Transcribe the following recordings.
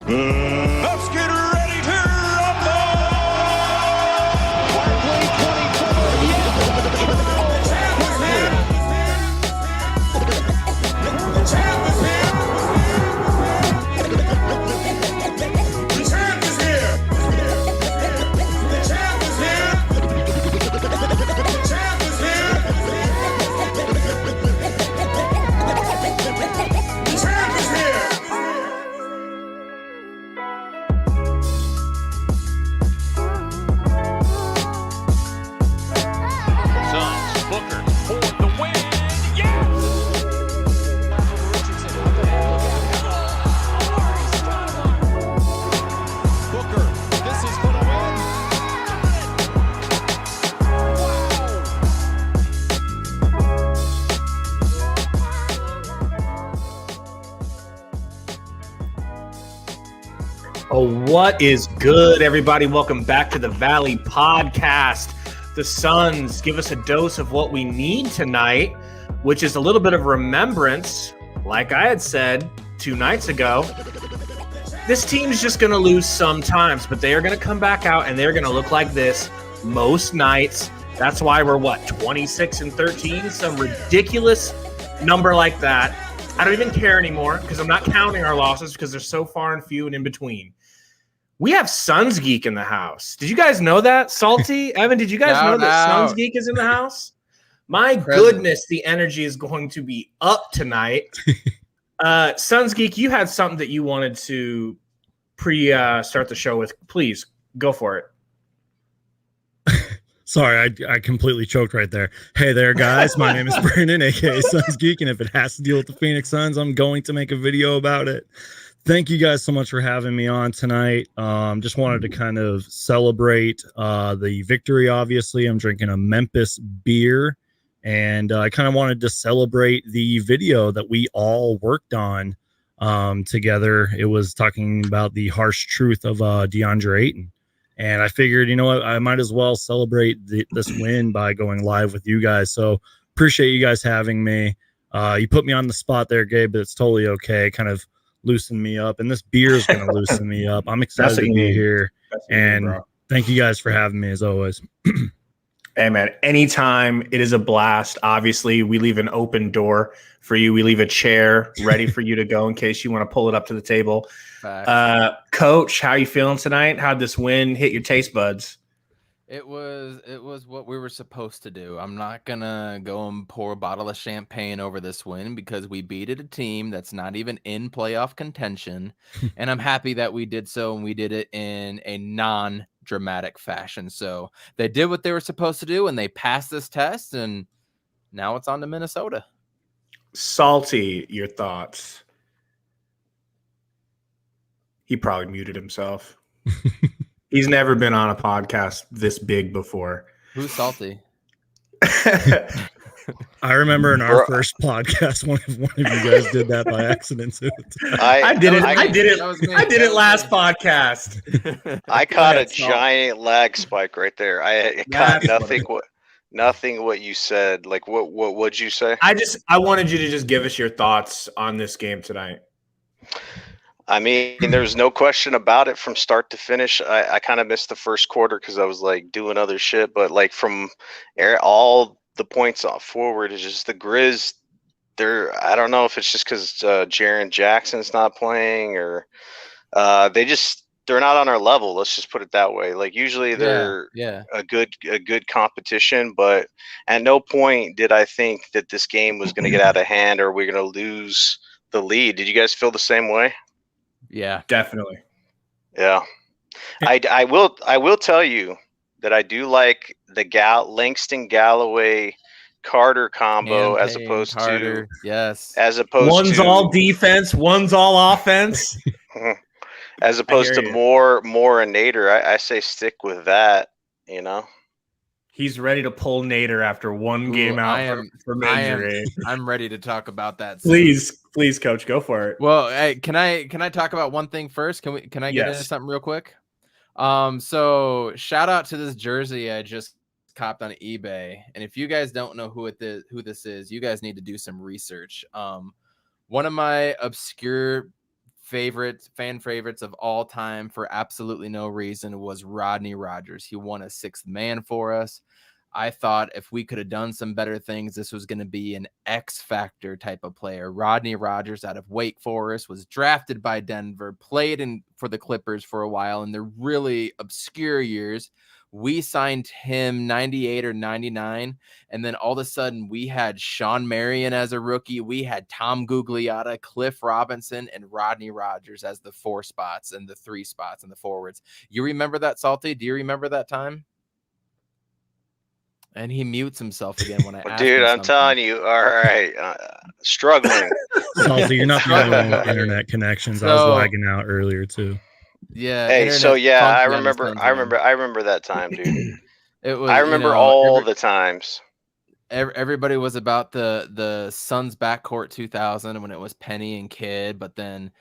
Let's get ready to rumble! Barkley, 24. The champ is here! The champ is here! The champ is here! The champ is here! The champ is here! The champ is here! Suns, Booker for the win. Yes! Booker, this is for the win. Oh, what is good, everybody? Welcome back to the Valley Podcast. The Suns give us a dose of what we need tonight, which is a little bit of remembrance. Like I had said 2 nights ago, this team's just going to lose sometimes, but they are going to come back out and they're going to look like this most nights. That's why we're, 26-13? Some ridiculous number like that. I don't even care anymore because I'm not counting our losses because they're so far and few and in between. We have Suns Geek in the house. Did you guys know that? Salty? Evan, did you guys know that Suns Geek is in the house? My goodness, the energy is going to be up tonight. Suns Geek, you had something that you wanted to start the show with. Please, go for it. Sorry, I completely choked right there. Hey there, guys. My name is Brandon, a.k.a. Suns Geek, and if it has to deal with the Phoenix Suns, I'm going to make a video about it. Thank you guys so much for having me on tonight. Just wanted to kind of celebrate the victory, obviously. I'm drinking a Memphis beer, and I kind of wanted to celebrate the video that we all worked on together. It was talking about the harsh truth of DeAndre Ayton. And I figured, you know what, I might as well celebrate this win by going live with you guys. So appreciate you guys having me. You put me on the spot there, Gabe, but it's totally okay. Kind of loosen me up. And this beer is going to loosen me up. I'm excited to be here. And thank you guys for having me as always. Hey, man, anytime. It is a blast. Obviously, we leave an open door for you. We leave a chair ready for you to go in case you want to pull it up to the table. Coach, how you feeling tonight? How'd this win hit your taste buds? It was what we were supposed to do. I'm not gonna go and pour a bottle of champagne over this win because we beat a team that's not even in playoff contention, and I'm happy that we did so, and we did it in a non-dramatic fashion. So they did what they were supposed to do, and they passed this test, and now it's on to Minnesota. Salty, your thoughts? He probably muted himself. He's never been on a podcast this big before. Who's Salty? I remember in our first podcast, one of you guys did that by accident. I did it last podcast. I caught a giant lag spike right there. I caught nothing what you said. Like what'd you say? I wanted you to just give us your thoughts on this game tonight. I mean, there's no question about it from start to finish. I kind of missed the first quarter because I was like doing other shit. But like from all the points off forward, is just the Grizz. I don't know if it's just because Jaren Jackson's not playing or they're not on our level. Let's just put it that way. Like usually they're a good competition, but at no point did I think that this game was going to get out of hand or we're going to lose the lead. Did you guys feel the same way? Yeah, definitely. Yeah, I will tell you that I do like the Langston Galloway Carter combo as opposed to one's all defense, one's all offense. As opposed to more and Nader. I say stick with that. You know. He's ready to pull Nader after one game out from injury. I'm ready to talk about that. Please, Coach, go for it. Well, hey, can I talk about one thing first? Can I get into something real quick? So shout out to this jersey I just copped on eBay, and if you guys don't know who this is, you guys need to do some research. One of my obscure fan favorites of all time for absolutely no reason was Rodney Rogers. He won a sixth man for us. I thought if we could have done some better things, this was going to be an X factor type of player. Rodney Rogers out of Wake Forest was drafted by Denver, played for the Clippers for a while in the really obscure years. We signed him 98 or 99, and then all of a sudden we had Sean Marion as a rookie. We had Tom Gugliotta, Cliff Robinson, and Rodney Rogers as the 4 spots and the 3 spots and the forwards. You remember that, Salty? Do you remember that time? And he mutes himself again when I ask Dude, him I'm something. telling you, all right, struggling. Also, you're not the only one with internet connections. I was lagging out earlier too. Yeah. Hey, so yeah, I funky on the remember, Suns, I man. remember, I remember that time, dude. It was. I remember all the times. Everybody was about the Suns backcourt 2000 when it was Penny and Kidd, but then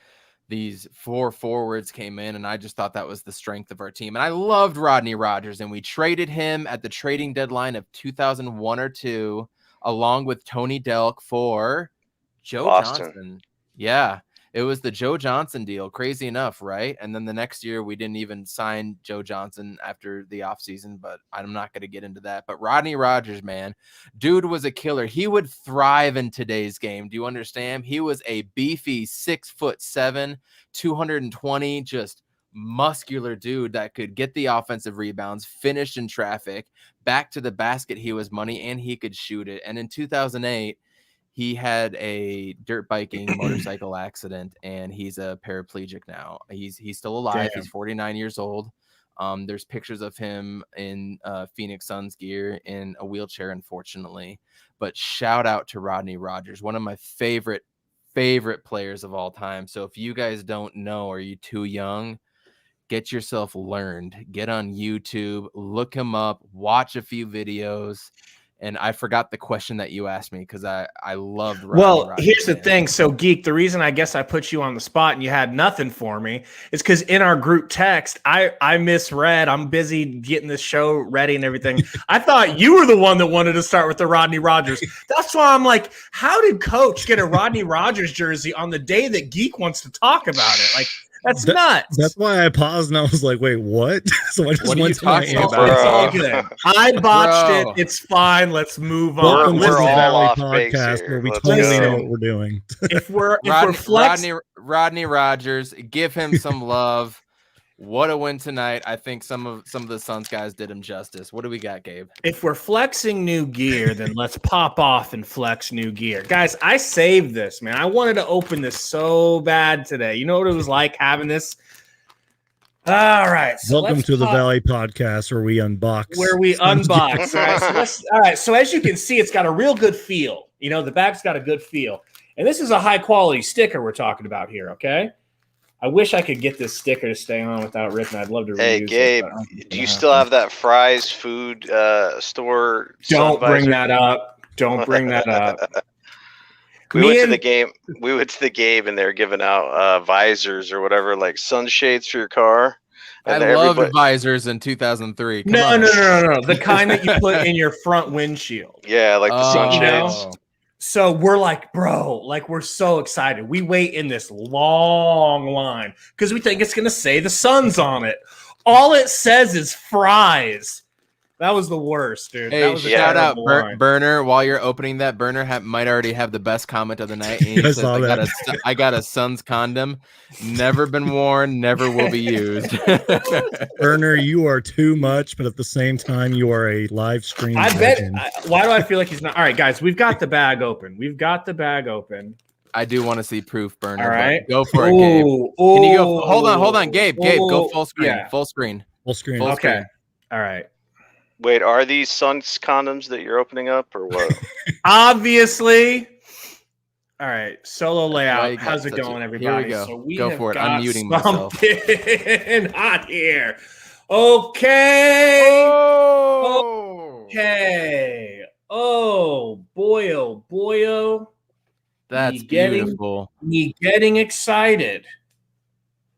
these 4 forwards came in, and I just thought that was the strength of our team. And I loved Rodney Rogers, and we traded him at the trading deadline of 2001 or 2, along with Tony Delk for Joe Boston. Johnson. Yeah, it was the Joe Johnson deal. Crazy enough, right? And then the next year, we didn't even sign Joe Johnson after the offseason, but I'm not going to get into that. But Rodney Rogers, man, dude was a killer. He would thrive in today's game. Do you understand? He was a beefy 6'7", 220, just muscular dude that could get the offensive rebounds, finish in traffic, back to the basket. He was money, and he could shoot it. And in 2008, he had a dirt biking motorcycle accident, and he's a paraplegic now. He's still alive. Damn. He's 49 years old. There's pictures of him in Phoenix Suns gear in a wheelchair, unfortunately. But shout out to Rodney Rogers, one of my favorite players of all time. So if you guys don't know, or you too young, get yourself learned. Get on YouTube, look him up, watch a few videos. And I forgot the question that you asked me because I loved Rodney Well, Rogers, here's the man. thing. So, Geek, the reason I guess I put you on the spot and you had nothing for me is because in our group text, I misread. I'm busy getting this show ready and everything. I thought you were the one that wanted to start with the Rodney Rogers. That's why I'm like, how did Coach get a Rodney Rogers jersey on the day that Geek wants to talk about it? Like, that's nuts. That's why I paused and I was like, wait, what? So I just What are went you to my talking answer. about? It's all good. I botched Bro. it. It's fine. Let's move on. Welcome to the We're all Valley off base podcast here. where we Let's totally know go. what we're doing. If we're Rodney Rogers, give him some love. What a win tonight. I think some of the Suns guys did him justice. What do we got, Gabe? If we're flexing new gear, then let's pop off and flex new gear. Guys, I saved this, man. I wanted to open this so bad today. You know what it was like having this? All right. So Welcome let's to the pop- Valley podcast where we unbox. where we unbox. All right. So as you can see, it's got a real good feel. You know, the back's got a good feel. And this is a high quality sticker we're talking about here, okay? I wish I could get this sticker to stay on without ripping. I'd love to reuse Hey, Gabe, do you still have that Fry's food store? Don't sun bring visor? that up. Don't bring that up. We Me went to and- the game. We went to the game, and they're giving out visors or whatever, like sunshades for your car. And I loved everybody- visors in 2003. Come No. on. The kind that you put in your front windshield. Yeah, like the Oh. sunshades. So we're like, bro, like we're so excited. We wait in this long line because we think it's going to say the Suns on it. All it says is fries. That was the worst, dude. Hey, That was a shout out terrible line. Burner. While you're opening that, Burner might already have the best comment of the night. And he I says, saw that. I got a Suns condom. Never been worn, never will be used. Erner, you are too much, but at the same time, you are a live stream I bet. legend. Why do I feel like he's not? All right, guys, we've got the bag open. I do want to see proof, Burner. All but right. Go for it, Gabe. Ooh, Can you go? Hold on, Gabe. Gabe, go ooh, full screen. yeah. Full screen. Full screen. Full Okay. screen. All right. Wait, are these Suns condoms that you're opening up, or what? Obviously. All right, solo why you layout. got How's it such a- going, here everybody? we go. So we Go have for it. got I'm muting myself. something hot here. Okay. Okay. Oh boy! Oh boy! Oh. That's Me getting- beautiful. Me getting excited.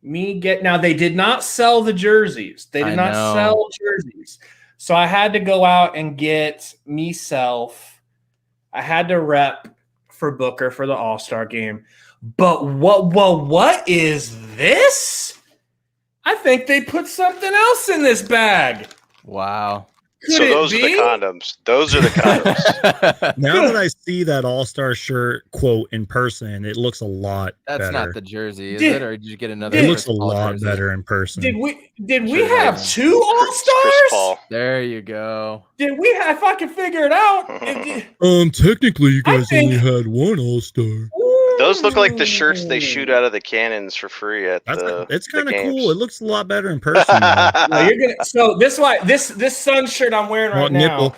Now they did not sell the jerseys. They did I not know. sell jerseys. So I had to go out and get myself. I had to rep for Booker for the All-Star game. But what is this? I think they put something else in this bag. Wow. Could So it those are the be? condoms. Those are the condoms. Now that I see that All-Star shirt quote in person, it looks a lot That's better. not the jersey, is Did- it? Or did you get another? It looks a Chris Paul lot jersey? better in person. Did we Should have have. two All Chris Stars? Paul. There you go. Did we? If I can figure it out. Technically, you I guys think- only had one All-Star. Those look like the shirts they shoot out of the cannons for free at It's the kind of games. cool. It looks a lot better in person. though. No, you're gonna. So this Sun shirt I'm wearing right Want now. nipple?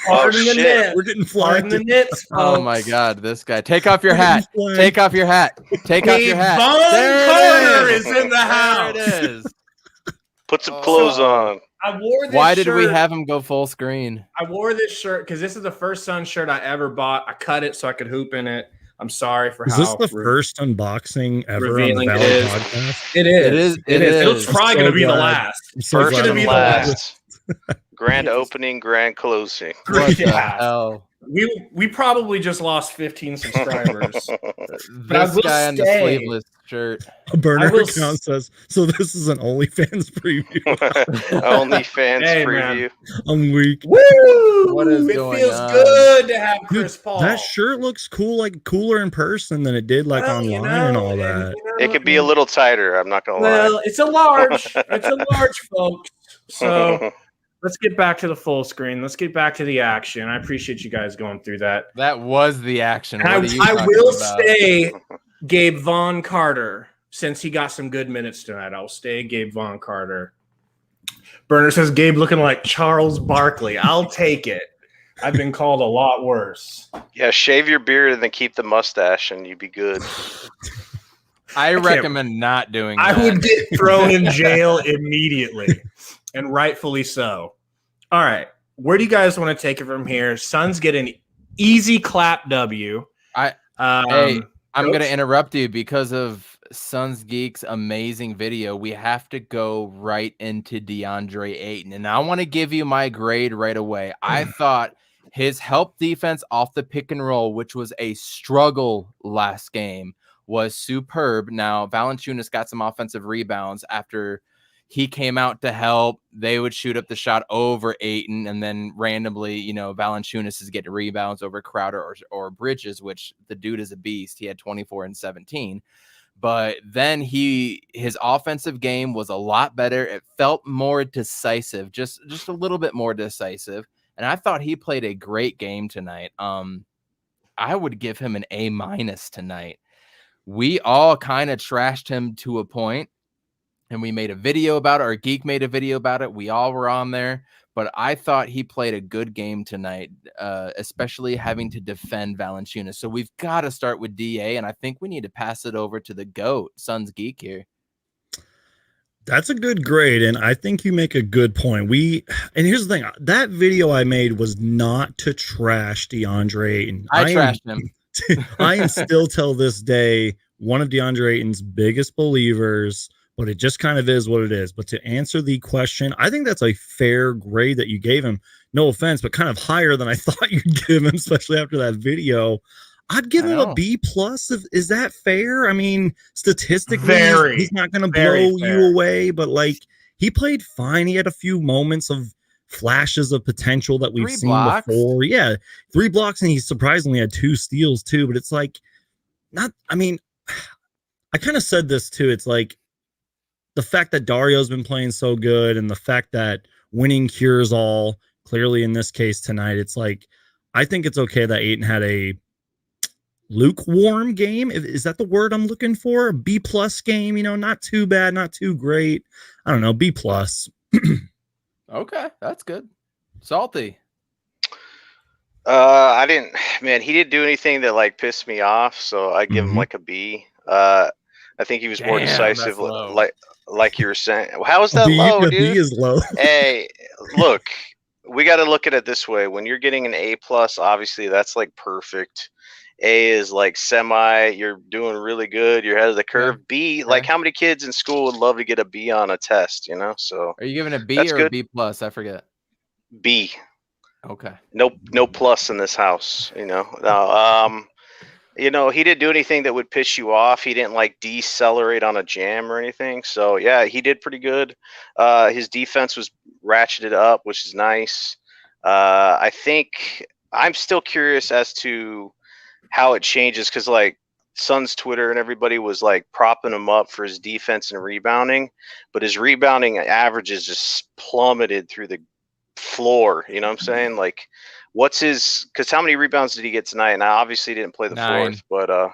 Pardon the shit. nip. We're getting Pardon flagged. the nips. Oh my folks. God, this guy! Take off your We're getting hat. flagged. Take off your hat. Take off your hat. Von There Carter it is in the house. There it is. Put some clothes on. I wore this Why did we shirt- have him go full screen? I wore this shirt because this is the first Sun shirt I ever bought. I cut it so I could hoop in it. I'm sorry for Is how this the first unboxing ever on the revealing Valley it is. podcast? It is. It is. It is. It's is. probably I'm going to so be the glad. last. I'm so First glad gonna and be I'm the back. last. Grand opening, grand closing. What the Yeah. hell? We probably just lost 15 subscribers. I This will guy in the stay. sleeveless shirt. A burner I will account says, so this is an OnlyFans preview. OnlyFans Hey, man. preview. I'm weak. Woo! What is it going feels on? good to have Chris Dude, Paul. that shirt looks cool, like cooler in person than it did like Well, online you and know, all that. you know, It could be a little tighter. I'm not gonna Well, it's a large. It's a large, folks. So lie. let's get back to the full screen. Let's get back to the action. I appreciate you guys going through that. That was the action. And What are you I talking will about? stay Gabe Von Carter since he got some good minutes tonight. I'll stay Gabe Von Carter. Burner says Gabe looking like Charles Barkley. I'll take it. I've been called a lot worse. Yeah, shave your beard and then keep the mustache, and you'd be good. I can't- recommend not doing I that. would get thrown in jail immediately, and rightfully so. All right. Where do you guys want to take it from here? Suns get an easy clap W. Hey, I'm Coach? going to interrupt you because of Suns Geek's amazing video. We have to go right into DeAndre Ayton. And I want to give you my grade right away. I thought his help defense off the pick and roll, which was a struggle last game, was superb. Now, Valanciunas got some offensive rebounds after he came out to help. They would shoot up the shot over Ayton, and then randomly, Valanciunas is getting rebounds over Crowder or Bridges, which the dude is a beast. He had 24 and 17. But then his offensive game was a lot better. It felt more decisive, just a little bit more decisive. And I thought he played a great game tonight. I would give him an A- tonight. We all kind of trashed him to a point, and we made a video about it. Our Geek made a video about it. We all were on there, but I thought he played a good game tonight, especially having to defend Valanciunas. So we've got to start with DA, and I think we need to pass it over to the GOAT, Suns Geek here. That's a good grade, and I think you make a good point. And here's the thing: that video I made was not to trash DeAndre Ayton. I trashed him. I am still till this day one of DeAndre Ayton's biggest believers, but it just kind of is what it is. But to answer the question, I think that's a fair grade that you gave him. No offense, but kind of higher than I thought you'd give him, especially after that video. I'd give him a B plus. Is that fair? I mean, statistically, he's not going to blow you away, but like he played fine. He had a few moments of flashes of potential that we've seen before. Yeah, 3 blocks, and he surprisingly had 2 steals too. But it's like I kind of said this too. It's like the fact that Dario's been playing so good, and the fact that winning cures all. Clearly, in this case tonight, it's like I think it's okay that Ayton had a lukewarm game. Is that the word I'm looking for? B plus game, not too bad, not too great. I don't know, B plus. Okay, that's good. Salty. I didn't, man, he didn't do anything that like pissed me off, so I give him like a B. I think he was more decisive, like you were saying. How is that low, dude? B is low. Hey, look, we got to look at it this way. When you're getting an A plus, obviously that's like perfect. A is like semi, you're doing really good, you're ahead of the curve. Yeah. B, like how many kids in school would love to get a B on a test, So are you giving a B or good. A B plus? I forget. B. Okay. No plus in this house, You know, he didn't do anything that would piss you off. He didn't like decelerate on a jam or anything. So yeah, he did pretty good. His defense was ratcheted up, which is nice. I think I'm still curious as to how it changes because like Suns Twitter and everybody was like propping him up for his defense and rebounding, but his rebounding averages just plummeted through the floor. You know what I'm saying? Like, what's his? Because how many rebounds did he get tonight? And I obviously didn't play the 9. fourth, but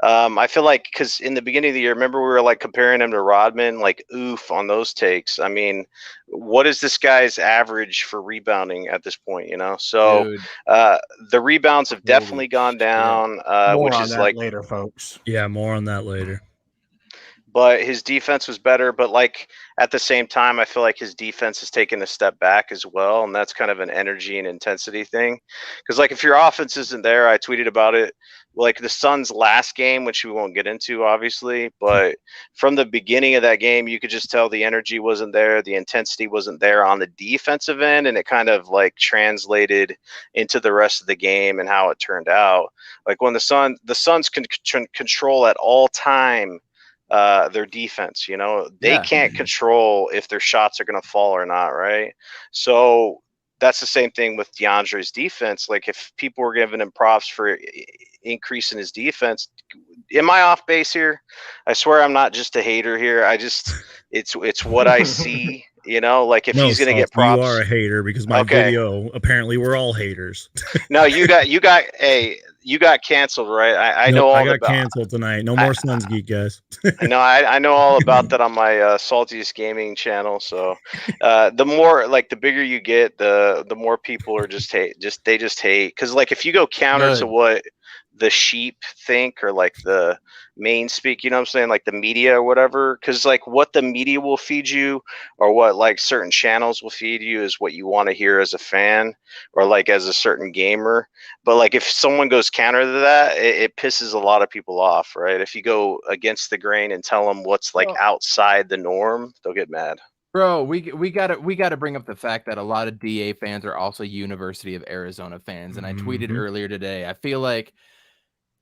I feel like because in the beginning of the year, remember we were like comparing him to Rodman, like oof on those takes. I mean, what is this guy's average for rebounding at this point? You know, so Dude, the rebounds have definitely gone shit. down, More which on is that like, later, folks. Yeah, more on that later. but his defense was better. But like at the same time, I feel like his defense has taken a step back as well, and that's kind of an energy and intensity thing. Because like if your offense isn't there, I tweeted about it. Like the Suns' last game, which we won't get into, obviously, but from the beginning of that game, you could just tell the energy wasn't there, the intensity wasn't there on the defensive end, and it kind of like translated into the rest of the game and how it turned out. Like when the Suns can control at all time their defense. You know, they Yeah. can't control if their shots are going to fall or not, right? So that's the same thing with DeAndre's defense. Like if people were giving him props for increasing his defense, am I off base here? I swear I'm not just a hater here. I just it's what I see. You know, like if he's going to get props, you are a hater because my Okay. video apparently we're all haters. No, you got you got canceled, right? I know all I got about. canceled tonight. No more Suns Geek, guys. I know all about that on my Saltiest Gaming channel. So the more like the bigger you get, the more people are just hate. They just hate because like if you go counter to Good. what the sheep think or like the main speak, you know what I'm saying, like the media or whatever, because like what the media will feed you or what like certain channels will feed you is what you want to hear as a fan or like as a certain gamer. But like if someone goes counter to that, it pisses a lot of people off, right? If you go against the grain and tell them what's like Well- outside the norm, they'll get mad. Bro, we gotta bring up the fact that a lot of DA fans are also University of Arizona fans, and I tweeted Mhm. earlier today. I feel like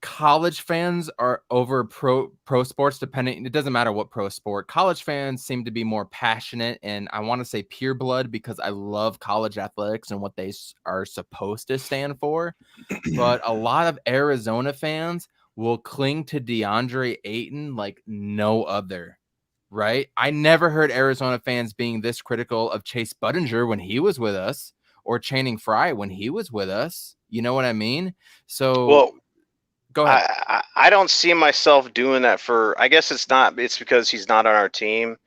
college fans are over pro sports, depending. It doesn't matter what pro sport. College fans seem to be more passionate, and I want to say pure blood because I love college athletics and what they are supposed to stand for. But a lot of Arizona fans will cling to DeAndre Ayton like no other. Right? I never heard Arizona fans being this critical of Chase Budinger when he was with us or Channing Frye when he was with us. You know what I mean? So Well, go ahead. I don't see myself doing that for. I guess it's because he's not on our team,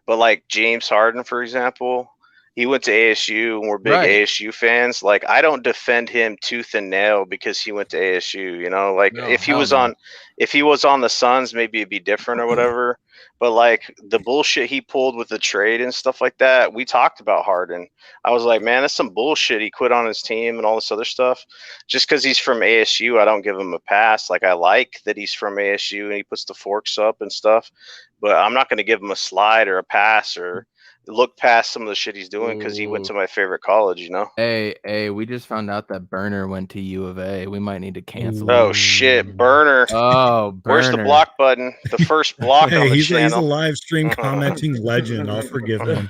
but like James Harden, for example, he went to ASU and we're big Right. ASU fans. Like I don't defend him tooth and nail because he went to ASU. You know, like No, if he hell was no. on the Suns, maybe it'd be different or whatever. But like the bullshit he pulled with the trade and stuff like that, we talked about Harden. I was like, man, that's some bullshit. He quit on his team and all this other stuff. Just because he's from ASU, I don't give him a pass. Like I like that he's from ASU and he puts the forks up and stuff, but I'm not going to give him a slide or a pass or look past some of the shit he's doing because he went Ooh. to my favorite college. You know? Hey, we just found out that Burner went to U of A. We might need to cancel Oh him. shit, Burner. Oh, Burner. Where's the block button? The first block Hey, on the he's a channel. live stream commenting legend. I'll forgive him.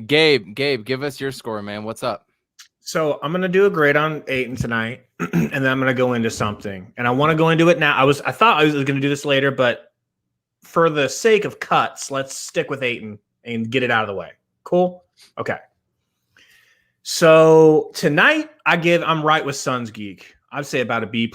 Gabe, give us your score, man. What's up? So I'm gonna do a grade on Ayton tonight, and then I'm gonna go into something. And I want to go into it now. I thought I was gonna do this later, but for the sake of cuts, let's stick with Ayton and get it out of the way. Cool? Okay. So tonight I'm right with Suns Geek. I'd say about a B+.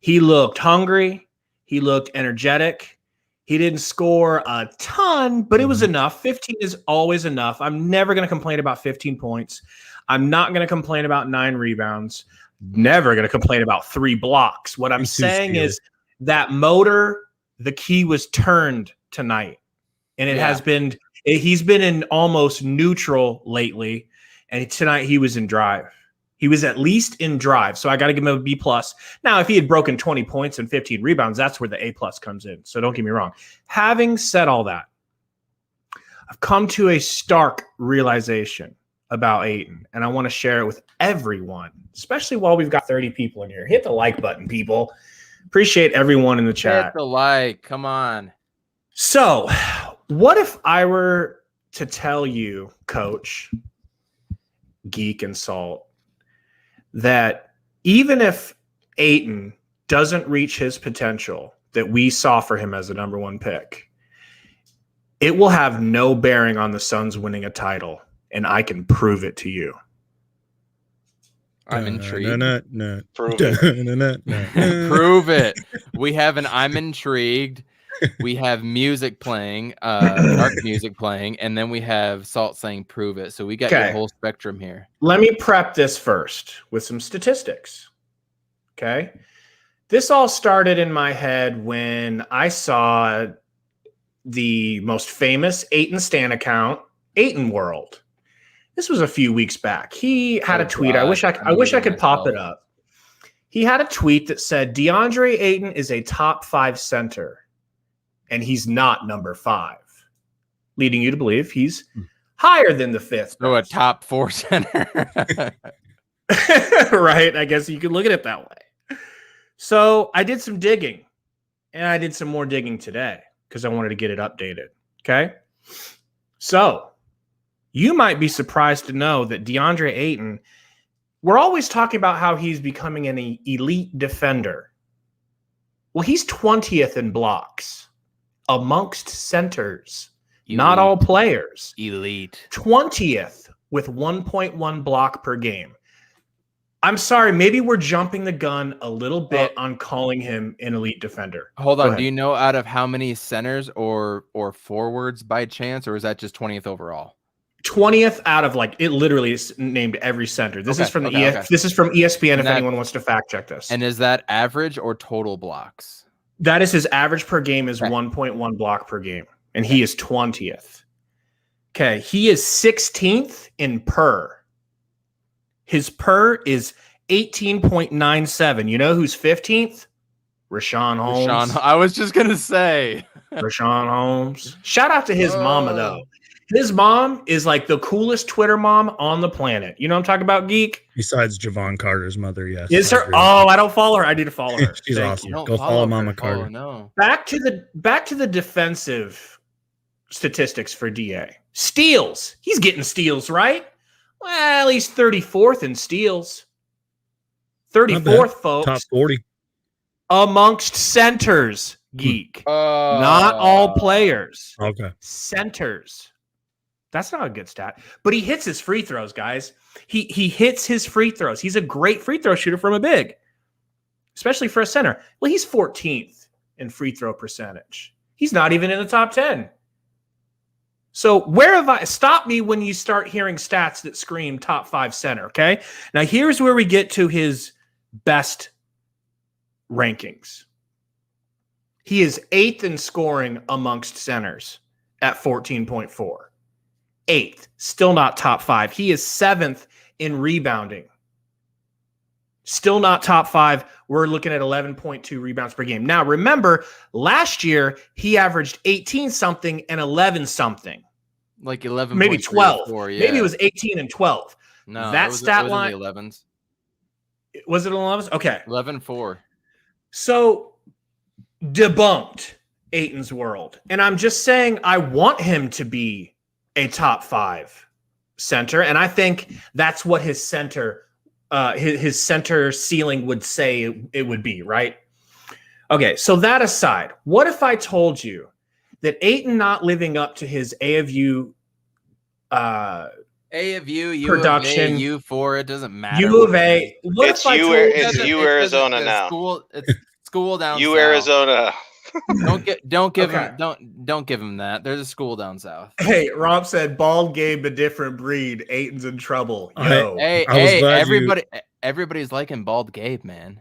He looked hungry. He looked energetic. He didn't score a ton, but it was enough. 15 is always enough. I'm never going to complain about 15 points. I'm not going to complain about 9 rebounds. Never going to complain about 3 blocks. What I'm saying is that motor, the key was turned tonight. And he's been in almost neutral lately. And tonight he was in drive. He was at least in drive. So I got to give him a B+. Now, if he had broken 20 points and 15 rebounds, that's where the A+ comes in. So don't get me wrong. Having said all that, I've come to a stark realization. about Ayton, and I want to share it with everyone, especially while we've got 30 people in here. Hit the like button, people. Appreciate everyone in the chat. Hit the like. Come on. So, what if I were to tell you, Coach, Geek and Salt, that even if Ayton doesn't reach his potential that we saw for him as a number one pick, it will have no bearing on the Suns winning a title, and I can prove it to you. I'm intrigued. Prove it. Prove it. We have an I'm intrigued. We have music playing, dark music playing, and then we have Salt saying prove it. So we got your whole spectrum here. Let me prep this first with some statistics. Okay. This all started in my head when I saw the most famous Ayton Stan account, Ayton World. This was a few weeks back. He had a tweet. God. I wish I could pop it up. He had a tweet that said DeAndre Ayton is a top 5 center, and he's not number 5, leading you to believe he's higher than the 5th. So a top 4 center. Right? I guess you could look at it that way. So I did some digging, and I did some more digging today because I wanted to get it updated. Okay. So you might be surprised to know that DeAndre Ayton, we're always talking about how he's becoming an elite defender. Well, he's 20th in blocks amongst centers, not all players. Elite. 20th with 1.1 block per game. I'm sorry, maybe we're jumping the gun a little bit on calling him an elite defender. Hold on. Do you know out of how many centers or forwards by chance, or is that just 20th overall? 20th out of, like, it literally is named every center. This is from this is from ESPN if anyone wants to fact check this. And is that average or total blocks? That is his average per game is 1.1 block per game, and he is 20th. Okay, he is 16th in per. His per is 18.97. You know who's 15th? Rashawn Holmes. I was just going to say. Rashawn Holmes. Shout out to his mama, though. His mom is like the coolest Twitter mom on the planet. You know what I'm talking about, Geek? Besides Javon Carter's mother, yes. Is her? Oh, I don't follow her. I need to follow her. She's awesome. Go follow Mama Carter. Oh, no. Back to the defensive statistics for DA. Steals. He's getting steals, right? Well, he's 34th in steals. 34th, folks. Top 40. Amongst centers, Geek. Not all players. Okay. Centers. That's not a good stat. But he hits his free throws, guys. He hits his free throws. He's a great free throw shooter from a big, especially for a center. Well, he's 14th in free throw percentage. He's not even in the top 10. So where have I – stop me when you start hearing stats that scream top 5 center, okay? Now, here's where we get to his best rankings. He is 8th in scoring amongst centers at 14.4. 8th, still not top 5. He is 7th in rebounding. Still not top 5. We're looking at 11.2 rebounds per game. Now, remember, last year, he averaged 18-something and 11-something. Like 11, maybe 12. 4, yeah. Maybe it was 18 and 12. No, that stat line. In the 11s. Was it 11s? Okay. 11-4. So debunked Ayton's world. And I'm just saying I want him to be a top 5 center. And I think that's what his center ceiling would say it would be, right? Okay, so that aside, what if I told you that Ayton not living up to his A of U production, U4, it doesn't matter. U of A. It's U Arizona now. It's school down U south. Arizona. Don't give him that. There's a school down south. Hey, Rob said bald game a different breed. Ayton's in trouble. Yo. Hey, everybody's liking Bald Gabe, man.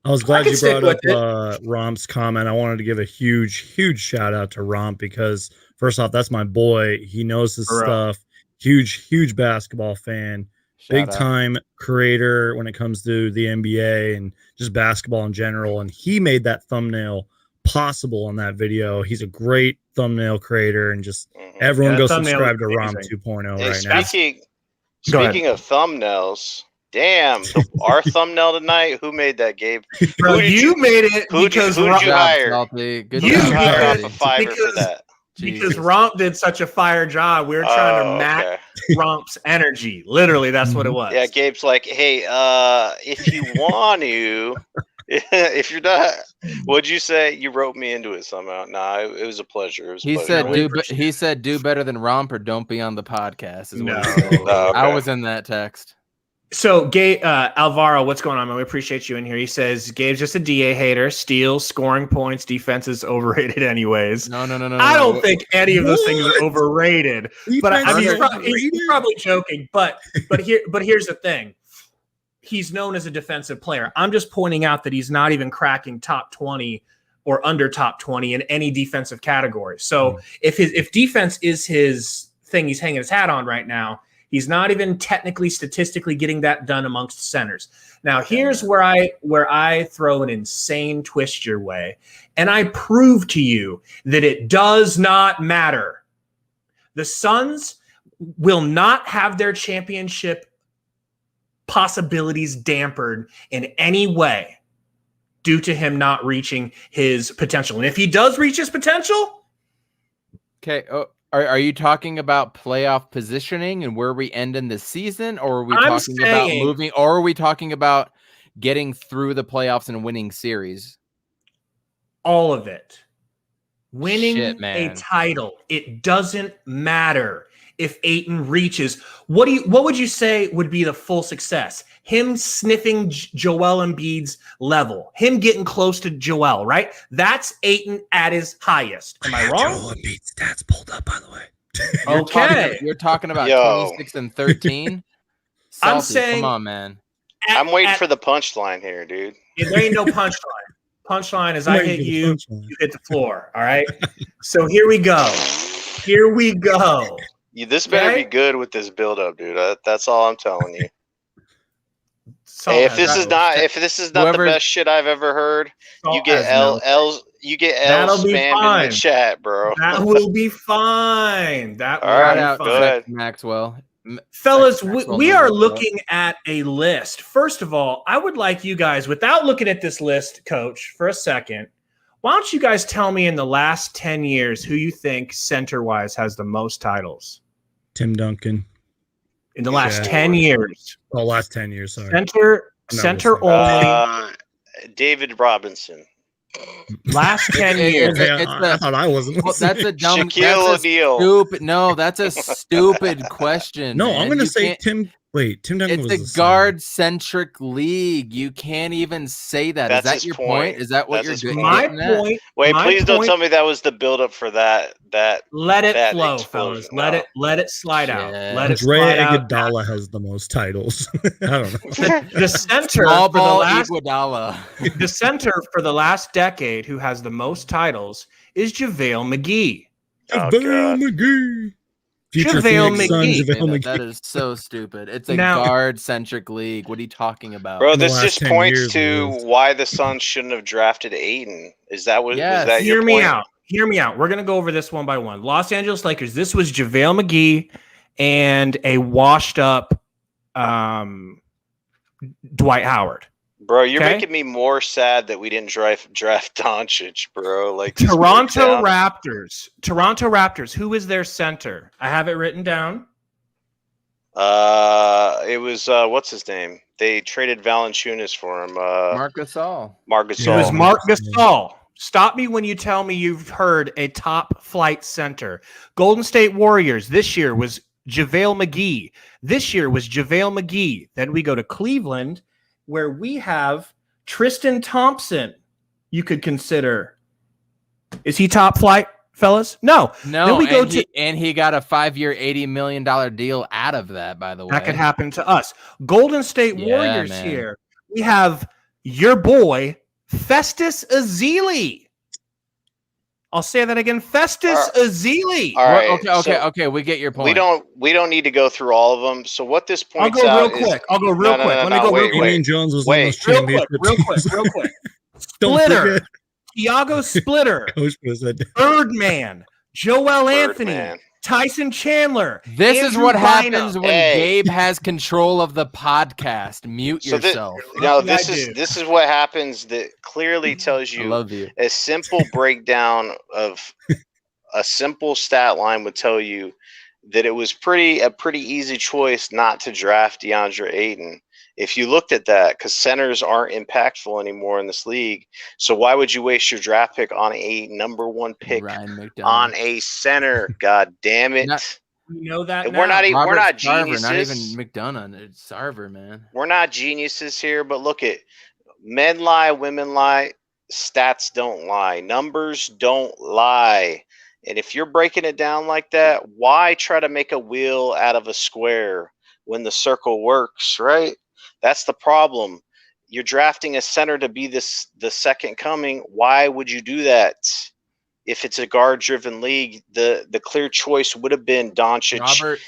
I was glad you brought up Romp's comment. I wanted to give a huge shout out to Romp because first off, that's my boy. He knows his stuff. Huge basketball fan. Big time creator when it comes to the NBA and just basketball in general. And he made that thumbnail possible in that video. He's a great thumbnail creator and just everyone go subscribe to Romp 2.0 right now. Speaking of thumbnails, damn, our thumbnail tonight. Who made that, Gabe? Bro, you made it Who'd because you Good job, hire? Salty. Good You Who'd you job, hire off Salty. of Fiverr for Because- that? because Romp did such a fire job. We were trying to match Okay. Romp's energy. Literally, that's what it was. Yeah, Gabe's like, hey, if you want to, if you're not, what'd you say? You wrote me into it somehow. Nah, it was a pleasure. It was a He pleasure. said, he said, do better than Romp or don't be on the podcast. Is what No. he said. Oh, okay. I was in that text. So, Alvaro, what's going on, man? We appreciate you in here. He says Gabe's just a DA hater. Steals, scoring points, defense is overrated, anyways. No. I don't think any of those things are overrated. But I mean, he's probably joking. But here's the thing: he's known as a defensive player. I'm just pointing out that he's not even cracking top 20 or under top 20 in any defensive category. So if defense is his thing, he's hanging his hat on right now. He's not even technically, statistically getting that done amongst centers. Now, here's where I throw an insane twist your way, and I prove to you that it does not matter. The Suns will not have their championship possibilities dampened in any way due to him not reaching his potential. And if he does reach his potential, Okay. Oh, are you talking about playoff positioning and where we end in the season, or are we I'm talking about saying- moving, or are we talking about getting through the playoffs and winning series? all of it. Winning Shit, man. a title, it doesn't matter if Ayton reaches. What would you say would be the full success? Him sniffing Joel Embiid's level, him getting close to Joel, right? That's Ayton at his highest. Am I wrong? Joel Embiid's stats pulled up, by the way. Okay. You're talking about Yo. 26 and 13. I'm Salty, saying- come on, man. I'm waiting for the punchline here, dude. There ain't no punchline. Punchline is I hit you, you hit the floor. All right. So here we go. This better Okay. be good with this build up, dude. That's all I'm telling you. Salt Hey, if has this no- is not Whoever- the best shit I've ever heard, Salt you get has no- L's That'll be spam in fine. the chat, bro. That will be fine. That will All right, be Shout out fine. go ahead. Maxwell. Fellas, Maxwell we knows are what's up. looking at a list. First of all, I would like you guys, without looking at this list, Coach, for a second, why don't you guys tell me in the last 10 years who you think center-wise has the most titles? Tim Duncan. In the last Yeah. 10 years. Oh, last 10 years, sorry. Center listening. only. David Robinson, Last 10 It- years. it's- I thought I wasn't Well, that's a listening. dumb. Shaquille That's a O'Neal. stupid. No, that's a stupid question. No, man. I'm going to You say can't- Tim. Wait, Tim Duncan It's was a the center. guard-centric league. You can't even say that. That's Is that his your point. point? Is that what That's you're his doing? My point. Wait, my please don't point- tell me that was the build up for that. Let it that flow, explosion. fellas. No. Let it slide out. Shit. Let it Dre slide out. Iguodala has the most titles. I don't know. The center Small for the ball last Iguodala. the center for the last decade who has the most titles is JaVale McGee. Oh, JaVale God. McGee. Future JaVale Phoenix Suns, McGee. JaVale Man, McGee. that is so stupid. It's a Now- guard-centric league. What are you talking about? Bro, In the this last just 10 points years, to it is. why the Suns shouldn't have drafted Ayton. Is that what? Yes. Was that Hear your me point? out. Hear me out. We're gonna go over this one by one. Los Angeles Lakers. This was JaVale McGee and a washed up Dwight Howard. Bro, you're Okay. making me more sad that we didn't draft Doncic, bro. Like this Toronto worked out. Raptors. Toronto Raptors. Who is their center? I have it written down. It was what's his name? They traded Valanciunas for him. Marc Gasol. Marc It was Gasol. Marc Gasol. Stop me when you tell me you've heard a top flight center. Golden State Warriors this year was JaVale McGee. This year was JaVale McGee. Then we go to Cleveland, where we have Tristan Thompson. You could consider. Is he top flight, fellas? No. No, Then we go and he got a 5-year, $80 million deal out of that, by the way. That could happen to us. Golden State Yeah, Warriors man. here. We have your boy, Festus Ezeli. I'll say that again. Festus Ezeli. All right. Okay. We get your point. We don't need to go through all of them. So what this I'll points go out real is quick. I'll go real No, quick. no, Let me no, go wait, real quick. Damian Jones was Wait. almost Real championship. quick. Real quick. Don't Splitter. forget. Tiago Splitter. Coach was a Birdman. Joel Anthony. Birdman. Tyson Chandler. This is Andrew what Bynum. happens when Hey. Gabe has control of the podcast. Mute So yourself. no, Yeah, I this do. is what happens that clearly tells I you love you. a simple breakdown of a simple stat line would tell you that it was a pretty easy choice not to draft DeAndre Ayton. If you looked at that, because centers aren't impactful anymore in this league. So why would you waste your draft pick on a number 1 pick Ryan McDonough. on a center? God damn it. You know that And now. we're not Robert geniuses. Sarver, not even McDonough. It's Sarver, man. We're not geniuses here, but look at men lie, women lie, stats don't lie, numbers don't lie. And if you're breaking it down like that, why try to make a wheel out of a square when the circle works, right? That's the problem. You're drafting a center to be the second coming. Why would you do that? If it's a guard-driven league, the clear choice would have been Doncic,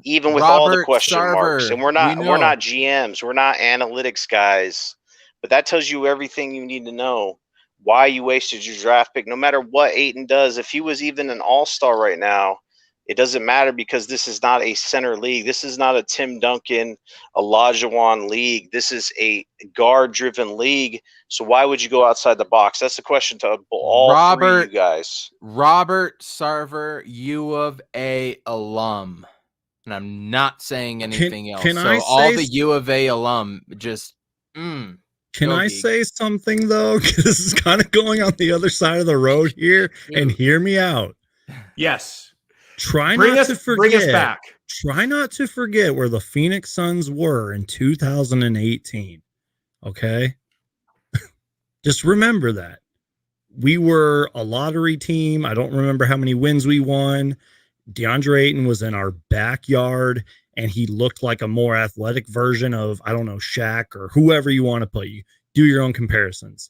even with all the question marks. And we're not GMs, we're not analytics guys, but that tells you everything you need to know. Why you wasted your draft pick, no matter what Ayton does. If he was even an all-star right now, it doesn't matter, because this is not a center league. This is not a Tim Duncan, Olajuwon league. This is a guard-driven league. So why would you go outside the box? That's the question to all three of you guys. Robert Sarver, U of A alum. And I'm not saying anything else. So all the U of A alum just Can I say something, though? Because this is kind of going on the other side of the road here, and hear me out. Yes. Bring us back. back. Try not to forget where the Phoenix Suns were in 2018. Okay? Just remember that. We were a lottery team. I don't remember how many wins we won. DeAndre Ayton was in our backyard, and he looked like a more athletic version of, I don't know, Shaq or whoever you want to put. You do your own comparisons.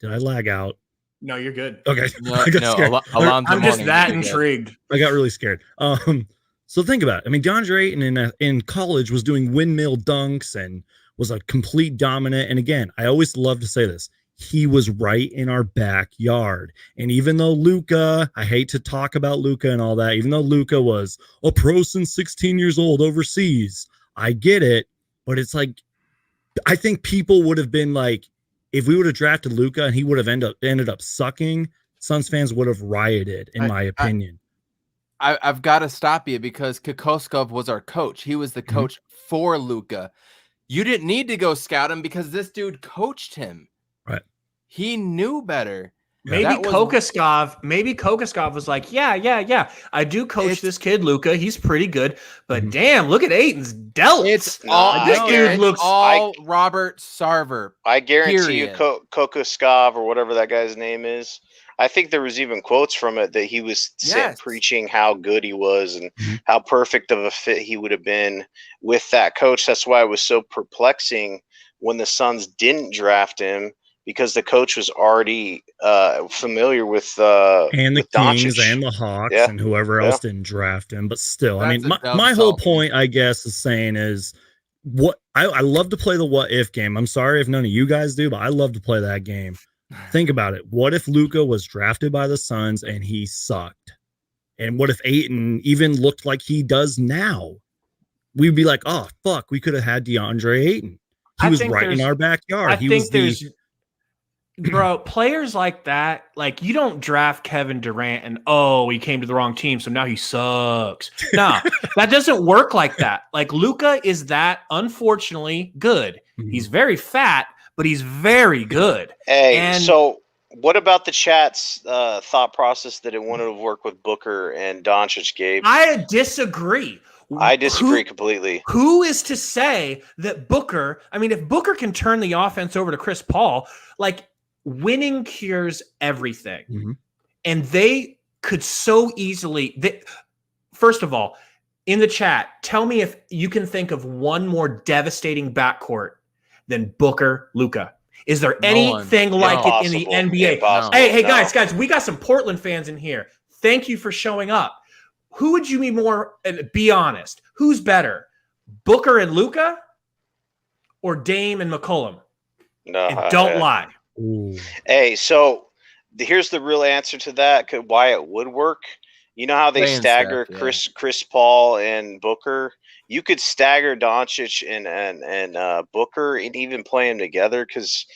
Did I lag out? No, you're good. Okay. I'm just that intrigued. I got really scared. So think about it. I mean, DeAndre Ayton in college was doing windmill dunks and was a complete dominant. And again, I always love to say this. He was right in our backyard. And even though Luka, I hate to talk about Luka and all that, even though Luka was a pro since 16 years old overseas, I get it. But it's like, I think people would have been like, if we would have drafted Luka and he would have ended up sucking, Suns fans would have rioted, in my opinion. I've got to stop you, because Kokoskov was our coach. He was the coach for Luka. You didn't need to go scout him because this dude coached him. Right. He knew better. Maybe Kokoskov was like, yeah. I do coach this kid, Luka. He's pretty good. But damn, look at Ayton's delts. It's all this dude looks Robert Sarver. I guarantee you Kokoskov, or whatever that guy's name is, I think there was even quotes from it that he was preaching how good he was and how perfect of a fit he would have been with that coach. That's why it was so perplexing when the Suns didn't draft him, because the coach was already familiar with and the Kings Doncic and the Hawks and whoever else didn't draft him. But still, I mean, my whole point, I guess, is saying is what I love to play the what if game. I'm sorry if none of you guys do, but I love to play that game. Think about it. What if Luka was drafted by the Suns and he sucked? And what if Ayton even looked like he does now? We'd be like, oh, fuck, we could have had DeAndre Ayton. He was right in our backyard. Bro, players like that, like, you don't draft Kevin Durant and, he came to the wrong team, so now he sucks. Nah, that doesn't work like that. Like, Luka is that, unfortunately, good. He's very fat, but he's very good. Hey, so what about the chat's thought process that it wanted to work with Booker and Doncic, Gabe? I disagree. I disagree completely. Who is to say that Booker, I mean, if Booker can turn the offense over to Chris Paul, like, winning cures everything. And they could so easily, first of all, in the chat, tell me if you can think of one more devastating backcourt than Booker, Luka. Is there anything like it in the NBA? Hey, guys, we got some Portland fans in here. Thank you for showing up. Who would you be more, and be honest, who's better, Booker and Luka or Dame and McCollum? No, and don't lie. Ooh. Hey, so here's the real answer to that, why it would work. You know how they Playing stagger Steph, yeah. Chris Paul and Booker? You could stagger Doncic and Booker and even play them together because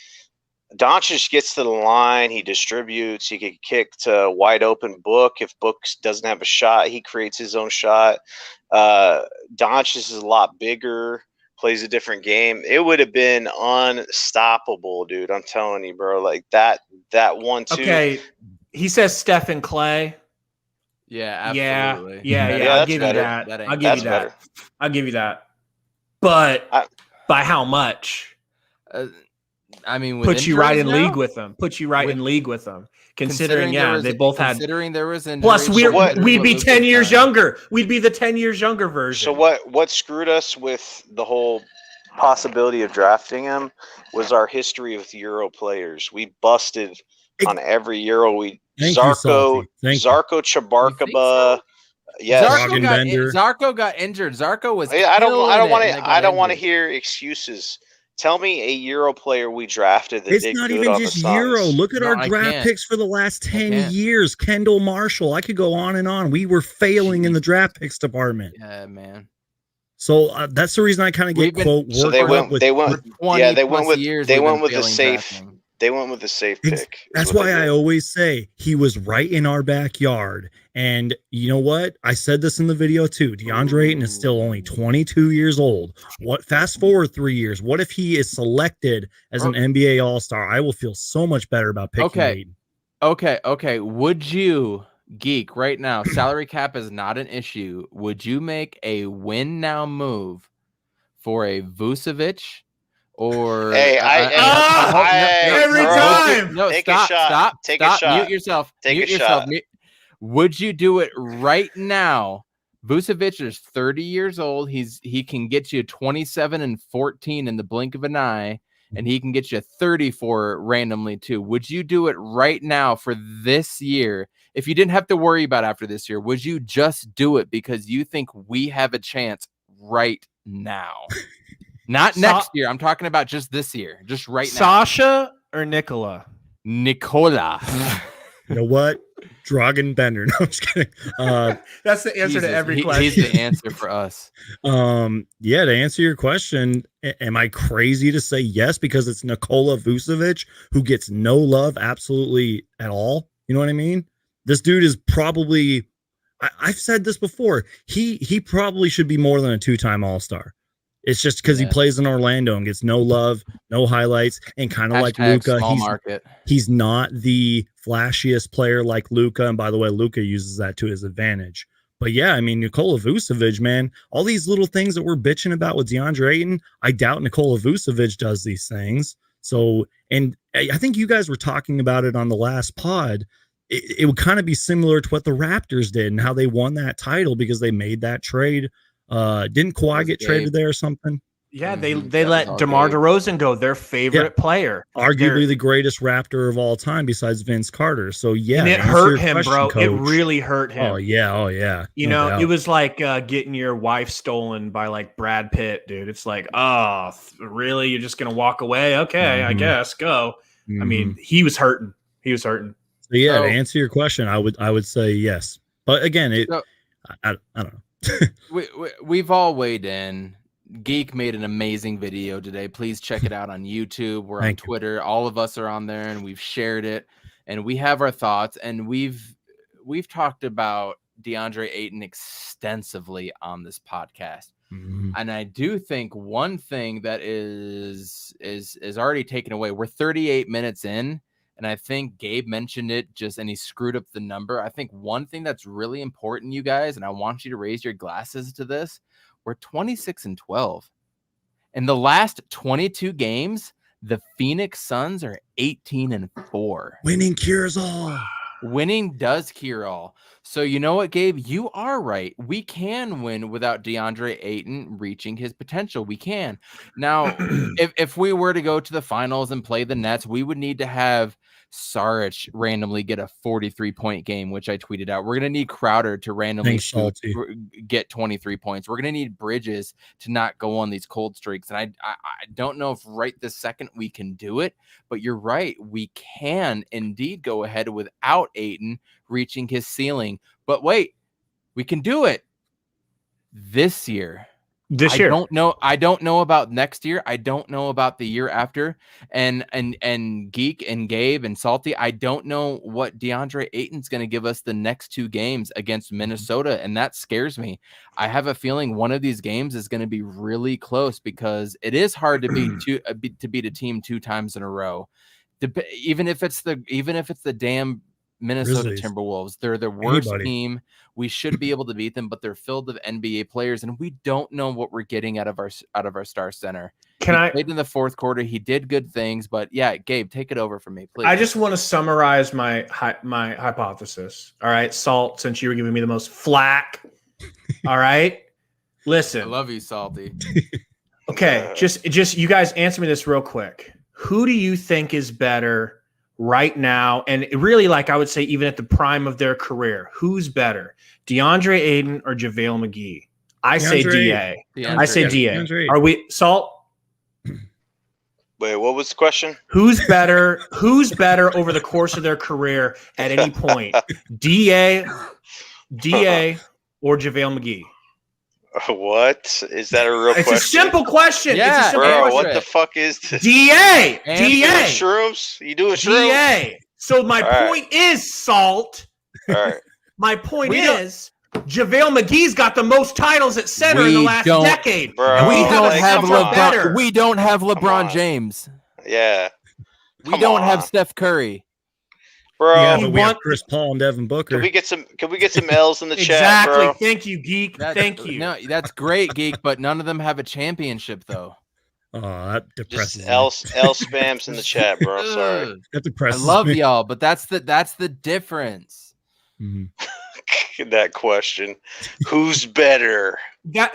Doncic gets to the line, he distributes, he can kick to wide open Book. If Book doesn't have a shot, he creates his own shot. Doncic is a lot bigger, plays a different game. It would have been unstoppable, dude. I'm telling you, bro. Like that 1-2. Okay, he says Steph and Clay. Yeah, absolutely. Yeah. Yeah, I'll that's give better. you that. That ain't I'll give That's you that. better. I'll give you that. But by how much? I mean, with Put you right in injuries now? league with them. Put you right With- in league with them. Considering there they both had. considering there was injuries, Plus, So what- we'd be Luka's 10 years done. younger. We'd be the 10 years younger version. So what screwed us with the whole possibility of drafting him was our history with Euro players. We busted on every Euro. Thank you, Salty. Thank you. Zarko Chabarkaba. Yes. Zarko got injured. Zarko was. I don't want killing it, and to. they I got don't want to injured. hear excuses. Tell me a Euro player we drafted that It's did not good even on just the Suns. Euro. Look at No, our I draft can't. picks for the last 10 can't. years. Kendall Marshall. I could go on and on. We were failing in the draft picks department. Yeah, man. So that's the reason I kind of get We've been- quote So worked they up went. with. They went. 20 Yeah, they went plus with. years They we've went been with the failing safe. drafting. They went with the safe Ex- pick. is That's what why they I did. always say he was right in our backyard. And you know what? I said this in the video too. DeAndre Ayton is still only 22 years old. What? Fast forward 3 years. What if he is selected as an NBA All-Star? I will feel so much better about picking Okay. Ayton. Okay. Would you, Geek, right now, salary cap is not an issue. Would you make a win now move for a Vucevic? Or Hey, every bro, time. No, Take a stop, shot. stop, Take a stop. shot. Mute yourself. Take Mute a yourself. shot. Would you do it right now? Vucevic is 30 years old. He can get you 27 and 14 in the blink of an eye, and he can get you 34 randomly too. Would you do it right now for this year? If you didn't have to worry about after this year, would you just do it because you think we have a chance right now? Not next year. I'm talking about just this year. Just right now. Sasha or Nicola? Nicola. You know what? Dragon Bender. No, I'm just kidding. That's the answer to every question. He's the answer for us. Yeah, to answer your question, am I crazy to say yes because it's Nikola Vucevic who gets no love absolutely at all? You know what I mean? This dude is probably I've said this before. He probably should be more than a 2-time All-Star. It's just because he plays in Orlando and gets no love, no highlights, and kind of like Luka, he's not the flashiest player like Luka. And by the way, Luka uses that to his advantage. But yeah, I mean, Nikola Vucevic, man, all these little things that we're bitching about with DeAndre Ayton, I doubt Nikola Vucevic does these things. So, and I think you guys were talking about it on the last pod. It would kind of be similar to what the Raptors did and how they won that title because they made that trade. Didn't Kawhi get traded there or something? Yeah, they let DeMar DeRozan go, their favorite player. Arguably the greatest Raptor of all time besides Vince Carter. So yeah. And it hurt him, bro. It really hurt him. Oh yeah. You know, it was like getting your wife stolen by like Brad Pitt, dude. It's like, oh, really? You're just gonna walk away? Okay, I guess. Go. I mean, he was hurting. So yeah, to answer your question, I would say yes. But again, I don't know. We've all weighed in. Geek made an amazing video today. Please check it out on YouTube. We're on Twitter. All of us are on there, and we've shared it, and we have our thoughts. And we've talked about DeAndre Ayton extensively on this podcast. And I do think one thing that is already taken away. We're 38 minutes in. And I think Gabe mentioned it and he screwed up the number. I think one thing that's really important, you guys, and I want you to raise your glasses to this. We're 26-12. In the last 22 games, the Phoenix Suns are 18-4. Winning cures all. Winning does cure all. So you know what, Gabe? You are right. We can win without DeAndre Ayton reaching his potential. We can. Now, if we were to go to the finals and play the Nets, we would need to have Saric randomly get a 43-point game, which I tweeted out. We're going to need Crowder to randomly get 23 points. We're going to need Bridges to not go on these cold streaks. And I don't know if right this second we can do it, but you're right. We can indeed go ahead without Ayton reaching his ceiling. But wait, we can do it this year. This year. I don't know about next year. I don't know about the year after. And Geek and Gabe and Salty, I don't know what DeAndre Ayton's going to give us the next 2 games against Minnesota, and that scares me. I have a feeling one of these games is going to be really close because it is hard to beat a team 2 times in a row. Even if it's the damn Minnesota Grizzlies. Timberwolves, they're the worst Anybody. team. We should be able to beat them, but they're filled with NBA players, and we don't know what we're getting out of our star center. He played in the fourth quarter. He did good things, but yeah, Gabe, take it over from me, please. I just want to summarize my hypothesis. All right, Salt, since you were giving me the most flack. All right, listen. I love you, Salty. Okay, just you guys answer me this real quick. Who do you think is better right now? And really, like I would say, even at the prime of their career, who's better, DeAndre Ayton or JaVale McGee? I say DA. I say DA. Are we Salt? Wait, what was the question? Who's better? Who's better over the course of their career at any point? DA or JaVale McGee? What? Is that a real question? It's a simple question. Yeah, it's a simple Bro, question. what the fuck is this? DA. You doing DA. shrooms? You doing shrooms? DA. So my point is, Salt. All right. My point is, JaVale McGee's got the most titles at center in the last decade. Bro, We don't have LeBron. We don't have LeBron James. Yeah. We don't have Steph Curry. Bro, Yeah, but we have Chris Paul and Devin Booker. Can we get some L's in the chat, Exactly. bro? Thank you, Geek. Thank you. No, that's great, Geek, but none of them have a championship, though. Oh, that depresses Just me. L spams in the chat, bro. Sorry. That I depresses love me. y'all, but that's the difference. Mhm. That question. Who's better? I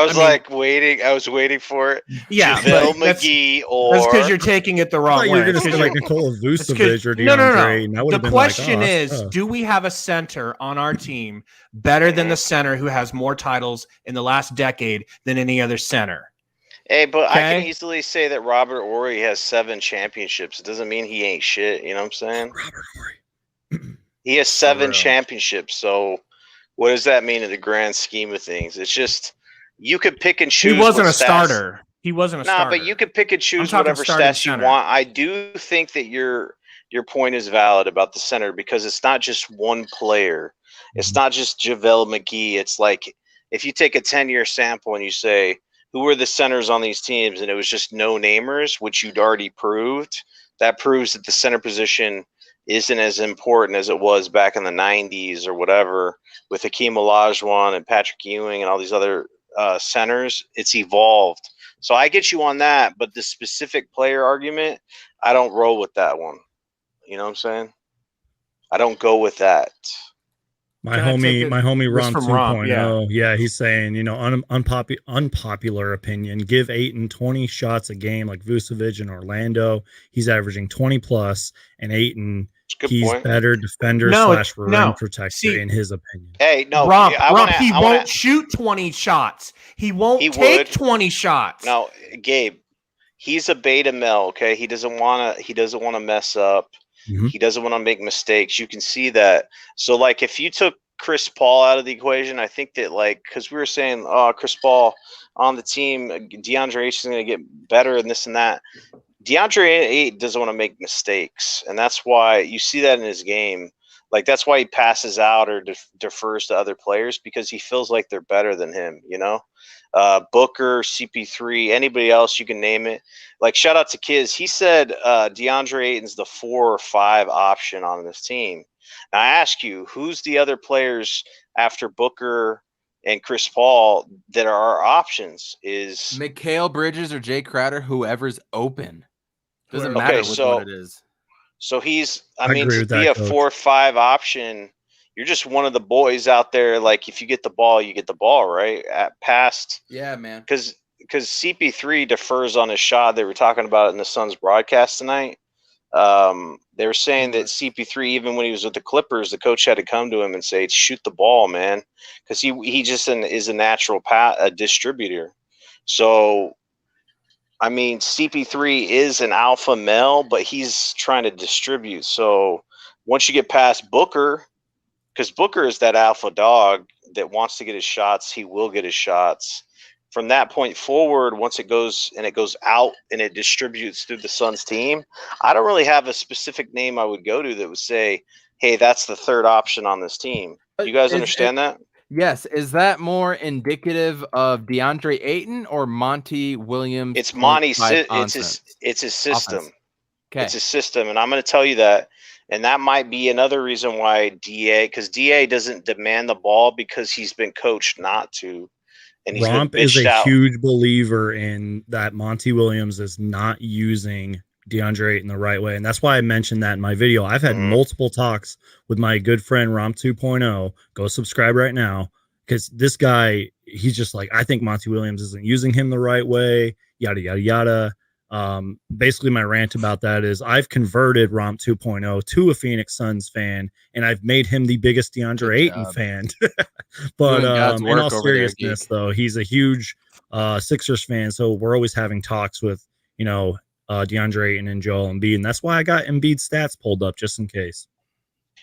was waiting for it. Yeah, JaVale but McGee or that's because you're taking it the I wrong thought you way. were going to say like Nikola Vucevic or DeAndre. No. The question is, do we have a center on our team better than the center who has more titles in the last decade than any other center? Hey, but Okay. I can easily say that Robert Horry has 7 championships. It doesn't mean he ain't shit. You know what I'm saying? Robert Horry. He has 7 real. championships. So what does that mean in the grand scheme of things? It's just you could pick and choose. He wasn't a what stats- starter. He wasn't a starter. But you could pick and choose talking whatever starting stats you center. want. I do think that your point is valid about the center because it's not just one player. It's not just JaVale McGee. It's like if you take a 10-year sample and you say, who are the centers on these teams? And it was just no-namers, which you'd already proved. That proves that the center position isn't as important as it was back in the 90s or whatever with Hakeem Olajuwon and Patrick Ewing and all these other centers. It's evolved. So I get you on that, but the specific player argument, I don't roll with that one. You know what I'm saying? I don't go with that. My homie Rom from 2.0. Rom, Yeah, he's saying, unpopular opinion. Give Ayton 20 shots a game like Vucevic in Orlando. He's averaging 20 plus, and Ayton, he's point. better defender / rim protector in his opinion. Hey, no, Rom, I he wanna, won't shoot 20 shots. He won't take 20 shots. No, Gabe, he's a beta male. Okay, he doesn't want to mess up. Mhm. He doesn't want to make mistakes. You can see that. So, like, if you took Chris Paul out of the equation, I think that, like, because we were saying, Chris Paul on the team, DeAndre Ayton is going to get better and this and that. DeAndre Ayton doesn't want to make mistakes, and that's why you see that in his game. Like, that's why he passes out or defers to other players because he feels like they're better than him, you know? Booker, CP3, anybody else, you can name it. Like, shout out to Kiz. He said DeAndre Ayton's the 4 or 5 option on this team. Now, I ask you, who's the other players after Booker and Chris Paul that are our options? Is Mikal Bridges or Jay Crowder, whoever's open. Doesn't matter what it is. So he's, I agree mean, to with be that, a Coach. 4 or 5 option, you're just one of the boys out there. Like, if you get the ball, you get the ball, right? At past, Yeah, man. because CP3 defers on his shot. They were talking about it in the Suns broadcast tonight. They were saying that CP3, even when he was with the Clippers, the coach had to come to him and say, "Shoot the ball, man," because he just is a natural distributor. So, I mean, CP3 is an alpha male, but he's trying to distribute. So once you get past Booker, because Booker is that alpha dog that wants to get his shots. He will get his shots. From that point forward, once it goes out and it distributes through the Suns team, I don't really have a specific name I would go to that would say, hey, that's the third option on this team. You guys understand that? Yes. Is that more indicative of DeAndre Ayton or Monty Williams? It's Monty's. It's his system. Offense. Okay. It's his system, and I'm going to tell you that. And that might be another reason why because DA doesn't demand the ball because he's been coached not to. And he's Romp is a huge believer in that Monty Williams is not using DeAndre Ayton the right way. And that's why I mentioned that in my video. I've had multiple talks with my good friend Romp 2.0. Go subscribe right now. Because this guy, he's just like, I think Monty Williams isn't using him the right way, yada, yada, yada. Basically, my rant about that is I've converted Romp 2.0 to a Phoenix Suns fan, and I've made him the biggest DeAndre Ayton fan. But in all seriousness, though, he's a huge Sixers fan, so we're always having talks with, DeAndre Ayton and Joel Embiid, and that's why I got Embiid's stats pulled up just in case.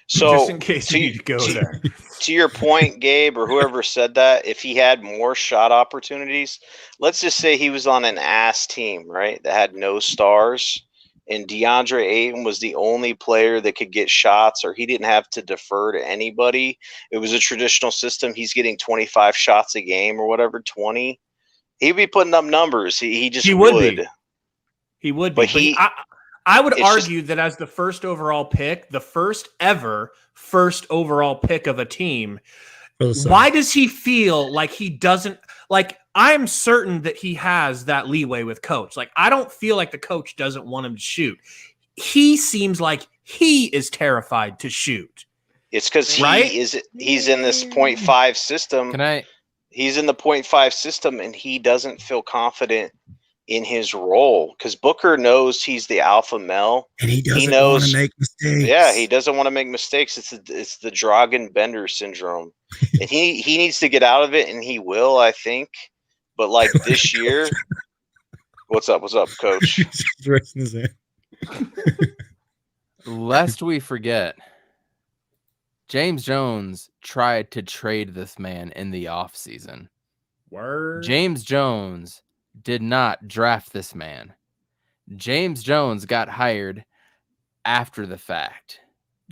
So just in case you need to go there. To your point, Gabe, or whoever said that, if he had more shot opportunities, let's just say he was on an ass team, right, that had no stars, and DeAndre Ayton was the only player that could get shots, or he didn't have to defer to anybody. It was a traditional system. He's getting 25 shots a game or whatever, 20. He'd be putting up numbers. He would. He would be. But I would argue that as the first overall pick, the first overall pick of a team, why does he feel like he doesn't like? I'm certain that he has that leeway with coach. Like, I don't feel like the coach doesn't want him to shoot. He seems like he is terrified to shoot. It's because he's in this 0.5 system. He's in the 0.5 system, and he doesn't feel confident in his role because Booker knows he's the alpha male, and he doesn't want to make mistakes. Yeah, he doesn't want to make mistakes. It's the Dragon Bender syndrome, and he needs to get out of it, and he will, I think. But like this year, what's up, Coach? Lest we forget, James Jones tried to trade this man in the offseason. Word. James Jones did not draft this man. James Jones got hired after the fact.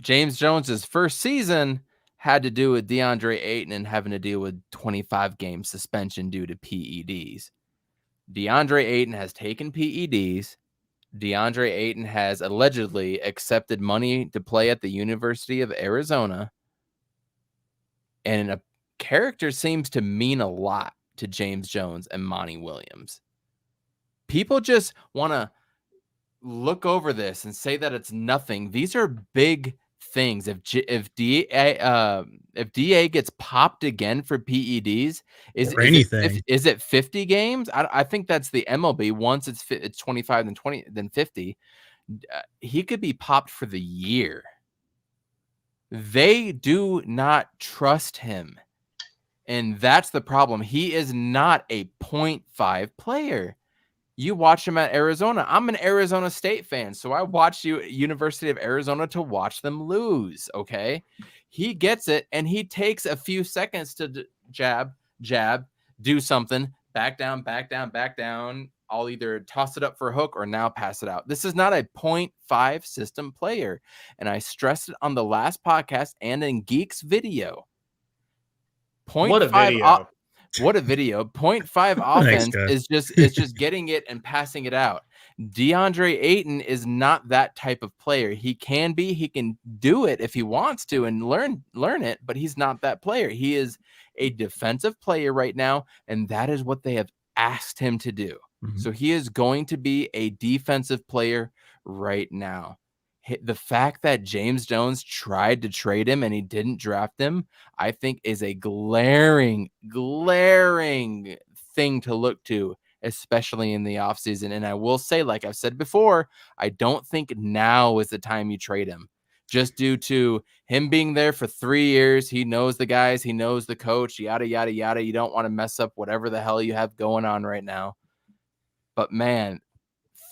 James Jones's first season had to do with DeAndre Ayton and having to deal with 25-game suspension due to PEDs. DeAndre Ayton has taken PEDs. DeAndre Ayton has allegedly accepted money to play at the University of Arizona. And a character seems to mean a lot to James Jones and Monty Williams. People just want to look over this and say that it's nothing. These are big things. If DA gets popped again for PEDs, is it 50 games? I think that's the MLB. Once it's 25, then 20, then 50. He could be popped for the year. They do not trust him. And that's the problem. He is not a 0.5 player. You watch him at Arizona. I'm an Arizona State fan, so I watched University of Arizona to watch them lose, okay? He gets it, and he takes a few seconds to jab, do something, back down. I'll either toss it up for a hook or now pass it out. This is not a 0.5 system player, and I stressed it on the last podcast and in Geek's video. What a video. What a video. 0.5 offense is just getting it and passing it out. DeAndre Ayton is not that type of player. He can do it if he wants to and learn it, but he's not that player. He is a defensive player right now, and that is what they have asked him to do. Mm-hmm. So he is going to be a defensive player right now. The fact that James Jones tried to trade him and he didn't draft him, I think is a glaring thing to look to, especially in the offseason. And I will say, like I've said before, I don't think now is the time you trade him. Just due to him being there for 3 years. He knows the guys. He knows the coach, yada, yada, yada. You don't want to mess up whatever the hell you have going on right now. But, man,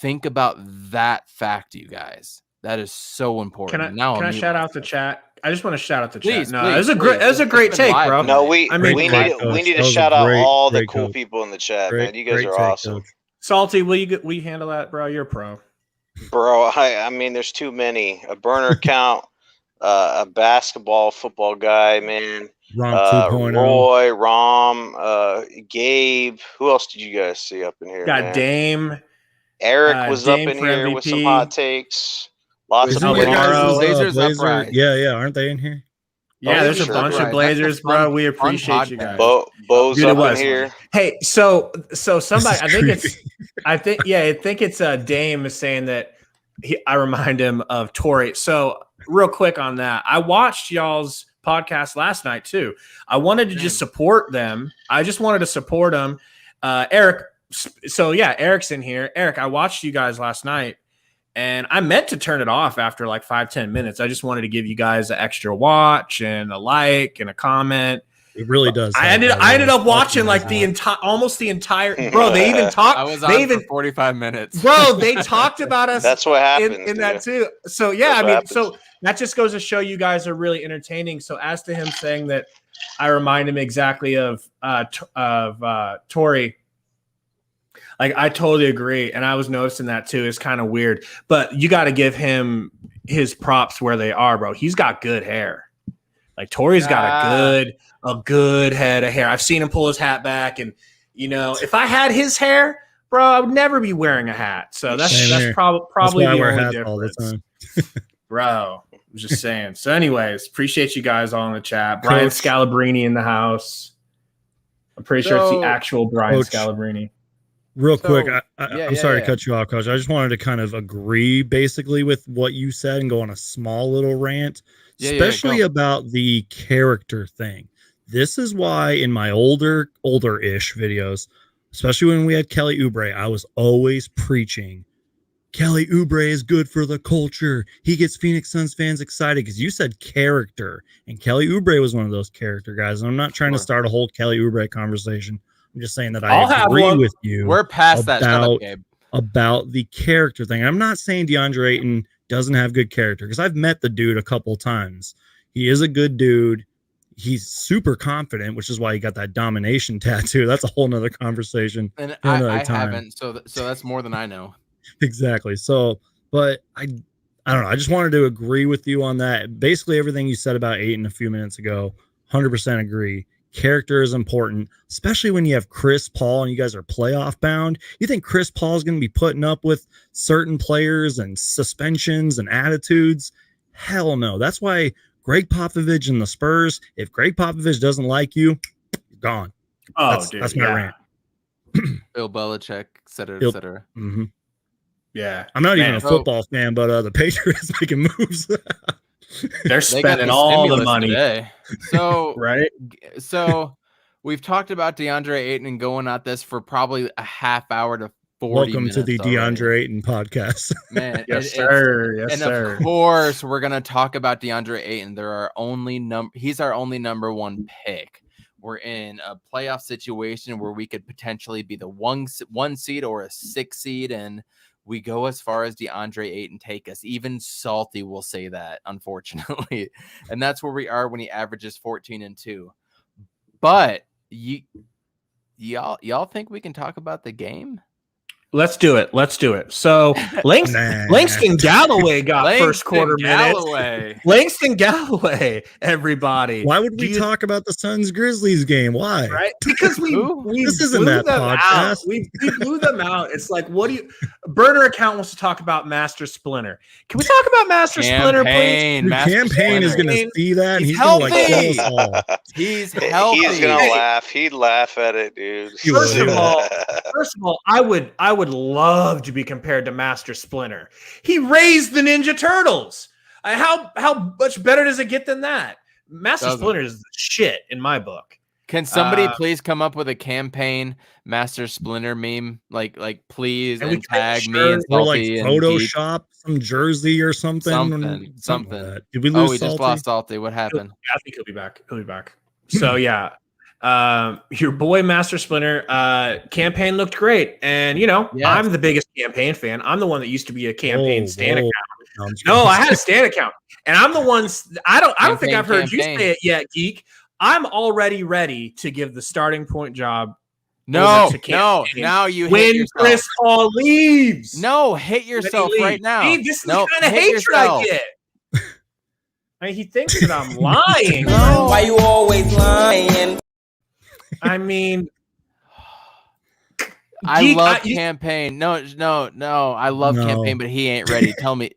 think about that fact, you guys. That is so important. Can I shout out the chat? shout out the chat. Please, No, please, it was a great It's been take, live, bro. man. No, we I mean, we great need coach. we need to That was a shout out great- all the great cool coach. people in the chat, man. You guys Great are take, awesome, Coach. Salty, will you handle that, bro? You're a pro. bro. I mean, there's too many. A burner account, a basketball, football guy, man. Rom 2.0. Roy, Rom, Gabe. Who else did you guys see up in here, Got man? Dame. Eric was up Dame in for MVP. With some MVP. hot takes. Lots Isn't of your Alvaro. guys' Blazers Blazer? uprise. Yeah, aren't they in here? Yeah, Oh, there's sure. a bunch Right. of Blazers, That's a fun- bro. We fun appreciate you podcast. guys. Bo's Dude, it up in was. here. Hey, so somebody, This is I think it's Dame is saying that I remind him of Torrey. So real quick on that, I watched y'all's podcast last night too. I wanted to just support them. I just wanted to support them. Eric. So yeah, Eric's in here. Eric, I watched you guys last night. And I meant to turn it off after like 5-10 minutes. I just wanted to give you guys an extra watch and a like and a comment. It really does. I ended up watching like almost the entire. Bro, they even talked. I was on They even, for 45 minutes. bro, they talked about us. That's what happens in that too. So yeah, That's I what mean, happens. so that just goes to show you guys are really entertaining. So as to him saying that, I remind him exactly of Torrey. Like I totally agree, and I was noticing that too. It's kind of weird, but you got to give him his props where they are, bro. He's got good hair. Like Torrey's got a good head of hair. I've seen him pull his hat back, and if I had his hair, bro, I would never be wearing a hat. So that's probably why I the wear only hats all the difference, time. bro. I was just saying. So, anyways, appreciate you guys all in the chat. Brian Scalabrini in the house. I'm pretty sure it's the actual Brian Scalabrini. Real quick, I'm sorry to cut you off, Coach. I just wanted to kind of agree basically with what you said and go on a small little rant, especially about the character thing. This is why in my older-ish videos, especially when we had Kelly Oubre, I was always preaching, Kelly Oubre is good for the culture. He gets Phoenix Suns fans excited because you said character, and Kelly Oubre was one of those character guys. And I'm not trying to start a whole Kelly Oubre conversation. I'm just saying that I agree with you. We're past that. Shut up, Gabe. About the character thing. I'm not saying DeAndre Ayton doesn't have good character because I've met the dude a couple times. He is a good dude. He's super confident, which is why he got that domination tattoo. That's a whole nother conversation. And I haven't, so that's more than I know. Exactly. So, but I don't know. I just wanted to agree with you on that. Basically, everything you said about Ayton a few minutes ago, 100% agree. Character is important, especially when you have Chris Paul and you guys are playoff bound. You think Chris Paul is going to be putting up with certain players and suspensions and attitudes? Hell no. That's why Greg Popovich and the Spurs, if Greg Popovich doesn't like you, you're gone. That's my rant. Bill Belichick, et cetera, et cetera. Mm-hmm. Yeah. I'm not even a football fan, but the Patriots making moves. They're spending all the money today. So right. So we've talked about DeAndre Ayton and going at this for probably a half hour to 40 minutes. Welcome to the DeAndre Ayton podcast. Man, yes, sir. Yes, sir. Of course, we're gonna talk about DeAndre Ayton. He's our only number one pick. We're in a playoff situation where we could potentially be the one seed or a 6 seed, and we go as far as DeAndre Ayton take us. Even Salty will say that, unfortunately. And that's where we are when he averages 14-2. But y'all think we can talk about the game? Let's do it. So Langston Galloway got first quarter minutes. Langston Galloway, everybody. Why would we talk about the Suns Grizzlies game? Why? Right? Because we this isn't that podcast. We blew them out. It's like, what do you? Burner account wants to talk about Master Splinter. Can we talk about Master Splinter, please? The campaign is going to see that. And he's going to like kill us all. He's healthy. He's going to laugh. He'd laugh at it, dude. First of all, I would love to be compared to Master Splinter. He raised the Ninja Turtles. How much better does it get than that? Master Splinter is the shit in my book. Can somebody please come up with a campaign Master Splinter meme? Like please, and tag me and or like Salty Photoshop some jersey or something. Something. Like did we lose? We just lost Salty. What happened? I think he'll be back. So yeah. Your boy Master Splinter campaign looked great, and I'm the biggest campaign fan. I'm the one that used to be a campaign stan account. I'm just No, kidding. I had a stand account, and I'm the ones. I don't think I've heard you Campaign. say it yet, Geek. I'm already ready to give the starting point job. No, over to no. campaign Now you hit when yourself. Chris Paul leaves. No, hit yourself When he right leaves. now. See, this is No, the kind of hit hatred yourself. I get. I mean, he thinks that I'm lying. No. Why you always lying? I mean, I Geek, love campaign. No. I love No. campaign, but he ain't ready. Tell me,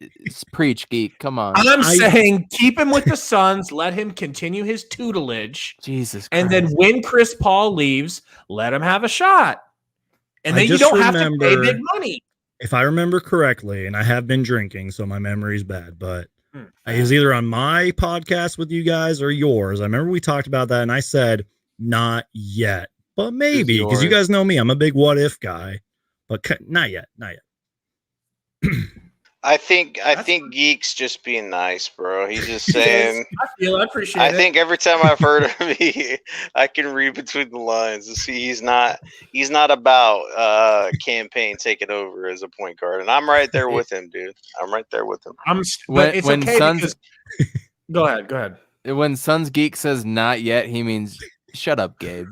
preach, Geek. Come on. I'm saying keep him with the Suns. Let him continue his tutelage. Jesus Christ. And then when Chris Paul leaves, let him have a shot. And I then you just don't have to pay remember- big money. If I remember correctly, and I have been drinking, so my memory's bad, but I was either on my podcast with you guys or yours. I remember we talked about that, and I said, not yet, but maybe, because you yours? guys know me. I'm a big what if guy, but not yet. I think Geek's just being nice, bro. He's just saying. I appreciate I it. think every time I've heard him, I can read between the lines and see he's not about campaign taking over as a point guard, and I'm right there with him, dude. I'm right there with him. But it's when okay Suns- because go ahead. when Suns Geek says not yet, he means shut up, Gabe.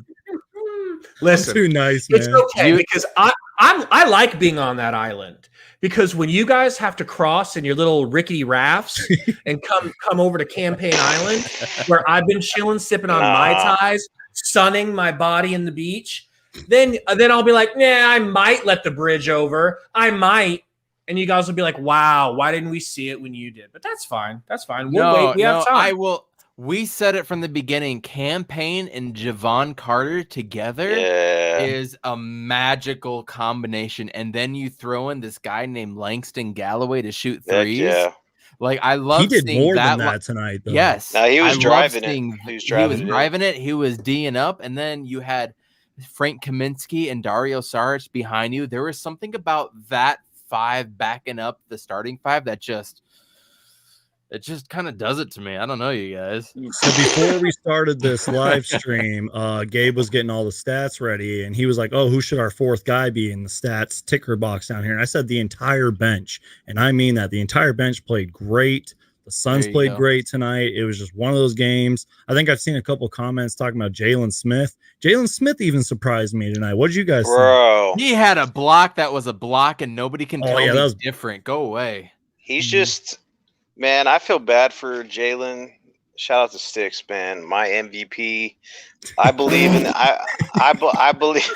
Listen, Too nice, man. it's okay because I like being on that island because when you guys have to cross in your little rickety rafts and come over to Campaign Island where I've been chilling, sipping on Mai Tais, sunning my body in the beach, then I'll be like, nah, I might let the bridge over. I might. And you guys will be like, wow, why didn't we see it when you did? But that's fine. That's fine. We'll wait. We have time. I will. We said it from the beginning. Campaign and Javon Carter together is a magical combination. And then you throw in this guy named Langston Galloway to shoot threes. Yeah. Like I love. He did seeing more that than that tonight, though. Yes. No, he was I driving love it. seeing- He was He was driving it. driving it. He was D'ing up, and then you had Frank Kaminsky and Dario Saric behind you. There was something about that five backing up the starting five that just kind of does it to me. I don't know, you guys. So before we started this live stream, Gabe was getting all the stats ready, and he was like, "Oh, who should our fourth guy be in the stats ticker box down here?" And I said the entire bench, and I mean that the entire bench played great. The Suns played great tonight. It was just one of those games. I think I've seen a couple comments talking about Jalen Smith. Jalen Smith even surprised me tonight. What did you guys think? Bro, He had a block that was a block, and nobody can tell me that was different. Go away. he's just, man, I feel bad for Jalen. Shout out to Sticks, man. My MVP. I believe in I believe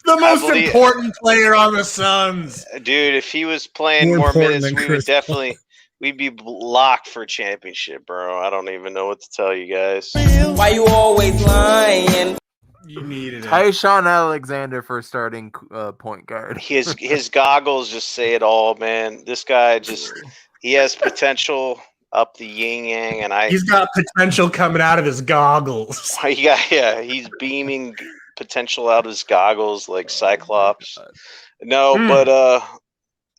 The most believe- important player on the Suns. dude, if he was playing More more important minutes, than we would Chris Paul. definitely we'd be locked for championship, bro. I don't even know what to tell you guys. Why you always lying? You needed it. Tyshawn Alexander for starting point guard. His goggles just say it all, man. This guy he has potential up the yin yang, and He's got potential coming out of his goggles. he's beaming potential out of his goggles like Cyclops. No, but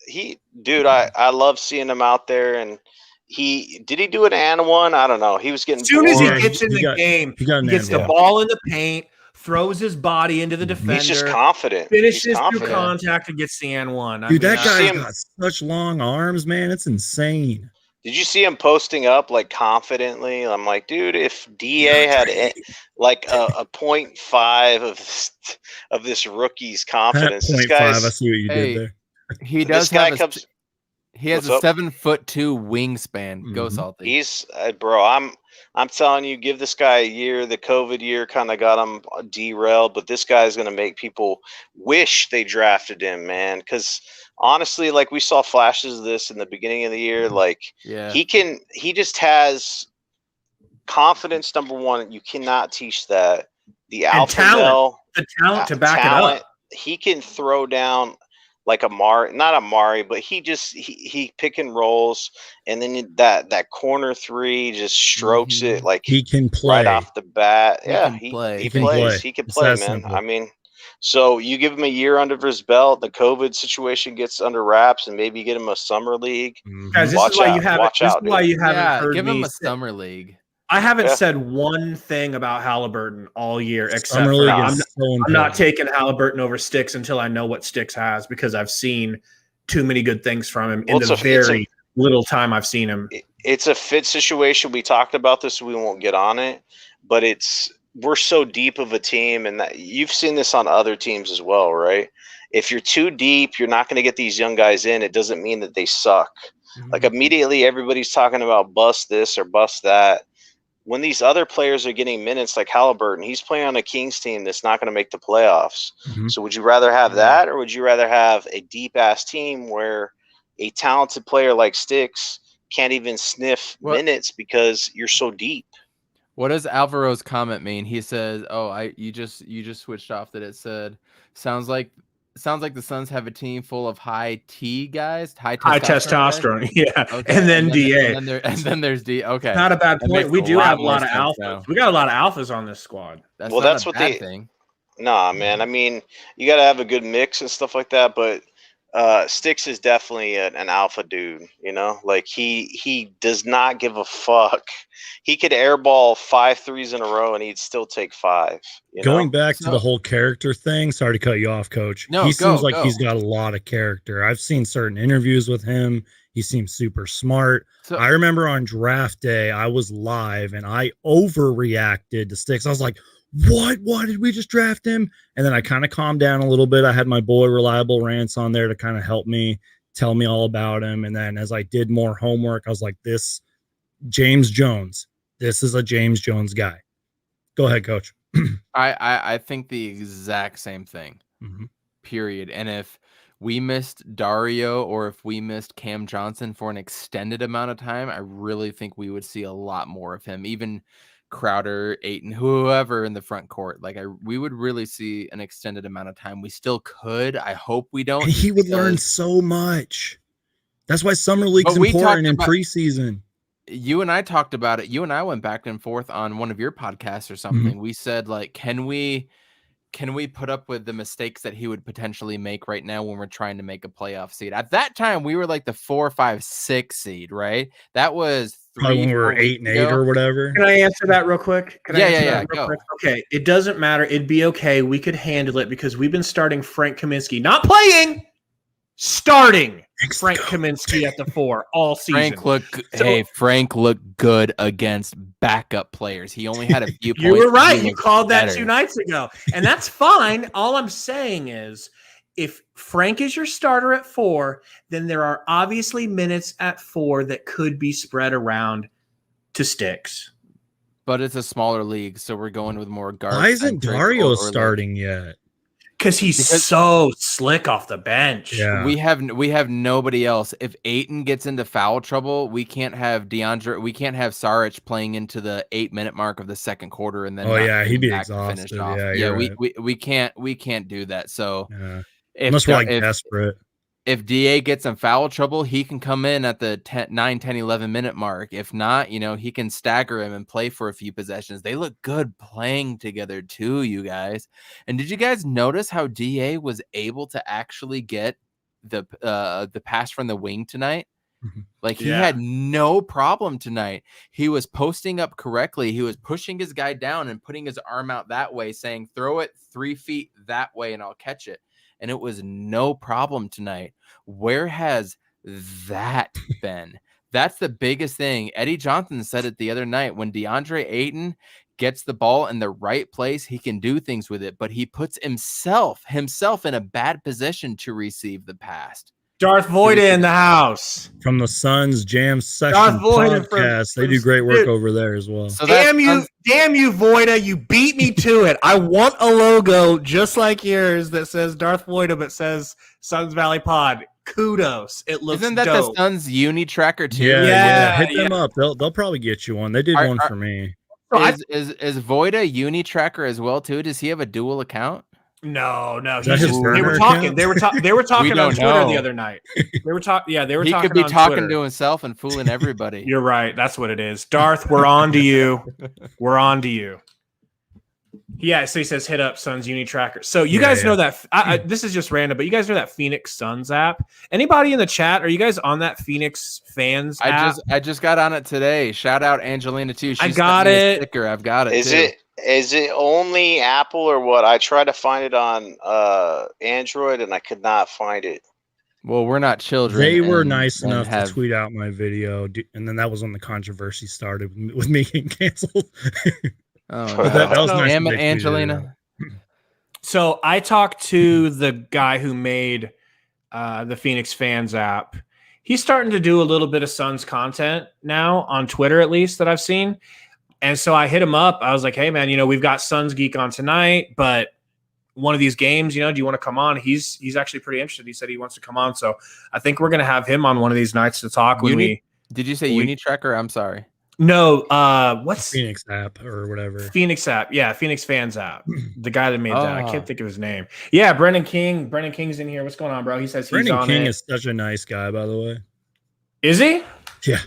I love seeing him out there, and did he do an and one? I don't know. He was getting As soon as he bored. gets in the game, he gets the ball in the paint, throws his body into the defender. He's just confident. Finishes through contact and gets the and one. Dude, that guy's got such long arms, man. It's insane. Did you see him posting up like confidently? I'm like, dude, if DA had like a 0.5 of this rookie's confidence, this 0.5, guy's. I see what you did there. He does This guy have comes. he has What's a up? 7'2" wingspan. Go Salty. He's bro. I'm telling you, give this guy a year. The COVID year kind of got him derailed, but this guy is going to make people wish they drafted him, man. Because honestly, like we saw flashes of this in the beginning of the year. Like he just has confidence. Number one, you cannot teach that. The alpha male, the talent to back it up. He can throw down like not Amari, but he pick and rolls, and then that corner three just strokes it like he can play right off the bat. He can play. He plays. He can play, man. Simple. I mean, so you give him a year under his belt, the COVID situation gets under wraps, and maybe get him a summer league. Guys, this is why you haven't heard give me him a say- summer league. I haven't said one thing about Halliburton all year, except Summer for league I'm is so important. not taking Halliburton over Sticks until I know what Sticks has, because I've seen too many good things from him in Well, the very little time I've seen him. It's a fit situation. We talked about this, so we won't get on it, but we're so deep of a team, and that you've seen this on other teams as well, right? If you're too deep, you're not going to get these young guys in. It doesn't mean that they suck. Like immediately everybody's talking about bust this or bust that. When these other players are getting minutes like Halliburton, he's playing on a Kings team that's not going to make the playoffs. So would you rather have that, or would you rather have a deep-ass team where a talented player like Sticks can't even sniff minutes because you're so deep? What does Alvaro's comment mean? He says, "Oh, you just switched off that it said sounds like the Suns have a team full of high T guys, high testosterone Guys? Yeah, Okay. and then DA, and then there's D. Okay, not a bad That point. makes We a do lot have a more lot of sense alphas. now. We got a lot of alphas on this squad. That's Well, not that's a what bad thing. Nah, man. I mean, you got to have a good mix and stuff like that. But Sticks is definitely an alpha dude. You know, like he does not give a fuck. He could airball 5 threes in a row and he'd still take 5. Going back to the whole character thing, sorry to cut you off, Coach. No, he go, seems like go. he's got a lot of character. I've seen certain interviews with him. He seems super smart. So- I remember on draft day, I was live and I overreacted to Sticks. I was like, what? Why did we just draft him? And then I kind of calmed down a little bit. I had my boy Reliable Rants on there to kind of help me, tell me all about him. And then as I did more homework, I was like, this James Jones, this is a James Jones guy. Go ahead, Coach. I think the exact same thing. Period. And if we missed Dario or if we missed Cam Johnson for an extended amount of time, I really think we would see a lot more of him. Even Crowder, Ayton, whoever in the front court. Like we would really see an extended amount of time. We still could. I hope we don't. And he would learn so much. That's why summer league's important in preseason. You and I talked about it. You and I went back and forth on one of your podcasts or something. We said, like, can we put up with the mistakes that he would potentially make right now when we're trying to make a playoff seed? At that time, we were like the 4, 5, 6 seed, right? That was probably when we were 8 and 8 or whatever. Can I answer that real quick? Yeah. Okay, it doesn't matter. It'd be okay. We could handle it because we've been starting Frank Kaminsky, not playing, starting Frank Kaminsky at the 4 all season. Frank looked good against backup players. He only had a few points. You were right. You called that 2 nights ago. And that's fine. All I'm saying is if Frank is your starter at 4, then there are obviously minutes at 4 that could be spread around to Sticks. But it's a smaller league, so we're going with more guards. Why isn't Dario starting yet? Because he's so slick off the bench. Yeah. We have nobody else. If Ayton gets into foul trouble, we can't have Saric playing into the 8-minute mark of the second quarter and then he'd be exhausted. We can't do that. So unless we're like desperate. If DA gets in foul trouble, he can come in at the 9, 10, 11-minute mark. If not, he can stagger him and play for a few possessions. They look good playing together too, you guys. And did you guys notice how DA was able to actually get the pass from the wing tonight? Like he had no problem tonight. He was posting up correctly. He was pushing his guy down and putting his arm out that way, saying, throw it 3 feet that way and I'll catch it. And it was no problem tonight. Where has that been? That's the biggest thing. Eddie Johnson said it the other night. When DeAndre Ayton gets the ball in the right place, he can do things with it, but he puts himself in a bad position to receive the pass. Darth Voita in the house. From the Suns Jam Session podcast. They do great work over there as well. So damn you, Voita. You beat me to it. I want a logo just like yours that says Darth Voita but says Suns Valley Pod. Kudos. It looks Isn't that dope. the Suns Uni tracker too? Yeah. Hit them up. They'll probably get you one. They did one for me. Is Voita Uni tracker as well too? Does he have a dual account? No. They were talking. They were talking on Twitter the other night. They were talking. Yeah, they were. He talking could be on talking Twitter. to himself and fooling everybody. You're right. That's what it is. Darth, we're on to you. We're on to you. Yeah. So he says, "Hit up Suns Uni Tracker." So you guys know that. This is just random, but you guys know that Phoenix Suns app. Anybody in the chat? Are you guys on that Phoenix fans app? I just got on it today. Shout out Angelina too. I got it. Sticker. I've got it. Is it only Apple or what? I tried to find it on Android and I could not find it. Well, we're not children. They were and- nice and enough have- to tweet out my video, and then that was when the controversy started with me getting canceled. Oh, But that was nice. Damn that it, they tweeted it out. Angelina. So I talked to the guy who made the Phoenix Fans app. He's starting to do a little bit of Suns content now on Twitter, at least that I've seen. And so I hit him up. I was like, hey, man, we've got Suns Geek on tonight, but one of these games, do you want to come on? He's actually pretty interested. He said he wants to come on. So I think we're going to have him on one of these nights to talk when Did you say we- Unitracker? I'm sorry. No, what's Phoenix app or whatever. Phoenix app? Yeah, Phoenix Fans app. The guy that made that. I Oh. can't think of his name. Yeah, Brendan King. Brendan King's in here. What's going on, bro? He says he's Brendan on King it. is such a nice guy, by the way. Is he? Yeah.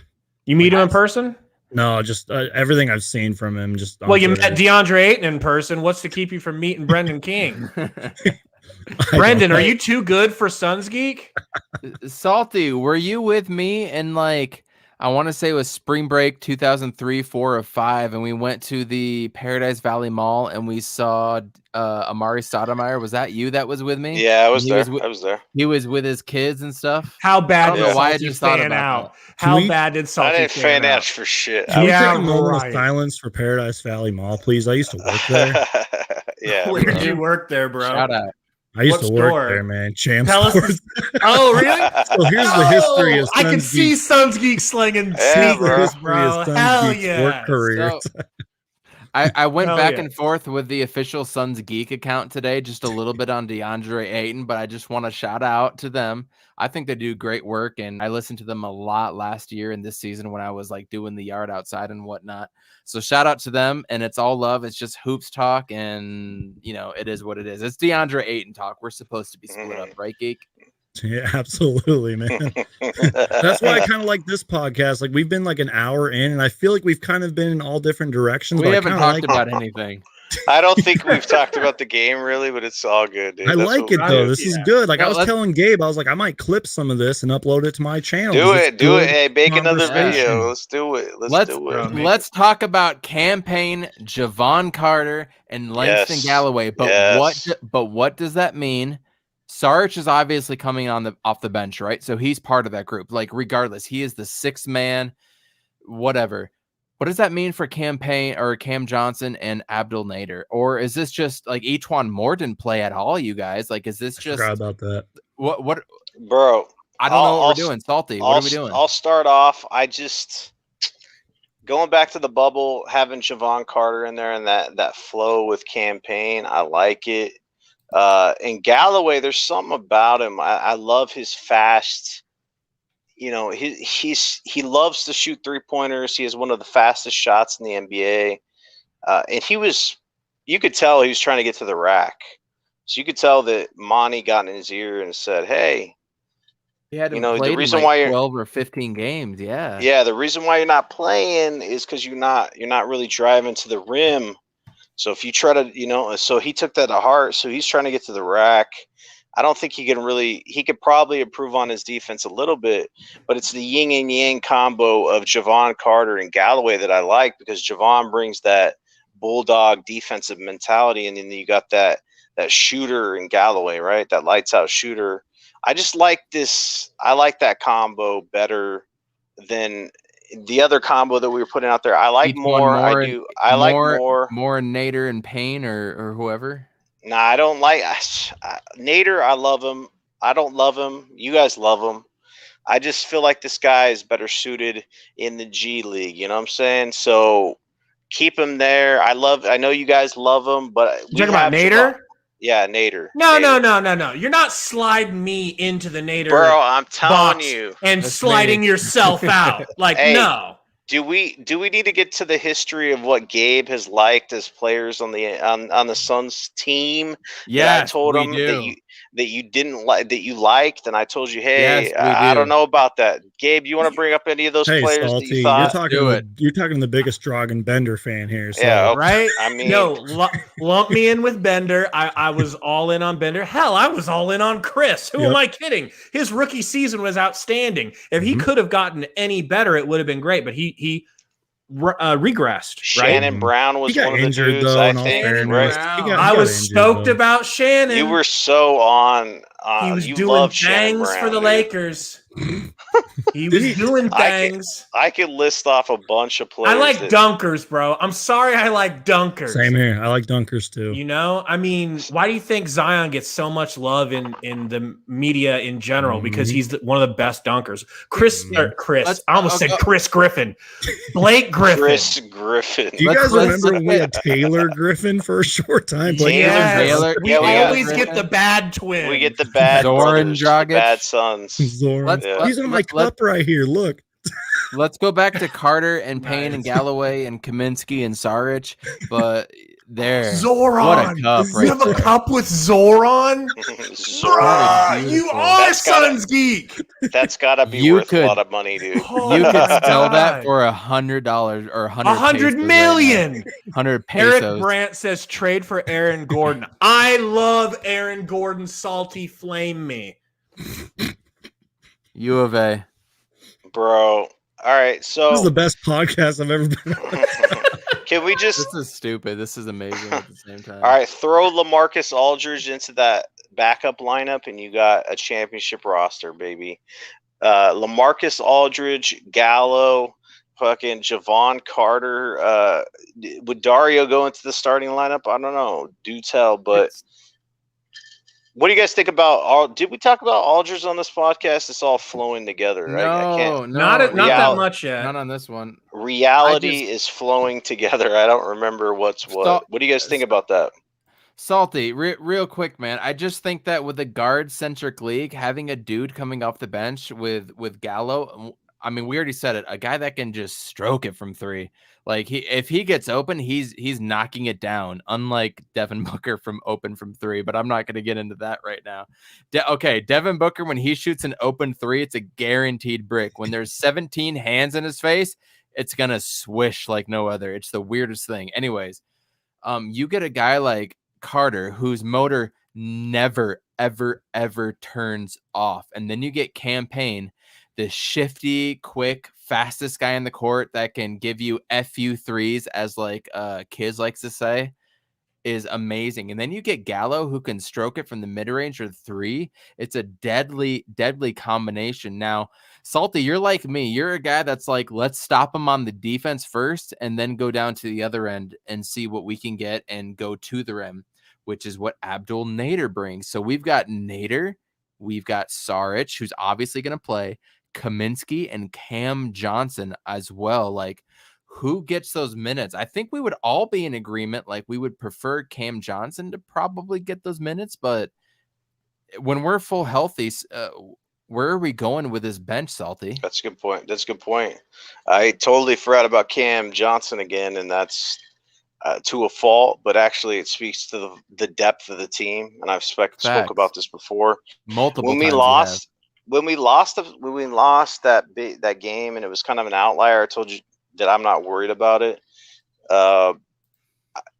You meet him in person? No, just everything I've seen from him. Just on Well, you Twitter. met DeAndre Ayton in person. What's to keep you from meeting Brendan King? I Brendan, don't are know. you too good for Suns Geek? Salty, were you with me in I want to say it was spring break 2003, 4 or 5, and we went to the Paradise Valley Mall and we saw Amari Stoudemire. Was that you that was with me? Yeah, I was He there. was wi- I was there. He was with his kids and stuff. How bad I don't did know why I Salty just thought fan about out? Can How we- bad did Salty I didn't fan out? out for shit. Can we Yeah, take a moment right. of silence for Paradise Valley Mall, please? I used to work there. Yeah. Where did bro. you work there, bro? Shout out. I used What to work store? there, man. Champ Tell us. Sports. Oh, really? So here's the history of Oh, I can Suns see Geek. Suns Geek slinging Yeah, sneakers, bro. History bro. of Suns Hell Geek's yeah. work career. So, I went Hell back yeah. and forth with the official Suns Geek account today, just a little bit on DeAndre Ayton, but I just want to shout out to them. I think they do great work, and I listened to them a lot last year and this season when I was doing the yard outside and whatnot. So shout out to them, and it's all love. It's just hoops talk, and it is what it is. It's DeAndre Ayton talk. We're supposed to be split up, right, Geek? Yeah, absolutely, man. That's why I kind of like this podcast. We've been an hour in, and I feel like we've kind of been in all different directions. We but I haven't kinda talked like about anything. I don't think we've talked about the game really, but it's all good, dude. I That's like what it we though. do. This is Yeah. good. I No, was let's- telling Gabe, I was like, I might clip some of this and upload it to my channel. Do 'cause it, it's do it. good Hey, make another conversation. video. Let's do it. Let's do it. bro. Let's talk about campaign Javon Carter and Langston Yes. Galloway. But Yes. what does that mean? Sarge is obviously coming off the bench, right? So he's part of that group. Regardless, he is the sixth man, whatever. What does that mean for campaign or Cam Johnson and Abdul Nader? Or is this just E'Twaun Moore didn't play at all, you guys? Is this I just forgot about that. what Bro, I don't know what I'll- we're doing. Salty. What are we doing? I'll start off. Going back to the bubble, having Javon Carter in there and that flow with campaign, I like it. And Galloway, there's something about him. I love his fast. He loves to shoot 3-pointers. He has one of the fastest shots in the NBA. And you could tell he was trying to get to the rack. So you could tell that Monty got in his ear and said, "Hey, He hadn't the played reason in why you're 12 or 15 games. Yeah. yeah, the reason why you're not playing is because you're not really driving to the rim. So if you try to, so he took that to heart. So he's trying to get to the rack. I don't think he could probably improve on his defense a little bit, but it's the yin and yang combo of Javon Carter and Galloway that I like, because Javon brings that bulldog defensive mentality, and then you got that shooter in Galloway, right? That lights out shooter. I just like this. I like that combo better than the other combo that we were putting out there. I like E'Twaun more. I Moore do. I like more. More Nader and Payne or whoever. Nah, I don't like Nader. I love him. I don't love him. You guys love him. I just feel like this guy is better suited in the G League. You know what I'm saying? So keep him there. I know you guys love him, but You talking about Nader? Yeah, Nader. No, Nader. no. You're not sliding me into the Nader Bro, I'm telling box you. and That's sliding me. yourself out. Hey, no. Do we need to get to the history of what Gabe has liked as players on the Suns team? Yeah, I told him that you didn't like, that you liked, and I told you, hey, Yes, we I do. don't know about that. Gabe, you want to bring up any of those Hey, players that Salty, you you're thought? talking to the biggest Dragon Bender fan here. So. Yeah, okay. Right? I mean, No, lump me in with Bender. I was all in on Bender. Hell, I was all in on Chris. Who am I kidding? His rookie season was outstanding. If he could have gotten any better, it would have been great. But he regressed. Shannon Right? Brown was He got one of the injured dudes, though. I In all think. fairness, Right? he I I got was injured, stoked though. about Shannon. You were so on. He was You doing loved Shannon things Brown, for the dude. Lakers. He Did was he? doing I things. could list off a bunch of I players. like that, dunkers, bro. I'm sorry, I like dunkers. Same here. I like dunkers too. You know, I mean, why do you think Zion gets so much love in the media in general? Because he's one of the best dunkers. Chris, I almost said Chris Griffin, Blake Griffin. Chris Griffin. Do you guys remember when we had Taylor Griffin for a short time? Blake Yes. Griffin. Taylor- we Yeah, we always got- get the bad twin. We get the bad Zoran brothers, the Dragic. bad sons. Zoran. Yeah. He's on my cup right here. Look. Let's go back to Carter and Payne and Nice. Galloway and Kaminsky and Saric, but there, Zoran. what a cup You right have a there. cup with Zoran? Zoran. Bruh, you Beautiful. are That's gotta- Suns geek. That's gotta be You worth could- a lot of money, dude. Oh You my could sell that God. for $100 or 100 million. 100 Eric pesos. Brandt says trade for Aaron Gordon. I love Aaron Gordon. Salty flame me. U of A. Bro. All right, so This is the best podcast I've ever been on. can we just This is stupid. This is amazing at the same time. all right, throw LaMarcus Aldridge into that backup lineup and you got a championship roster, baby. LaMarcus Aldridge, Gallo, fucking Javon Carter. Would Dario go into the starting lineup? I don't know. Do tell, but what do you guys think about? Did we talk about Aldridge on this podcast? It's all flowing together. No, I can't. Not that Real- much yet. Not on this one. Reality is flowing together. I don't remember what's what. So- What do you guys think about that? Salty, real quick, man. I just think that with a guard-centric league, having a dude coming off the bench with Gallo, I mean, we already said it, a guy that can just stroke it from three. Like if he gets open, he's knocking it down. Unlike Devin Booker from open from three, but I'm not going to get into that right now. Okay, Devin Booker, when he shoots an open three, it's a guaranteed brick. When there's 17 hands in his face, it's gonna swish like no other. It's the weirdest thing. Anyways, you get a guy like Carter, whose motor never, ever turns off. And then you get Campaign, the shifty, quick, fastest guy in the court that can give you FU threes, as like kids likes to say, is amazing. And then you get Gallo, who can stroke it from the mid-range or three. It's a deadly combination. Now, Salty, you're like me. You're a guy that's like, let's stop him on the defense first and then go down to the other end and see what we can get and go to the rim, which is what Abdul Nader brings. So we've got Nader, we've got Saric, who's obviously going to play, Kaminsky, and Cam Johnson as well. Like, who gets those minutes? I think we would all be in agreement. Like, we would prefer Cam Johnson to probably get those minutes, but when we're full healthy, where are we going with this bench, Salty? That's a good point. That's a good point. I totally forgot about Cam Johnson again, and that's to a fault, but actually it speaks to the depth of the team. And I've spoke about this before. Multiple when we times lost that game, and it was kind of an outlier. I told you that I'm not worried about it.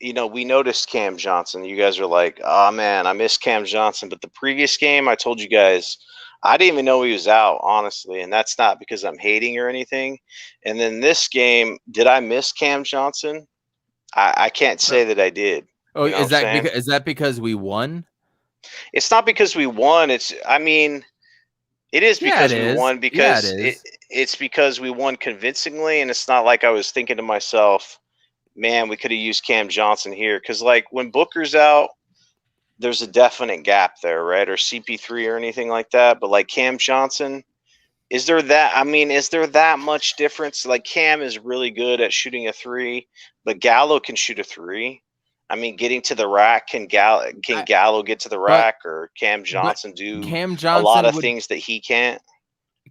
We noticed Cam Johnson. You guys are like, oh man, I miss Cam Johnson. But the previous game, I told you guys, I didn't even know he was out, honestly. And that's not because I'm hating or anything. And then this game, did I miss Cam Johnson? I can't say that I did. Oh, You know is what I'm that because we won? It's not because we won. It is because we won because it's because we won convincingly. And it's not like I was thinking to myself, man, we could have used Cam Johnson here. Because, like, when Booker's out, there's a definite gap there, right? Or CP3 or anything like that. But, like, Cam Johnson, is there that much difference? Like, Cam is really good at shooting a three, but Gallo can shoot a three. I mean, getting to the rack, can Gallo get to the rack, or Cam Johnson do a lot of things that he can't?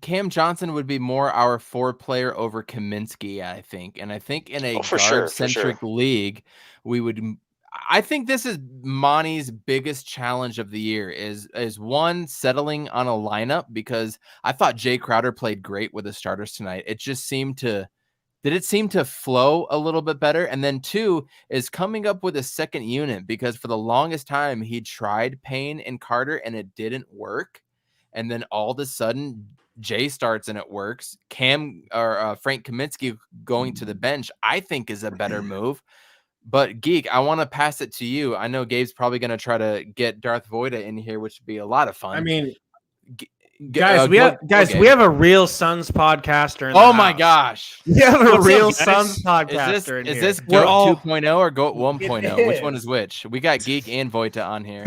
Cam Johnson would be more our 4-player over Kaminsky, I think. And I think in a guard-centric league, we would – I think this is Monty's biggest challenge of the year is one, settling on a lineup, because I thought Jay Crowder played great with the starters tonight. It just seemed to – did it seem to flow a little bit better? And then two is coming up with a second unit, because for the longest time he tried Payne and Carter and it didn't work. And then all of a sudden Jay starts and it works. Cam or Frank Kaminsky going to the bench, I think, is a better move. But Geek, I want to pass it to you. I know Gabe's probably going to try to get Darth Voita in here, which would be a lot of fun. I mean, guys, we have a real Suns podcaster. In the oh my house. gosh, we have a What's real up, guys? Suns podcaster. Is this We're GOAT all 2.0 or GOAT 1.0? Which one is. is which? We got Geek and Voita on here.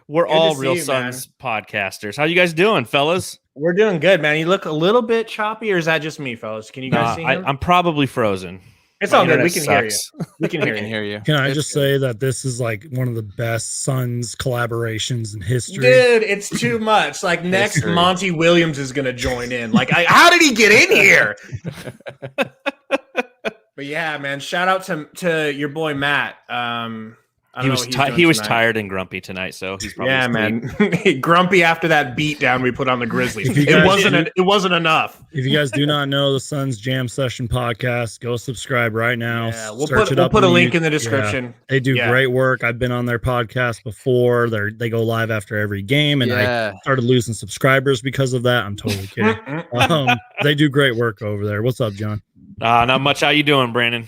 We're Good all to see real you, Suns podcasters. How you guys doing, fellas? We're doing good, man. You look a little bit choppy, or is that just me, fellas? Can you guys see him? I'm probably frozen. It's My all good. We internet can hear you. sucks. We can We hear can you. hear you. Can I It's just good. say that this is like one of the best Suns collaborations in history? Dude, it's too much. Like next, History. Monty Williams is going to join in. Like, how did he get in here? But yeah, man, shout out to your boy Matt. I don't know what he's doing He was tonight. tired and grumpy tonight, so he's probably Yeah, asleep. man, grumpy after that beat down we put on the Grizzlies. If you It guys- wasn't enough. If you guys do not know the Suns Jam Session podcast, go subscribe right now. Yeah, we'll Search it up put a on link YouTube. in the Yeah, description. they do Yeah. great work. I've been on their podcast before. They go live after every game, and Yeah. I started losing subscribers because of that. I'm totally kidding. They do great work over there. What's up, John? Not much. How you doing, Brandon?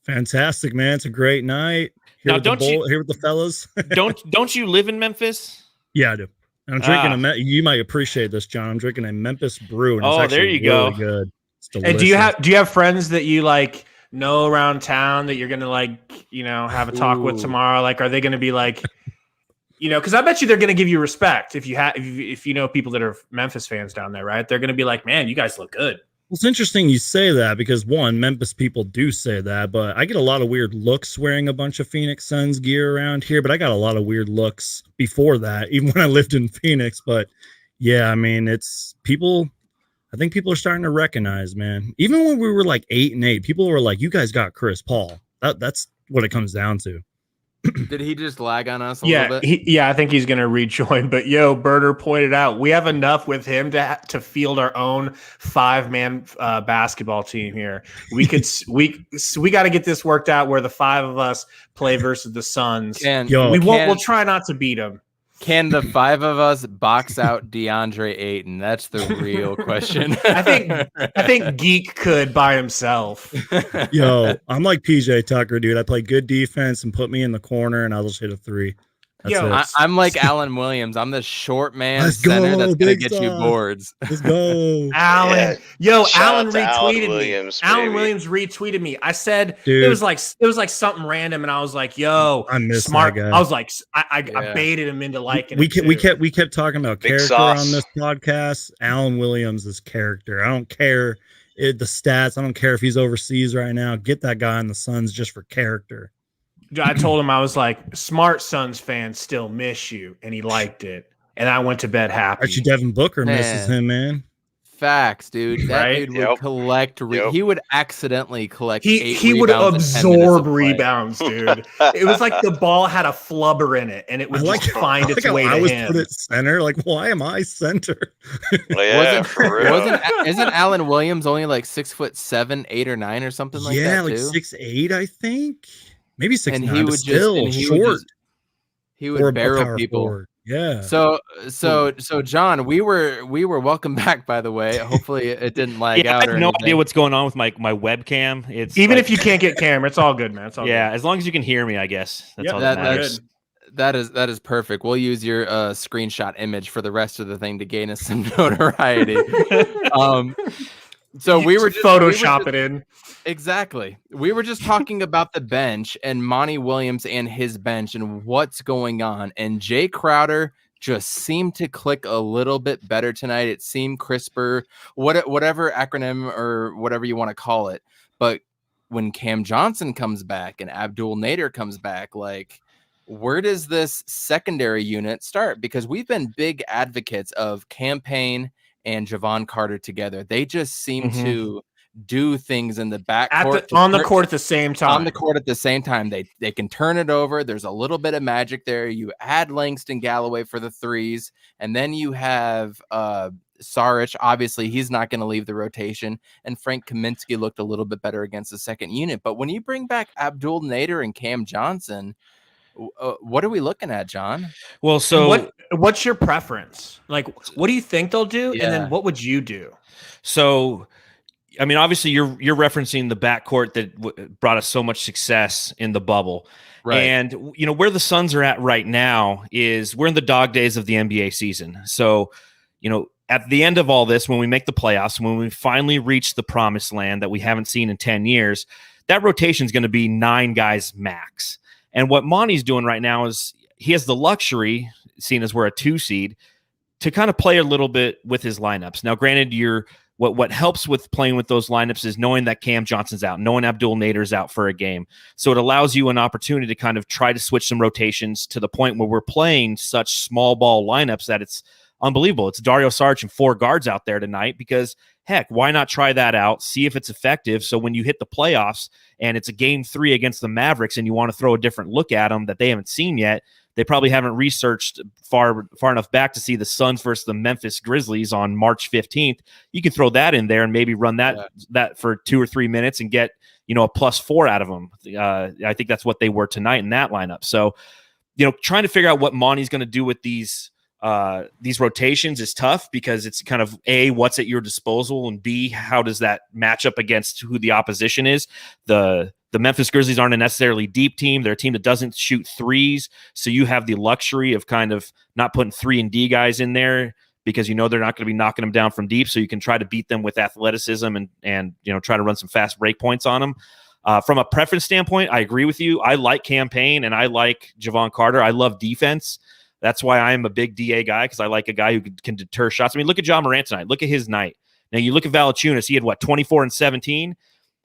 Fantastic, man. It's a great night. Here Now, with the don't you- here with the fellas. Don't you live in Memphis? Yeah, I do. And I'm drinking you might appreciate this, John. I'm drinking a Memphis brew. And it's Oh, actually there you really go. good. It's And delicious. do you have friends that you like know around town that you're gonna have a talk with Ooh. tomorrow? Like, are they gonna be like, because I bet you they're gonna give you respect if you know people that are Memphis fans down there, right? They're gonna be like, man, you guys look good. Well, it's interesting you say that because one, Memphis people do say that, but I get a lot of weird looks wearing a bunch of Phoenix Suns gear around here. But I got a lot of weird looks before that, even when I lived in Phoenix. But yeah, I mean, it's people. I think people are starting to recognize, man. Even when we were like 8-8, people were like, "You guys got Chris Paul." That's what it comes down to. Did he just lag on us a little bit? I think he's gonna rejoin. But Berter pointed out we have enough with him to field our own 5-man basketball team here. We could we got to get this worked out where the 5 of us play versus the Suns. Yo, We'll try not to beat them. Can the 5 of us box out DeAndre Ayton? That's the real question. I think Geek could by himself. Yo, I'm like PJ Tucker, dude. I play good defense and put me in the corner, and I'll just hit a 3. That's Yo, it. I'm like Alan Williams. I'm the short man Let's center go, that's gonna big get you sauce. boards. Let's go. Alan, Shout Alan out to Alan retweeted Williams, me. Alan baby. Williams retweeted me. I said Dude. it was like something random, and I was like, "Yo, I miss smart." that guy. I was like, I Yeah. baited him into liking we it. kept talking about Big character sauce. on this podcast. Alan Williams is character. I don't care the stats. I don't care if he's overseas right now. Get that guy in the Suns just for character. I told him I was like, "Smart Suns fans still miss you," and he liked it. And I went to bed happy. Archie Devin Booker misses Man. him, man. Facts, dude. That Right? dude would Yep. collect. Yep. He would accidentally collect. He 8 would rebounds in 10 minutes absorb of play. rebounds, dude. It was like the ball had a flubber in it, and it would just find its how way I to was him. put at center. Like, why am I center? Well, yeah, Wasn't- for real. Isn't Alan Williams only like 6'7", 8 or 9 or something like yeah, that like too? 6'8", I think. Maybe 6'9", And he but would still just and he would short. just he for would a barrel power people. forward. Yeah. So John, we were welcome back, by the way. Hopefully it didn't lag Yeah, I out have or no anything. idea what's going on with my webcam. It's Even like- if you can't get camera, it's all good, man. It's all yeah, good. as long as you can hear me, I guess that's Yep, all that, that- matters. That is perfect. We'll use your screenshot image for the rest of the thing to gain us some notoriety. So we were just Photoshop it in. Exactly. We were just talking about the bench and Monty Williams and his bench and what's going on. And Jay Crowder just seemed to click a little bit better tonight. It seemed crisper, whatever acronym or whatever you want to call it. But when Cam Johnson comes back and Abdul Nader comes back, like, where does this secondary unit start? Because we've been big advocates of Campaign and Javon Carter together. They just seem Mhm. to do things in the back On the court at the same time. on the court at the same time. They can turn it over. There's a little bit of magic there. You add Langston Galloway for the threes, and then you have Saric. Obviously, he's not going to leave the rotation, and Frank Kaminsky looked a little bit better against the second unit. But when you bring back Abdul Nader and Cam Johnson, what are we looking at, John? Well, so What's your preference? Like, what do you think they'll do? Yeah. And then what would you do? So, I mean, obviously you're referencing the backcourt that brought us so much success in the bubble. Right. And, you know, where the Suns are at right now is we're in the dog days of the NBA season. So, you know, at the end of all this, when we make the playoffs, when we finally reach the promised land that we haven't seen in 10 years, that rotation is going to be 9 guys max. And what Monty's doing right now is he has the luxury, seeing as we're a 2 seed, to kind of play a little bit with his lineups. Now, granted, what helps with playing with those lineups is knowing that Cam Johnson's out, knowing Abdul Nader's out for a game. So it allows you an opportunity to kind of try to switch some rotations to the point where we're playing such small ball lineups that it's unbelievable. It's Dario Saric and 4 guards out there tonight because, heck, why not try that out, see if it's effective, so when you hit the playoffs and it's a game 3 against the Mavericks and you want to throw a different look at them that they haven't seen yet, they probably haven't researched far enough back to see the Suns versus the Memphis Grizzlies on March 15th. You can throw that in there and maybe run that for 2 or 3 minutes and get, you know, a +4 out of them. I think that's what they were tonight in that lineup. So, you know, trying to figure out what Monty's going to do with these rotations is tough because it's kind of A, what's at your disposal, and B, how does that match up against who the opposition is. The Memphis Grizzlies aren't a necessarily deep team. They're a team that doesn't shoot threes. So you have the luxury of kind of not putting 3-and-D guys in there because you know they're not going to be knocking them down from deep. So you can try to beat them with athleticism and you know, try to run some fast break points on them. From a preference standpoint, I agree with you. I like campaign and I like Javon Carter. I love defense. That's why I'm a big DA guy, because I like a guy who can deter shots. I mean, look at John Morant tonight. Look at his night. Now you look at Valanciunas. He had 24 and 17,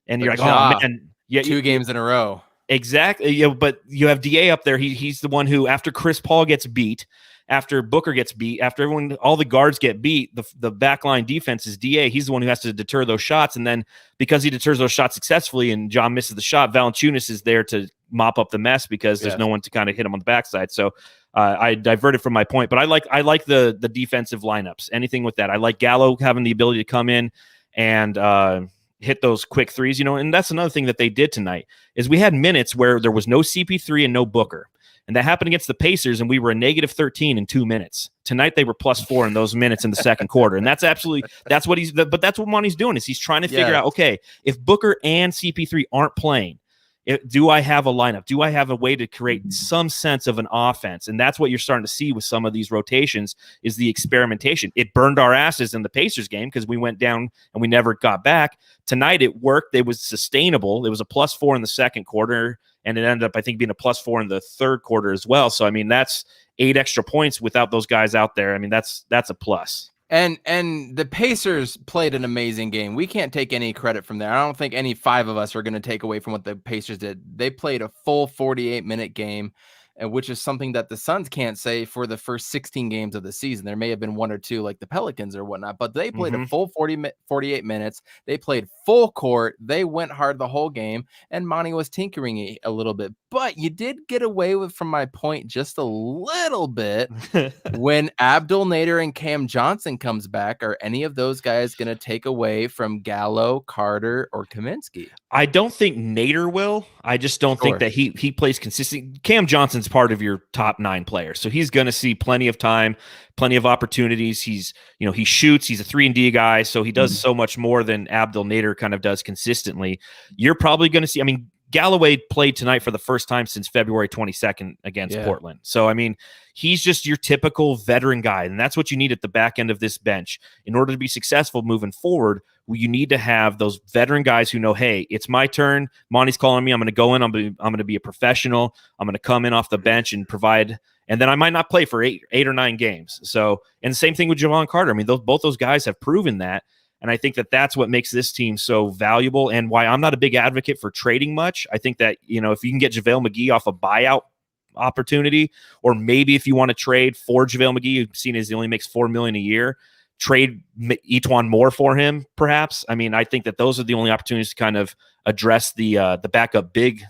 and you're like, oh man, yeah, 2 games in a row. Exactly. Yeah, but you have DA up there. He's the one who, after Chris Paul gets beat, after Booker gets beat, after all the guards get beat, the backline defense is DA. He's the one who has to deter those shots, and then because he deters those shots successfully, and John misses the shot, Valanciunas is there to mop up the mess because there's no one to kind of hit him on the backside. So I diverted from my point, but I like the defensive lineups. Anything with that, I like Gallo having the ability to come in and hit those quick threes, you know. And that's another thing that they did tonight is we had minutes where there was no CP3 and no Booker, and that happened against the Pacers, and we were a -13 in 2 minutes. Tonight they were +4 in those minutes in the second quarter, and that's what Monty's doing is he's trying to figure out, okay, if Booker and CP3 aren't playing, do I have a lineup? Do I have a way to create some sense of an offense? And that's what you're starting to see with some of these rotations is the experimentation. It burned our asses in the Pacers game because we went down and we never got back. Tonight it worked. It was sustainable. It was a +4 in the second quarter, and it ended up, I think, being a +4 in the third quarter as well. So, I mean, that's 8 extra points without those guys out there. I mean, that's a plus. And the Pacers played an amazing game. We can't take any credit from there. I don't think any 5 of us are going to take away from what the Pacers did. They played a full 48-minute game, and which is something that the Suns can't say for the first 16 games of the season. There may have been 1 or 2 like the Pelicans or whatnot, but they played a full 48 minutes. They played full court. They went hard the whole game, and Monty was tinkering a little bit. But you did get away with, from my point, just a little bit when Abdul Nader and Cam Johnson comes back. Are any of those guys going to take away from Gallo, Carter, or Kaminsky? I don't think Nader will. I just don't think that he plays consistent. Cam Johnson's part of your top 9 players, so he's going to see plenty of time, plenty of opportunities. He shoots. He's a 3-and-D guy, so he does so much more than Abdul Nader kind of does consistently. You're probably going to see. I mean, Galloway played tonight for the first time since February 22nd against Portland. So, I mean, he's just your typical veteran guy, and that's what you need at the back end of this bench. In order to be successful moving forward, you need to have those veteran guys who know, hey, it's my turn. Monty's calling me. I'm going to go in. I'm going to be a professional. I'm going to come in off the bench and provide, and then I might not play for 8 or 9 games. So, and the same thing with Javon Carter. I mean, both those guys have proven that. And I think that that's what makes this team so valuable and why I'm not a big advocate for trading much. I think that, you know, if you can get JaVale McGee off a buyout opportunity, or maybe if you want to trade for JaVale McGee, you've seen as he only makes $4 million a year, trade Etuan Moore for him, perhaps. I mean, I think that those are the only opportunities to kind of address the backup big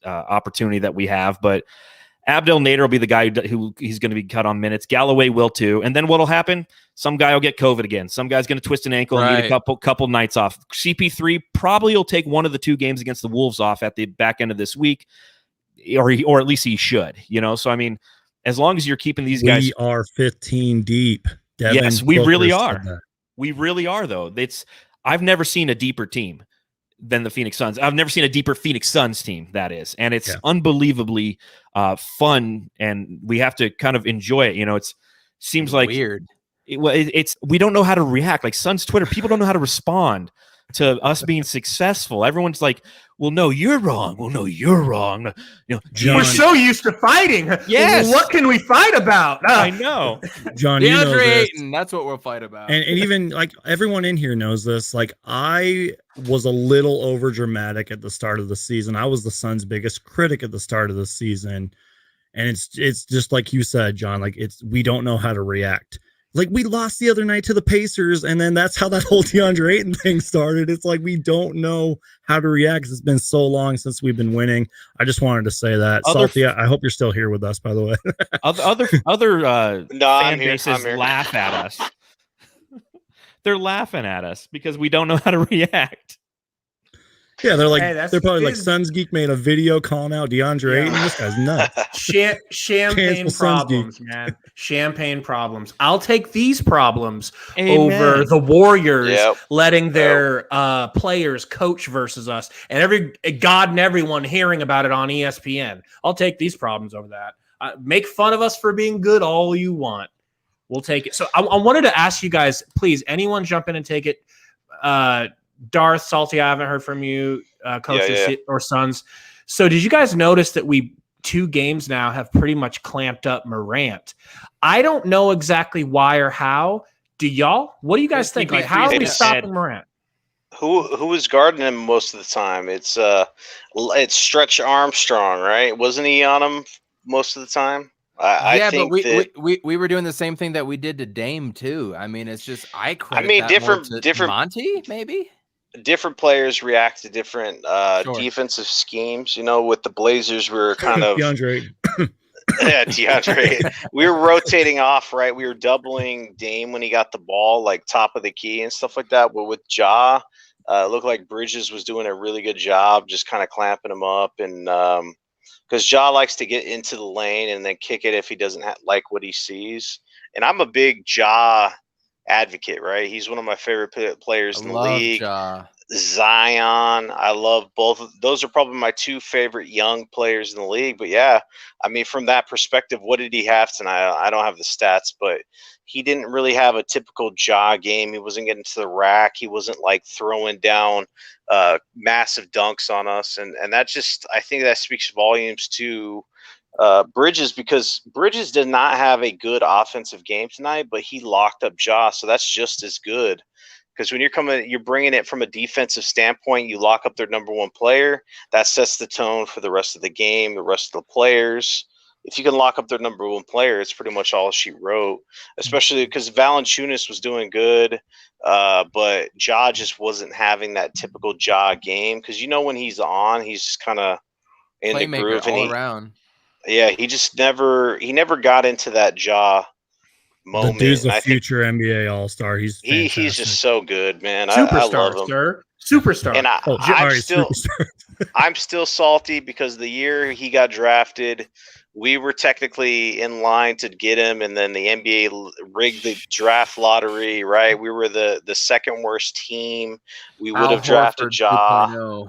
opportunity that we have. But Abdel Nader will be the guy who he's going to be cut on minutes. Galloway will too. And then what'll happen? Some guy will get COVID again. Some guy's going to twist an ankle and need a couple nights off. CP3 probably will take 1 of the 2 games against the Wolves off at the back end of this week, or at least he should, you know? So, I mean, as long as you're keeping these guys. We are 15 deep. Devin Yes, we Booker really said are. that. We really are, though. I've never seen a deeper team than the Phoenix Suns. I've never seen a deeper Phoenix Suns team, that is. And it's unbelievably fun, and we have to kind of enjoy it. It seems like weird. It's we don't know how to react. Like Suns Twitter, people don't know how to respond to us being successful. Everyone's like, well, no, you're wrong. Well, no, you're wrong. John, we're so used to fighting. Yes. What can we fight about? I know. John, you know DeAndre this. Ayton, that's what we'll fight about. And even like everyone in here knows this. Like I was a little over dramatic at the start of the season. I was the Suns' biggest critic at the start of the season. And it's just like you said, John, like we don't know how to react. Like we lost the other night to the Pacers, and then that's how that whole DeAndre Ayton thing started. It's like we don't know how to react because it's been so long since we've been winning. I just wanted to say that. Salty, I hope you're still here with us, by the way. other No, fan I'm here. bases laugh at us. They're laughing at us because we don't know how to react. Yeah, they're like, Hey, they're probably like, Suns Geek made a video calling out DeAndre Ayton. This guy's nuts. Champagne Cancel Suns problems, man. Champagne problems. I'll take these problems Amen. over the Warriors Yep. letting their players coach versus us, and God and everyone hearing about it on ESPN. I'll take these problems over that. Make fun of us for being good all you want. We'll take it. So I wanted to ask you guys, please, anyone jump in and take it. Darth, Salty, I haven't heard from you, coaches or Suns. So did you guys notice that we 2 games now have pretty much clamped up Morant? I don't know exactly why or how. Do y'all? What do you guys think? Like, how are we stopping Morant? Who was guarding him most of the time? It's Stretch Armstrong, right? Wasn't he on him most of the time? I think but we were doing the same thing that we did to Dame too. I mean, it's just different Monty maybe. Different players react to different defensive schemes. With the Blazers, we were kind of DeAndre. DeAndre. We were rotating off, right? We were doubling Dame when he got the ball, like top of the key and stuff like that. But with Ja, it looked like Bridges was doing a really good job, just kind of clamping him up, and because Ja likes to get into the lane and then kick it if he doesn't like what he sees. And I'm a big Ja advocate, right? He's one of my favorite players in the league. Ja. Zion, I love both. Those are probably my 2 favorite young players in the league. But yeah, I mean, from that perspective, what did he have tonight? I don't have the stats, but he didn't really have a typical Ja game. He wasn't getting to the rack. He wasn't like throwing down massive dunks on us, and that just, I think that speaks volumes to Bridges, because Bridges did not have a good offensive game tonight, but he locked up Ja, so that's just as good. Because when you're bringing it from a defensive standpoint, you lock up their number 1 player. That sets the tone for the rest of the game, the rest of the players. If you can lock up their number 1 player, it's pretty much all she wrote. Especially because Valanciunas was doing good, but Ja just wasn't having that typical Ja game. Because when he's on, he's just kind of in the groove all around. Yeah, he never got into that Ja moment. The dude's a future NBA All-Star. He's just so good, man. Superstar, I love him. Sir. Superstar. And I'm still salty because the year he got drafted, we were technically in line to get him, and then the NBA rigged the draft lottery, right? We were the second worst team. We would have drafted Ja.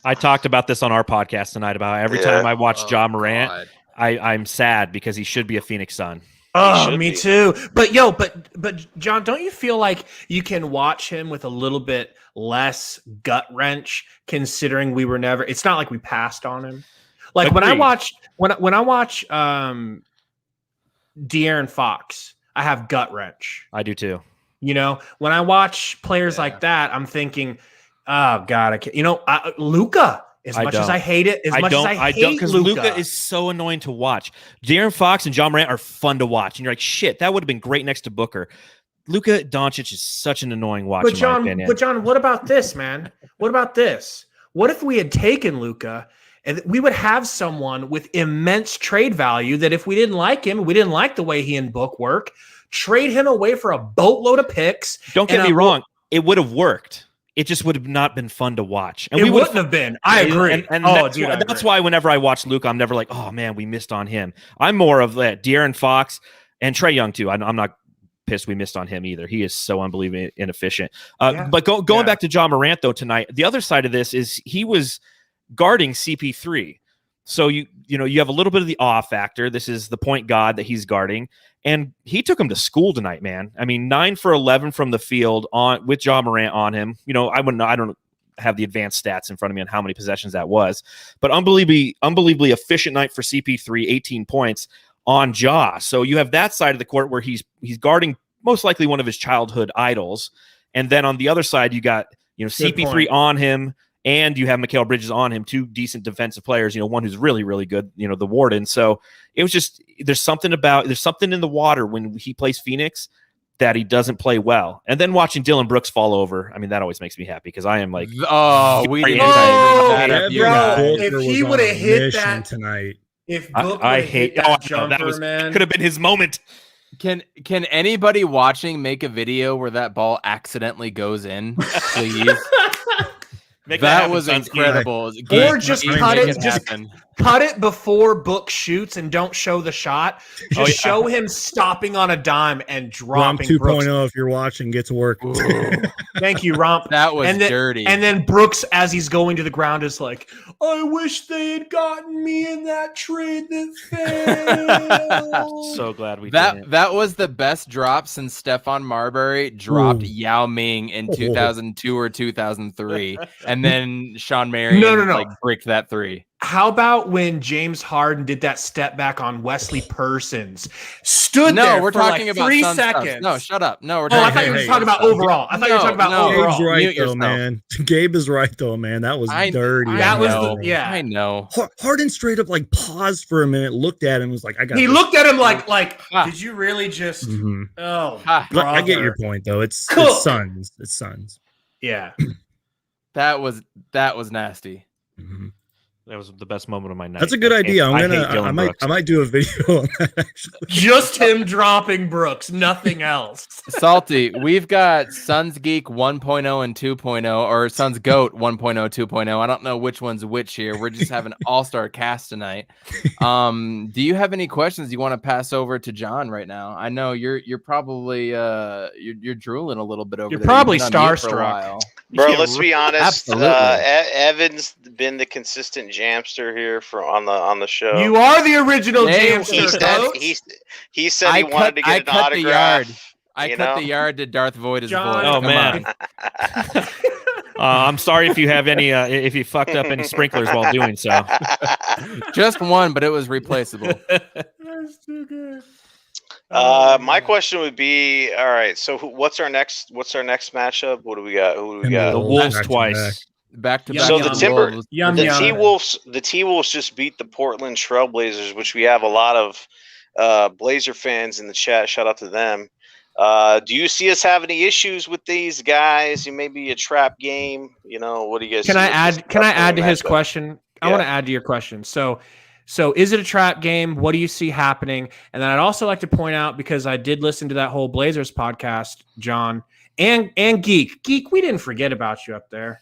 I talked about this on our podcast tonight about every time I watch Ja Morant, I'm sad because he should be a Phoenix Sun. Oh, me too. But John, don't you feel like you can watch him with a little bit less gut wrench, considering we were never? It's not like we passed on him. Like Agreed. when I watch De'Aaron Fox, I have gut wrench. I do too. When I watch players like that, I'm thinking, oh God, I can't. Luka. As much as I hate it, because Luka is so annoying to watch. De'Aaron Fox and John Morant are fun to watch, and you're like, shit, that would have been great next to Booker. Luka Doncic is such an annoying watch. But John, what about this, man? What about this? What if we had taken Luka, and we would have someone with immense trade value that if we didn't like him, we didn't like the way he and Book work, trade him away for a boatload of picks. Don't get me wrong, it would have worked. it just would have not been fun to watch. And It we would've- wouldn't have been. I agree. And oh, that's, dude, why, I that's agree. why whenever I watch Luke, I'm never like, oh man, we missed on him. I'm more of that De'Aaron Fox and Trae Young too. I'm not pissed we missed on him either. He is so unbelievably inefficient. But going back to John Morant though tonight, the other side of this is he was guarding CP3. So you have a little bit of the awe factor. This is the point guard that he's guarding, and he took him to school tonight, man. I mean, 9 for 11 from the field on with John Morant on him. I don't have the advanced stats in front of me on how many possessions that was, but unbelievably efficient night for CP3, 18 points on Ja. So you have that side of the court where he's guarding most likely one of his childhood idols, and then on the other side you got CP3 on him. And you have Mikal Bridges on him, 2 decent defensive players, one who's really, really good, the Warden. So it was just, there's something in the water when he plays Phoenix that he doesn't play well. And then watching Dylan Brooks fall over, I mean, that always makes me happy because I am like, we didn't if he would have hit that tonight. If Book would have hit that jumper, man. Could have been his moment. Can anybody watching make a video where that ball accidentally goes in, please? That was incredible. Or just cut it. Just cut it before Book shoots and don't show the shot. Just show him stopping on a dime and dropping. Romp 2.0, if you're watching, gets work. Thank you, Romp. That was dirty. And then Brooks, as he's going to the ground, is like, I wish they had gotten me in that trade that failed. So glad we did. That was the best drop since Stephon Marbury dropped Yao Ming in 2002 or 2003. And then Sean Marion bricked that 3. How about when James Harden did that step back on Wesley Persons? Stood there we're for talking like about 3 Suns seconds. Stuff. No, shut up. No, we're talking. I thought you were talking about overall. I thought you were talking about overall. Gabe's right though, man. Gabe is right though, man. That was dirty. I know. Harden straight up paused for a minute, looked at him, and was like, "I got." He looked at him like, did you really just? Mm-hmm. Oh, I get your point though. It's Suns. It's Suns. Yeah. That was nasty. Mm-hmm. That was the best moment of my night. That's a good idea. I might do a video on that actually. Just him dropping Brooks, nothing else. Salty, we've got Suns Geek 1.0 and 2.0, or Suns Goat 1.0, 2.0. I don't know which one's which here. We're just having an all-star cast tonight. Do you have any questions you want to pass over to John right now? I know you're probably you're drooling a little bit over there. You're probably starstruck. Bro, let's be honest. Absolutely. Evan's been the consistent jamster here on the show. You are the original jamster. He said he wanted to get an autograph. I cut the yard to Darth Voita's voice. Oh man. I'm sorry if you have any if you fucked up any sprinklers while doing so. Just one, but it was replaceable. That's too good. My question would be, all right, so what's our next matchup? What do we got? Who do we got? The Wolves twice. Back to back. So the T-Wolves just beat the Portland Trailblazers, which we have a lot of Blazer fans in the chat. Shout out to them. Do you see us have any issues with these guys? Maybe a trap game. What do you guys? Can I add to his question? I want to add to your question. So is it a trap game? What do you see happening? And then I'd also like to point out, because I did listen to that whole Blazers podcast, John, and Geek. Geek, we didn't forget about you up there.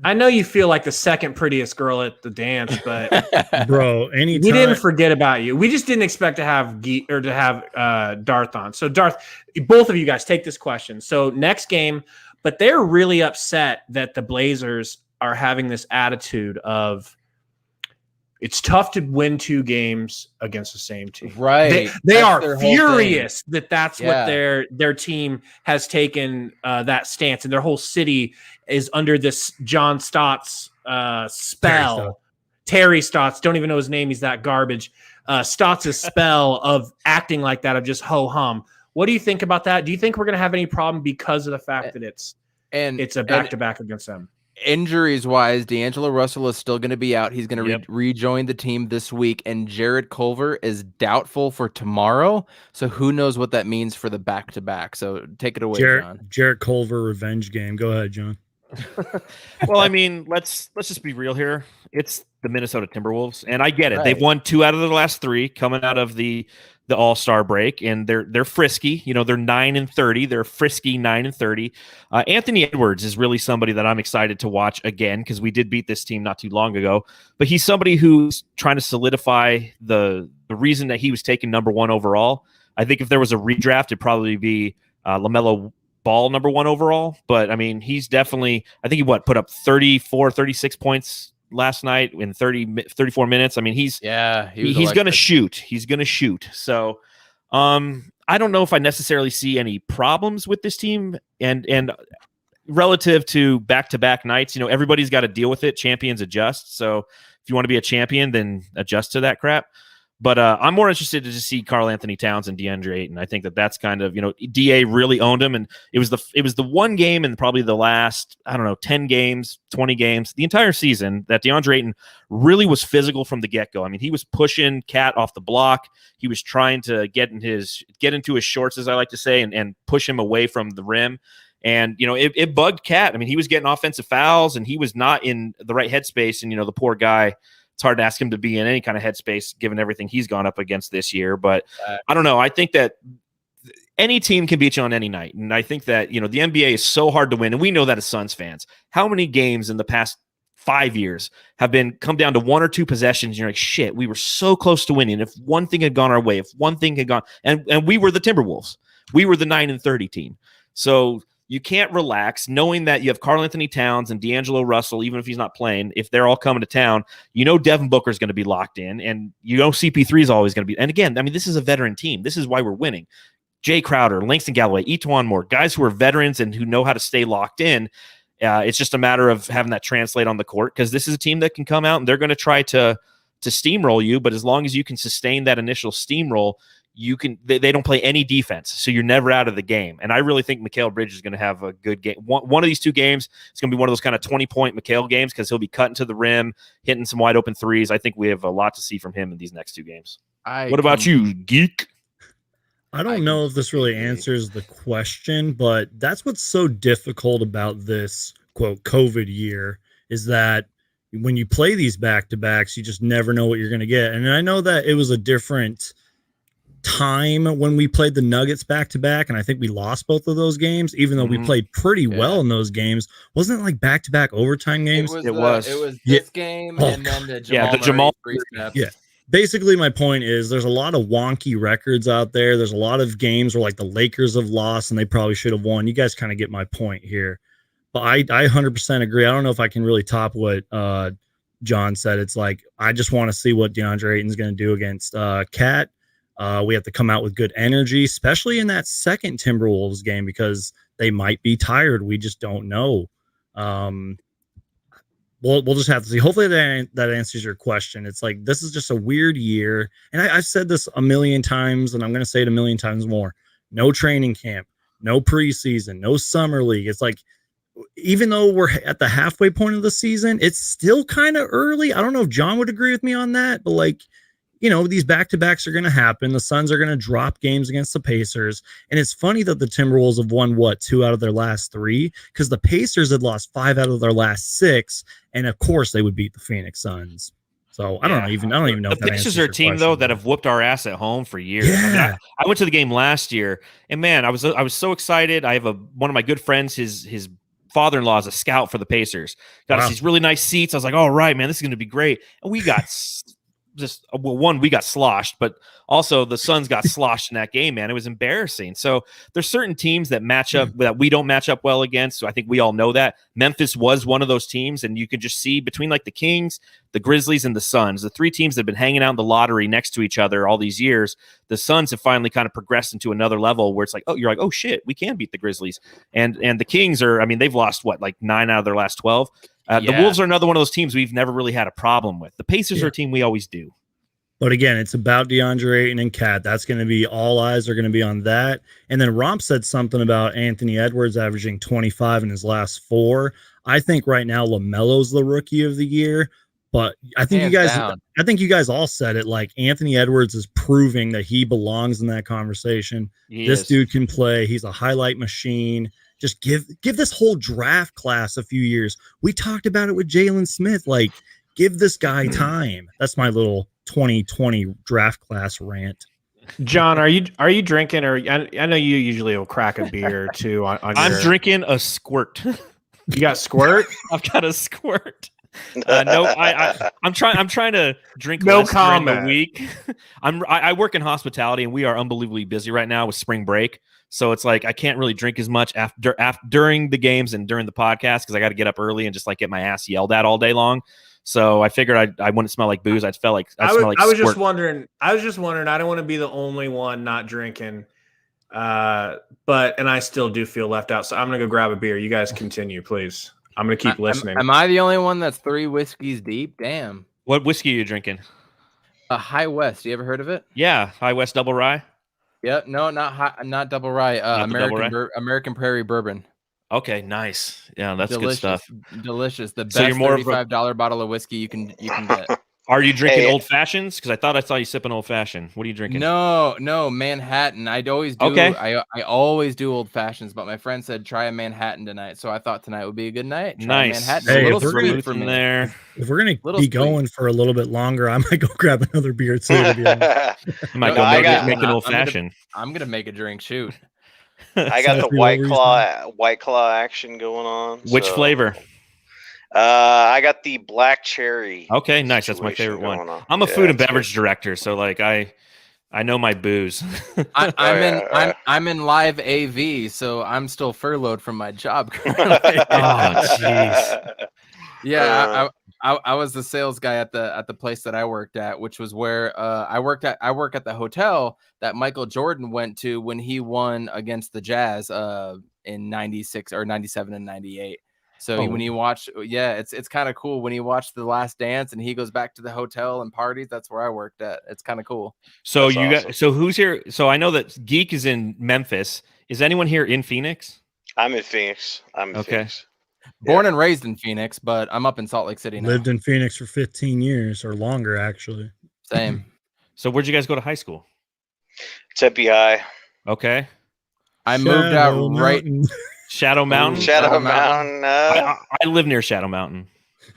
I know you feel like the second prettiest girl at the dance, but bro, anytime we didn't forget about you. We just didn't expect to have Geek or to have Darth on. So Darth, both of you guys take this question. So next game, but they're really upset that the Blazers are having this attitude of, it's tough to win 2 games against the same team. Right. They are furious that's what their team has taken that stance, and their whole city is under this John Stotts spell. Terry Stotts, don't even know his name. He's that garbage. Stotts' spell of acting like that, of just ho-hum. What do you think about that? Do you think we're going to have any problem because of the fact that it's a back-to-back against them? Injuries wise, D'Angelo Russell is still going to be out. He's going to rejoin the team this week, and Jared Culver is doubtful for tomorrow. So who knows what that means for the back-to-back? So take it away, John. Jared Culver revenge game. Go ahead, John. Well, I mean, let's just be real here. It's the Minnesota Timberwolves, and I get it. Right. They've won 2 out of the last 3 coming out of the the All-Star break, and they're frisky. You know, they're 9-30. They're frisky 9-30. Anthony Edwards is really somebody that I'm excited to watch again because we did beat this team not too long ago. But he's somebody who's trying to solidify the reason that he was taken number 1 overall. I think if there was a redraft, it'd probably be LaMelo Ball number 1 overall. But I mean, he's definitely, I think he put up 36 points last night in 34 minutes. I mean, he's going to shoot. He's going to shoot. So I don't know if I necessarily see any problems with this team and relative to back-to-back nights, you know, everybody's got to deal with it. Champions adjust. So if you want to be a champion, then adjust to that crap. But I'm more interested to just see Karl Anthony Towns and DeAndre Ayton. I think that's kind of, you know, DA really owned him, and it was the one game in probably the last, I don't know, 10 games, 20 games, the entire season that DeAndre Ayton really was physical from the get-go. I mean, he was pushing Cat off the block. He was trying to get into his shorts, as I like to say, and push him away from the rim. And, you know, it bugged Cat. I mean, he was getting offensive fouls, and he was not in the right headspace. And, you know, the poor guy, it's hard to ask him to be in any kind of headspace given everything he's gone up against this year. But I don't know. I think that any team can beat you on any night. And I think that, you know, the NBA is so hard to win. And we know that as Suns fans. How many games in the past 5 years have come down to 1 or 2 possessions? And you're like, shit, we were so close to winning. If one thing had gone our way, if one thing had gone, and we were the Timberwolves. We were the 9-30 team. So you can't relax knowing that you have Karl Anthony Towns and D'Angelo Russell, even if he's not playing, if they're all coming to town, you know Devin Booker is going to be locked in, and you know CP3 is always going to be. And again, I mean, this is a veteran team. This is why we're winning. Jay Crowder, Langston Galloway, Etuan Moore, guys who are veterans and who know how to stay locked in. It's just a matter of having that translate on the court, because this is a team that can come out and they're going to try to steamroll you. But as long as you can sustain that initial steamroll, they don't play any defense, so you're never out of the game. And I really think Mikal Bridges is going to have a good game. One of these 2 games, it's going to be one of those kind of 20-point Mikal games, because he'll be cutting to the rim, hitting some wide open threes. I think we have a lot to see from him in these next 2 games. What about you, geek? I don't know if this really answers the question, but that's what's so difficult about this, quote, COVID year, is that when you play these back-to-backs, you just never know what you're going to get. And I know that it was a different time when we played the Nuggets back-to-back, and I think we lost both of those games, even though we played pretty well in those games. Wasn't it like back-to-back overtime games? It was this game and then the Jamal Murray three-step. Yeah. Basically, my point is there's a lot of wonky records out there. There's a lot of games where like the Lakers have lost and they probably should have won. You guys kind of get my point here. But I 100% agree. I don't know if I can really top what John said. It's like, I just want to see what DeAndre Ayton's going to do against Cat. We have to come out with good energy, especially in that second Timberwolves game, because they might be tired. We just don't know. We'll just have to see. Hopefully that answers your question. It's like, this is just a weird year. And I've said this a million times, and I'm going to say it a million times more. No training camp, no preseason, no summer league. It's like, even though we're at the halfway point of the season, it's still kind of early. I don't know if John would agree with me on that, but like, you know, these back-to-backs are going to happen. The Suns are going to drop games against the Pacers. And it's funny that the Timberwolves have won, 2 out of their last 3, because the Pacers had lost 5 out of their last 6. And of course they would beat the Phoenix Suns. So I don't even know. The Pacers are a team though that have whooped our ass at home for years. Yeah. I mean, I went to the game last year, and man, I was so excited. I have one of my good friends, his father-in-law is a scout for the Pacers. Got us these really nice seats. I was like, all right, man, this is going to be great. And we got we got sloshed, but also the Suns got sloshed in that game, man. It was embarrassing. So there's certain teams that match up that we don't match up well against. So I think we all know that. Memphis was one of those teams, and you could just see between like the Kings, the Grizzlies, and the Suns, the 3 teams that have been hanging out in the lottery next to each other all these years. The Suns have finally kind of progressed into another level where it's like, you're like, oh shit, we can beat the Grizzlies. And the Kings are, I mean, they've lost like 9 out of their last 12. The Wolves are another one of those teams we've never really had a problem with. The Pacers are a team we always do. But again, it's about DeAndre Ayton and Cat. That's going to be, all eyes are going to be on that. And then Romp said something about Anthony Edwards averaging 25 in his last 4. I think right now LaMelo's the rookie of the year. But I think you guys all said it. Like, Anthony Edwards is proving that he belongs in that conversation. This dude can play. He's a highlight machine. Just give this whole draft class a few years. We talked about it with Jalen Smith. Like, give this guy time. That's my little 2020 draft class rant. John, are you drinking, or I know you usually will crack a beer or two on I'm your. drinking a squirt. You got squirt? I've got a squirt. No, I'm trying to drink No less during the comment. week. I work in hospitality, and we are unbelievably busy right now with spring break. So it's like I can't really drink as much after during the games and during the podcast because I got to get up early and just like get my ass yelled at all day long. So I figured I wouldn't smell like booze. I smell like I was squirt. just wondering. I don't want to be the only one not drinking. And I still do feel left out. So I'm gonna go grab a beer. You guys continue, please. I'm gonna keep listening. Am I the only one that's 3 whiskeys deep? Damn. What whiskey are you drinking? High West. You ever heard of it? Yeah, High West Double Rye. Yep. No, not double rye. American Prairie Bourbon. Okay, nice. Yeah, that's Delicious, good stuff. Delicious. The So best you're more of a- $35 bottle of whiskey you can get. Are you drinking Hey. old fashions? Because I thought I saw you sipping old fashioned. What are you drinking? No, Manhattan. I'd always do. Okay. I always do old fashions, but my friend said try a Manhattan tonight, so I thought tonight would be a good night. Try a Nice. Manhattan. Hey, a little if we're sweet gonna- for in me. there. If we're gonna Little be sweet. going for a little bit longer, I might go grab another beer too. To be honest. You might No, go I got- make an I'm old gonna- fashioned. I'm gonna make a drink. Shoot. I got the Exactly White what we're Claw action going on. Which so- flavor? I got the black cherry. Okay, nice. That's my situation favorite one. going on. I'm a Yeah, food and it's beverage director, so like I know my booze. I'm in live AV, so I'm still furloughed from my job. Oh, jeez. Yeah, I was the sales guy at the place that I worked at, which was where I work at the hotel that Michael Jordan went to when he won against the Jazz in 96 or 97 and 98. So when you watch, it's kind of cool when you watch The Last Dance and he goes back to the hotel and parties. That's where I worked at. It's kind of cool. So That's you awesome. got so who's here? So I know that Geek is in Memphis. Is anyone here in Phoenix? I'm in Phoenix. Okay. Born and raised in Phoenix, but I'm up in Salt Lake City now. Lived in Phoenix for 15 years or longer, actually. Same. So where'd you guys go to high school? Tempe High. Okay. I moved out Shadow right. Mountain. Shadow Mountain. Shadow Mountain. Mountain. I live near Shadow Mountain.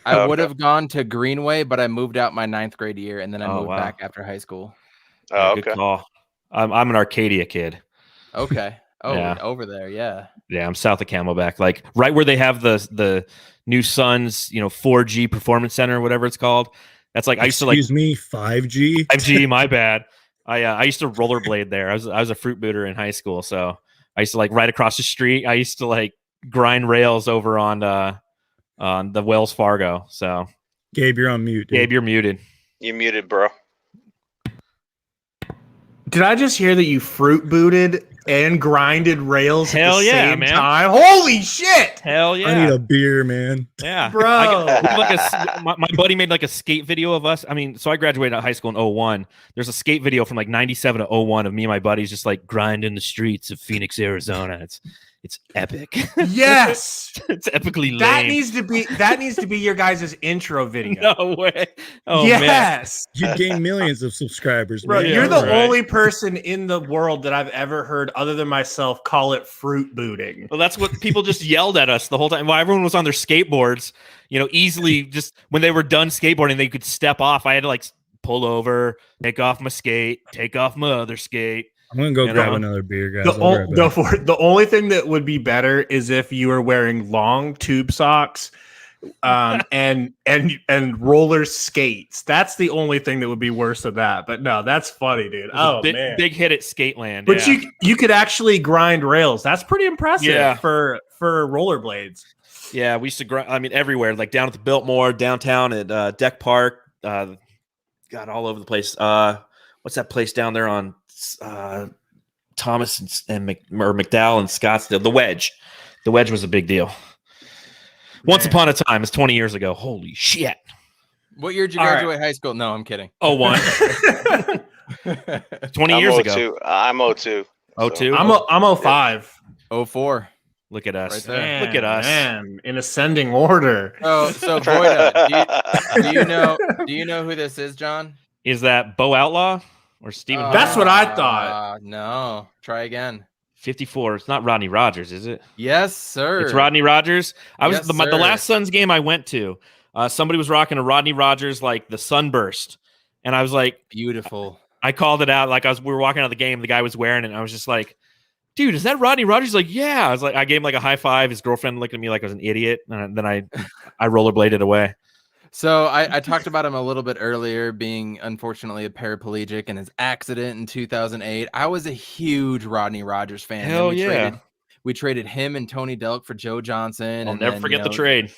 I Okay. would have gone to Greenway, but I moved out my 9th grade year, and then I Oh, moved wow. back after high school. Oh, Good okay. call. I'm an Arcadia kid. Okay. Oh, Yeah. over there, yeah. Yeah, I'm south of Camelback, like right where they have the new Suns, 4G Performance Center, or whatever it's called. That's like I used to like Excuse me, 5G. 5G. My bad. I used to rollerblade there. I was a fruit booter in high school, so I used to like right across the street. I used to like grind rails over on the Wells Fargo. So Gabe, you're on mute. Dude. Gabe, you're muted. You muted, bro. Did I just hear that you fruit booted and grinded rails Hell at the yeah, same man. time? Holy shit, Hell yeah, I need a beer, man. yeah, bro! my buddy made like a skate video of us. I mean, so I graduated high school in 01. There's a skate video from like 97 to 01 of me and my buddies just like grinding the streets of Phoenix, Arizona. It's epic. Yes, It's epically lame. that needs to be your guys' intro video. No way. Oh man. yes, You'd gain millions of subscribers, bro, man. you're the right. only person in the world that I've ever heard, other than myself, call it fruit booting. Well, that's what people just yelled at us the whole time. While everyone was on their skateboards, easily just when they were done skateboarding, they could step off. I had to like pull over, take off my skate, take off my other skate. I'm gonna go You grab know? another beer, guys. The, I'll be right back. the only thing that would be better is if you were wearing long tube socks and roller skates. That's the only thing that would be worse than that. But no, that's funny, dude. It was a Oh big, man. big hit at Skateland. But yeah. you could actually grind rails. That's pretty impressive Yeah. for rollerblades. Yeah, we used to grind. I mean, everywhere, like down at the Biltmore, downtown at Deck Park, God, all over the place. What's that place down there on Thomas and McDowell and Scottsdale? The Wedge. The Wedge was a big deal. Once Man. upon a time, it's 20 years ago. Holy shit. What year did you All right. graduate high school? No, I'm kidding. 01. 20 I'm years 02. ago. I'm 02. 02. I'm 05. 04. Look at us. Right there. Man, Look at us. Man, in ascending order. So Voita, do you know who this is, John? Is that Bo Outlaw or Steven? That's what I thought. No, try again. 54. It's not Rodney Rogers, is it? Yes, sir. It's Rodney Rogers. I was Yes, the sir. last Suns game I went to. Somebody was rocking a Rodney Rogers like the Sunburst, and I was like, Beautiful. I called it out. Like we were walking out of the game. The guy was wearing it. And I was just like, dude, is that Rodney Rogers? He's like, yeah. I was like, I gave him like a high five. His girlfriend looked at me like I was an idiot. And then I rollerbladed away. So I talked about him a little bit earlier, being unfortunately a paraplegic and his accident in 2008. I was a huge Rodney Rogers fan. Hell yeah. We traded him and Tony Delk for Joe Johnson. I'll never forget the trade.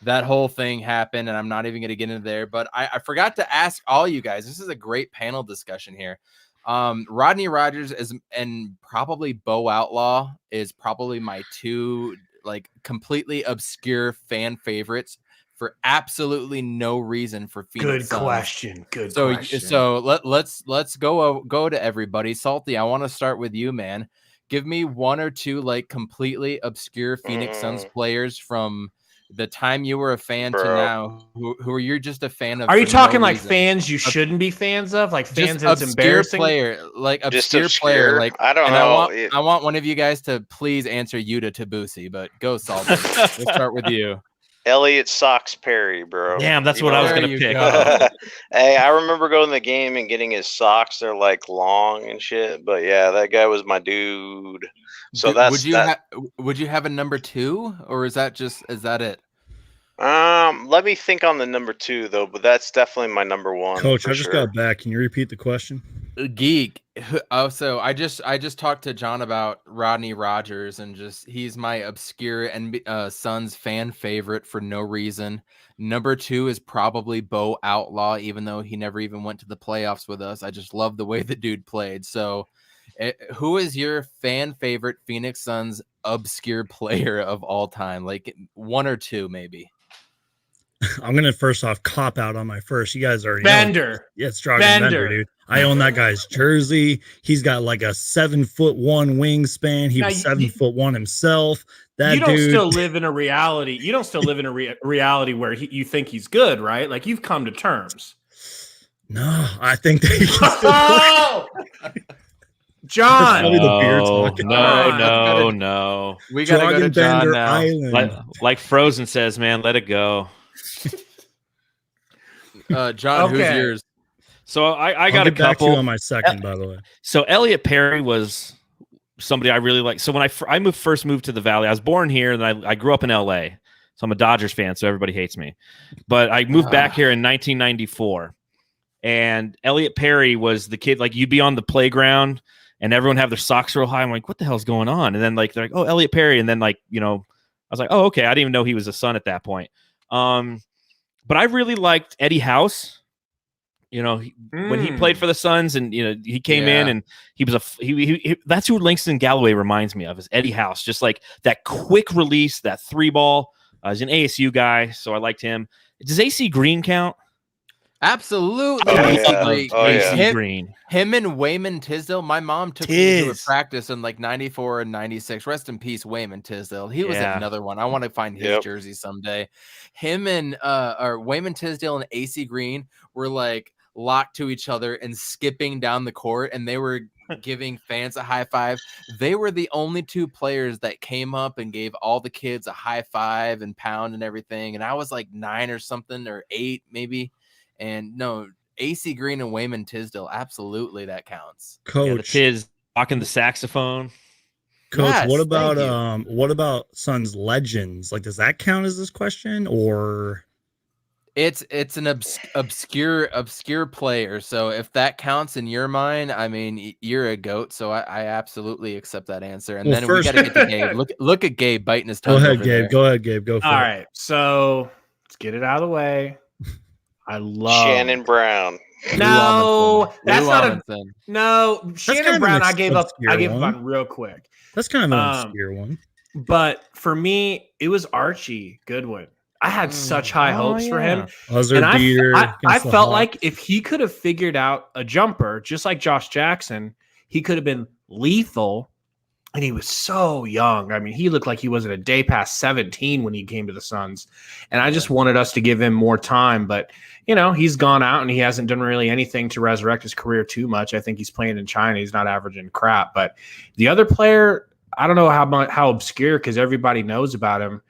That whole thing happened, and I'm not even going to get into there. But I forgot to ask all you guys. This is a great panel discussion here. Rodney Rogers and probably Bo Outlaw is probably my two like completely obscure fan favorites for absolutely no reason for Phoenix Suns. Question. Good so, question. So let's go to everybody. Salty, I want to start with you, man. Give me one or two like completely obscure Phoenix Suns players from the time you were a fan to now, who are you just a fan of? Are you talking like fans you shouldn't be fans of, like fans that's embarrassing? Player, like obscure player, like I don't know. I want one of you guys to please answer Yuta Tabusi, but go Salty. We'll start with you. Elliot Sox Perry, bro. Damn, that's what I was gonna pick. Hey, I remember going to the game and getting his socks. They're like long and shit. But yeah, that guy was my dude. So would you have a number two, or is that it? Let me think on the number two though, but that's definitely my number one. Coach, I just got back. Can you repeat the question? Geek. Oh, so I just talked to John about Rodney Rogers, and he's my obscure Suns fan favorite for no reason. Number two is probably Bo Outlaw, even though he never even went to the playoffs with us. I just love the way the dude played. So who is your fan favorite Phoenix Suns obscure player of all time? Like one or two, maybe. I'm gonna first off cop out on my first. You guys already Bender. Know. Yeah, it's Bender, dude. I own that guy's jersey. He's got like a 7'1" wingspan. He was 7'1" himself. That you don't dude. Still live in a reality. You don't still live in a reality where you think he's good, right? Like you've come to terms. No, I think that he can still play. John. No. We gotta go to John Bender now. Island. Like Frozen says, man, let it go. John, who's yours? So I got a couple. Back to you on my second, by the way. So Elliot Perry was somebody I really like. So when I first moved to the Valley, I was born here and I grew up in LA. So I'm a Dodgers fan, so everybody hates me. But I moved back here in 1994. And Elliot Perry was the kid, like you'd be on the playground and everyone have their socks real high. I'm like, what the hell's going on? And then like they're like, oh, Elliot Perry. And then like, I was like, oh, okay. I didn't even know he was a Sun at that point. But I really liked Eddie House. When he played for the Suns, and he came in, and he was he that's who Langston Galloway reminds me of, is Eddie House. Just like that quick release, that three ball. He's an ASU guy, so I liked him. Does AC Green count? Absolutely. Green. Him and Wayman Tisdale. My mom took me to a practice in like 94 and 96. Rest in peace, Wayman Tisdale. He was another one. I want to find his jersey someday. Him and Wayman Tisdale and AC Green were like locked to each other and skipping down the court, and they were giving fans a high five. They were the only two players that came up and gave all the kids a high five and pound and everything. And I was like 9 or something, or 8 maybe. And no, AC Green and Wayman Tisdale, absolutely that counts. Coach, Tiz rocking the saxophone. Coach, yes, what about Suns legends? Like, does that count as this question, or? It's an obscure player. So if that counts in your mind, I mean, you're a GOAT. So I absolutely accept that answer. And then we got to get to Gabe. Look at Gabe biting his tongue. Go ahead, Gabe. Go ahead, Gabe. Go for it. All right. So let's get it out of the way. I love Shannon Brown. No, that's not a no. Shannon Brown, I gave up on real quick. That's kind of an obscure one. But for me, it was Archie Goodwin. I had such high hopes for him. And I felt like if he could have figured out a jumper, just like Josh Jackson, he could have been lethal. And he was so young. I mean, he looked like he wasn't a day past 17 when he came to the Suns. And I just wanted us to give him more time. But, he's gone out and he hasn't done really anything to resurrect his career too much. I think he's playing in China. He's not averaging crap. But the other player, I don't know how obscure, because everybody knows about him.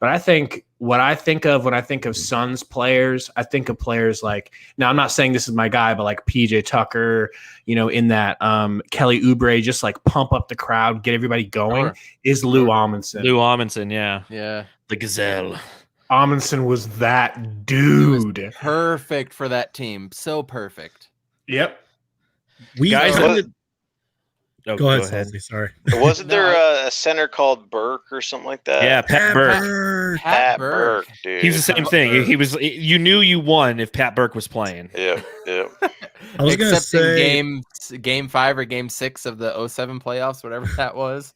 But I think what I think of when I think of Suns players, I think of players like, now I'm not saying this is my guy, but like PJ Tucker, in that Kelly Oubre, just like pump up the crowd, get everybody going, is Lou Amundsen. Lou Amundsen, yeah. Yeah. The Gazelle. Amundsen was that dude. He was perfect for that team. So perfect. Yep. Guys, go ahead, Salty. Sorry. Wasn't there a center called Burke or something like that? Yeah, Pat Burke. Pat Burke, dude. He's the same thing. He was. You knew you won if Pat Burke was playing. Yeah. I was going to say game 5 or game 6 of the 07 playoffs, whatever that was.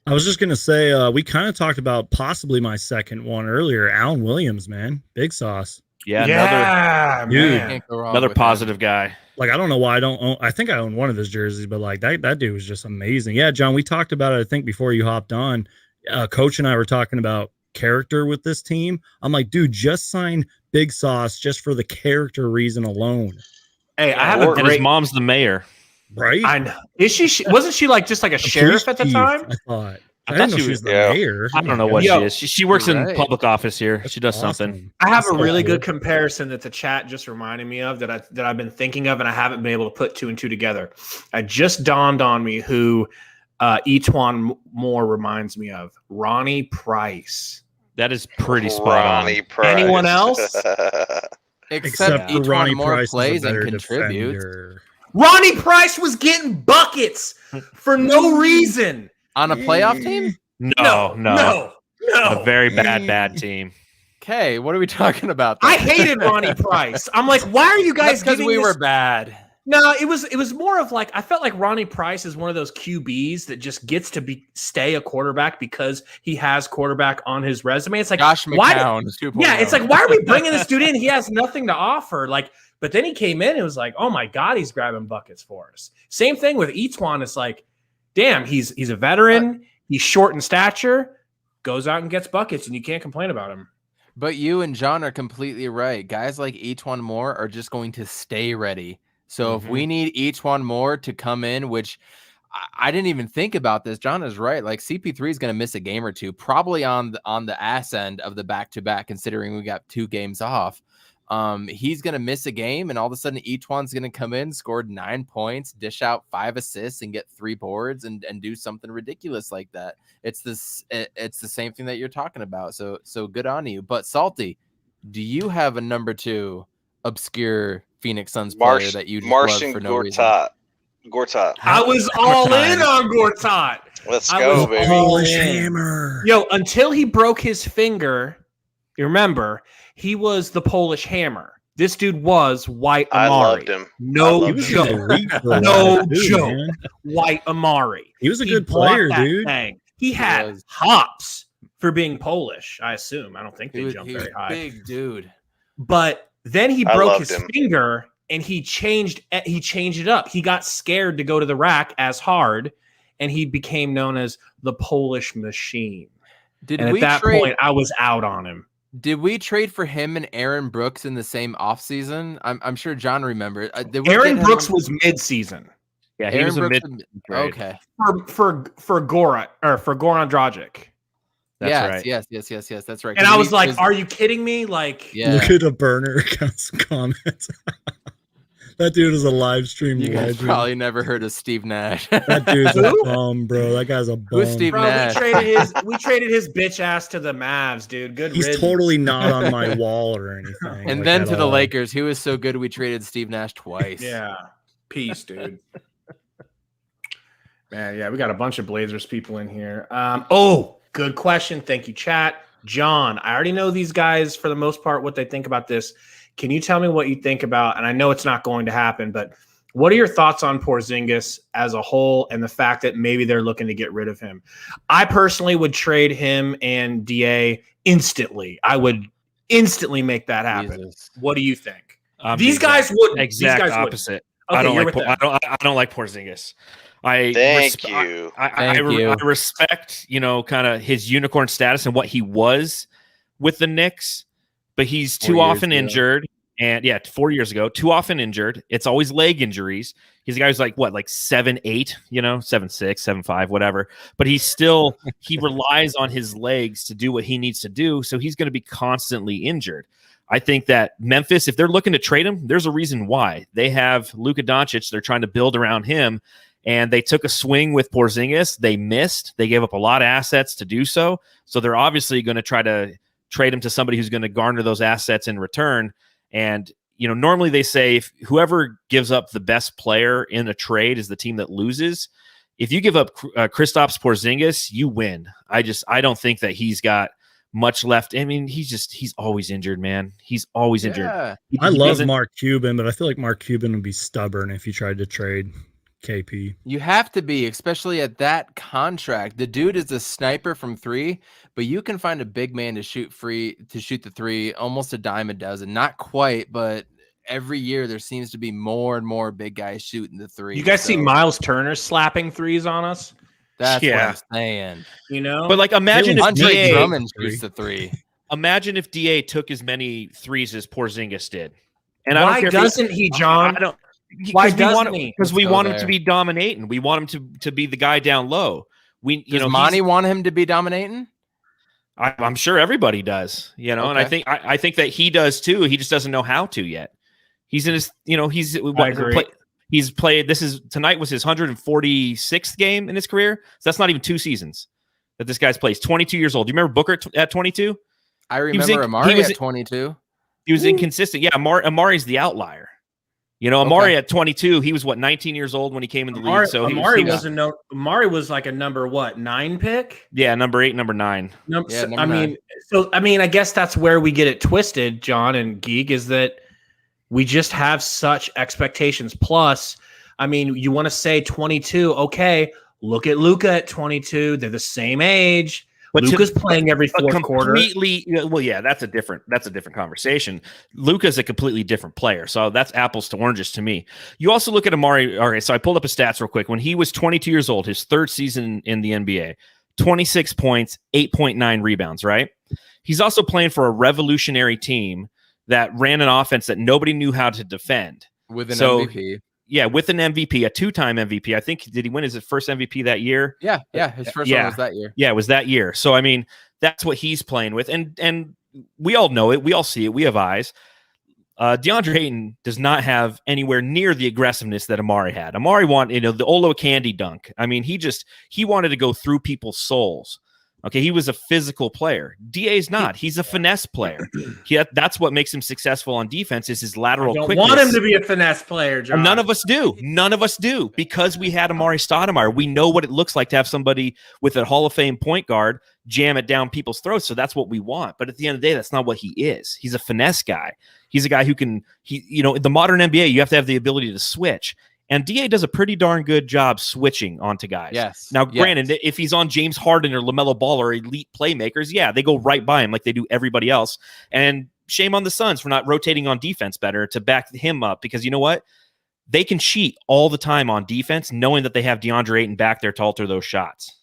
I was just going to say we kind of talked about possibly my second one earlier. Alan Williams, man, big sauce. Yeah, another positive guy. Like, I don't know why I don't own. I think I own one of his jerseys, but like that dude was just amazing. Yeah, John, we talked about it. I think before you hopped on, Coach and I were talking about character with this team. I'm like, dude, just sign Big Sauce just for the character reason alone. Hey, I have a great. And his mom's the mayor, right? I know. Is she? Wasn't she like just like a sheriff at the time? I thought. I didn't thought know she was the mayor. I don't know what she is. She works in public office here. That's she does awesome. something. I have a really good comparison that the chat just reminded me of that I've been thinking of, and I haven't been able to put 2 and 2 together. It just dawned on me who Etuan Moore reminds me of. Ronnie Price. That is pretty spot on. Price. Anyone else? Except for Ronnie Moore Price plays is a and better contributes. defender. Ronnie Price was getting buckets for no reason. On a playoff team? No. A very bad team. Okay, what are we talking about? I hated Ronnie Price. I'm like, why are you guys because giving we this? were bad. No, it was more of like I felt like Ronnie Price is one of those QBs that just gets to stay a quarterback because he has quarterback on his resume. It's like Josh McCown. Yeah, it's like why are we bringing this dude in? He has nothing to offer. Like, but then he came in and it was like, oh my god, he's grabbing buckets for us. Same thing with Etuan. It's like, damn, he's a veteran. He's short in stature. Goes out and gets buckets, and you can't complain about him. But you and John are completely right. Guys like Etuan Moore are just going to stay ready. So if we need Etuan Moore to come in, which I didn't even think about this, John is right. Like CP3 is going to miss a game or two, probably on the ass end of the back-to-back, considering we got 2 games off. He's going to miss a game, and all of a sudden Etuan's going to come in, scored 9 points, dish out 5 assists, and get 3 boards and do something ridiculous like that. It's the same thing that you're talking about. So good on you. But Salty, do you have a number 2 obscure Phoenix Suns player that you just love for no reason? Gortat. I was all in on Gortat. Let's go, baby. Polish hammer. Yo, until he broke his finger, you remember, he was the Polish hammer. This dude was White Amari. I loved him. No joke. No joke. White Amari. He was a good player, dude. He had hops for being Polish, I assume. I don't think they jumped very high. Big dude. But then he broke his him. finger and he changed it up. He got scared to go to the rack as hard, and he became known as the Polish Machine. At that point, I was out on him. Did we trade for him and Aaron Brooks in the same offseason? I'm sure John remembers. Aaron Brooks was mid-season. Yeah, he was a mid. Okay. For Goran Dragic. That's right. Yes. That's right. And I was like, "Are you kidding me?" Like, look at a burner comments. That dude is a live stream you guys legend. probably never heard of Steve Nash. That dude's a bum, bro. That guy's a bum. Who's Steve Nash? We traded his bitch ass to the Mavs, dude. Good. He's riddance. totally not on my wall or anything. And then to the Lakers, who is so good we traded Steve Nash twice. Yeah. Peace, dude. Man, yeah, we got a bunch of Blazers people in here. Good question. Thank you, chat. John, I already know these guys for the most part what they think about this. Can you tell me what you think about, and I know it's not going to happen, but what are your thoughts on Porzingis as a whole and the fact that maybe they're looking to get rid of him? I personally would trade him and DA instantly. I would instantly make that happen. Jesus. What do you think? These guys wouldn't. Exact these guys opposite. Okay, I don't like Porzingis. I respect, kind of his unicorn status and what he was with the Knicks, but he's too often injured. And 4 years ago, too often injured. It's always leg injuries. He's a guy who's like 7'8", 7'6", 7'5", whatever. But he relies on his legs to do what he needs to do. So he's going to be constantly injured. I think that Memphis, if they're looking to trade him, there's a reason why. They have Luka Doncic. They're trying to build around him. And they took a swing with Porzingis. They missed. They gave up a lot of assets to do so. So they're obviously going to try to trade him to somebody who's going to garner those assets in return. And, normally they say if whoever gives up the best player in a trade is the team that loses. If you give up Kristaps Porzingis, you win. I don't think that he's got much left. I mean, he's always injured, man. He's always injured. I love Mark Cuban, but I feel like Mark Cuban would be stubborn if you tried to trade KP. You have to be, especially at that contract. The dude is a sniper from three, but you can find a big man to shoot the three almost a dime a dozen. Not quite, but every year there seems to be more and more big guys shooting the three. You guys see Miles Turner slapping threes on us? That's what I'm saying. But like, imagine if DA Drummond shoots the three. Imagine if DA took as many threes as Porzingis did. And why doesn't he, John? Why doesn't he? Because we want him to be dominating. We want him to be the guy down low. Does Monty want him to be dominating? I'm sure everybody does. Okay. And I think that he does too. He just doesn't know how to yet. He's in his. He's played. Tonight was his 146th game in his career. So that's not even 2 seasons that this guy's plays. 22 years old. Do you remember Booker at 22? I remember Amari at 22. He was inconsistent. Yeah, Amari's the outlier. Amari at 22, he was 19 years old when he came in the league. So Amari was like a number 9 pick? Yeah, number 8, number 9. Number 9. I guess that's where we get it twisted, John and Geek, is that we just have such expectations. Plus, you want to say 22, okay, look at Luka at 22. They're the same age. But Luka's playing every fourth quarter. Well, yeah, that's a different conversation. Luka's a completely different player, so that's apples to oranges to me. You also look at Amari. Okay, so I pulled up his stats real quick. When he was 22 years old, his 3rd season in the NBA, 26 points, 8.9 rebounds. Right. He's also playing for a revolutionary team that ran an offense that nobody knew how to defend. With an MVP. Yeah, with an MVP, a 2-time MVP. I think, did he win his first MVP that year? Yeah, his first one was that year. Yeah, it was that year. So, that's what he's playing with. And we all know it. We all see it. We have eyes. DeAndre Ayton does not have anywhere near the aggressiveness that Amari had. Amari wanted, the Olo candy dunk. He wanted to go through people's souls. Okay, he was a physical player. DA's not. He's a finesse player. That's what makes him successful on defense is his lateral quickness. I want him to be a finesse player, John. None of us do. Because we had Amari Stoudemire. We know what it looks like to have somebody with a Hall of Fame point guard jam it down people's throats. So that's what we want. But at the end of the day, that's not what he is. He's a finesse guy. He's a guy who can, in the modern NBA, you have to have the ability to switch. And DA does a pretty darn good job switching onto guys. Yes. Now, granted, if he's on James Harden or LaMelo Ball or elite playmakers, they go right by him like they do everybody else. And shame on the Suns for not rotating on defense better to back him up, because you know what? They can cheat all the time on defense, knowing that they have DeAndre Ayton back there to alter those shots.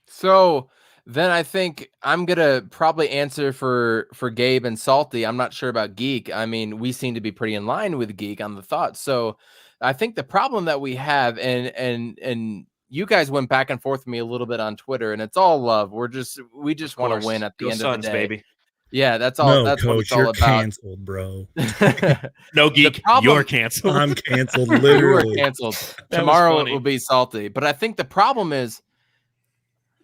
So then I think I'm going to probably answer for Gabe and Salty. I'm not sure about Geek. We seem to be pretty in line with Geek on the thoughts. So I think the problem that we have, and you guys went back and forth with me a little bit on Twitter, and it's all love. We just want to win at the end of the day, baby. Yeah, that's all. No, that's Coach, what it's all you're about. canceled, bro. No, Geek, you're canceled. I'm canceled, literally. You are canceled. Tomorrow it will be Salty. But I think the problem is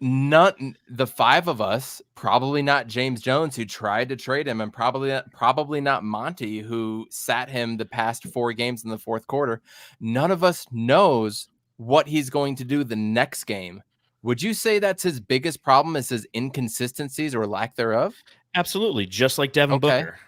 the 5 of us, probably not James Jones, who tried to trade him, and probably not Monty, who sat him the past 4 games in the fourth quarter. None of us knows what he's going to do the next game. Would you say that's his biggest problem, is his inconsistencies or lack thereof? Absolutely. Just like Devin Booker.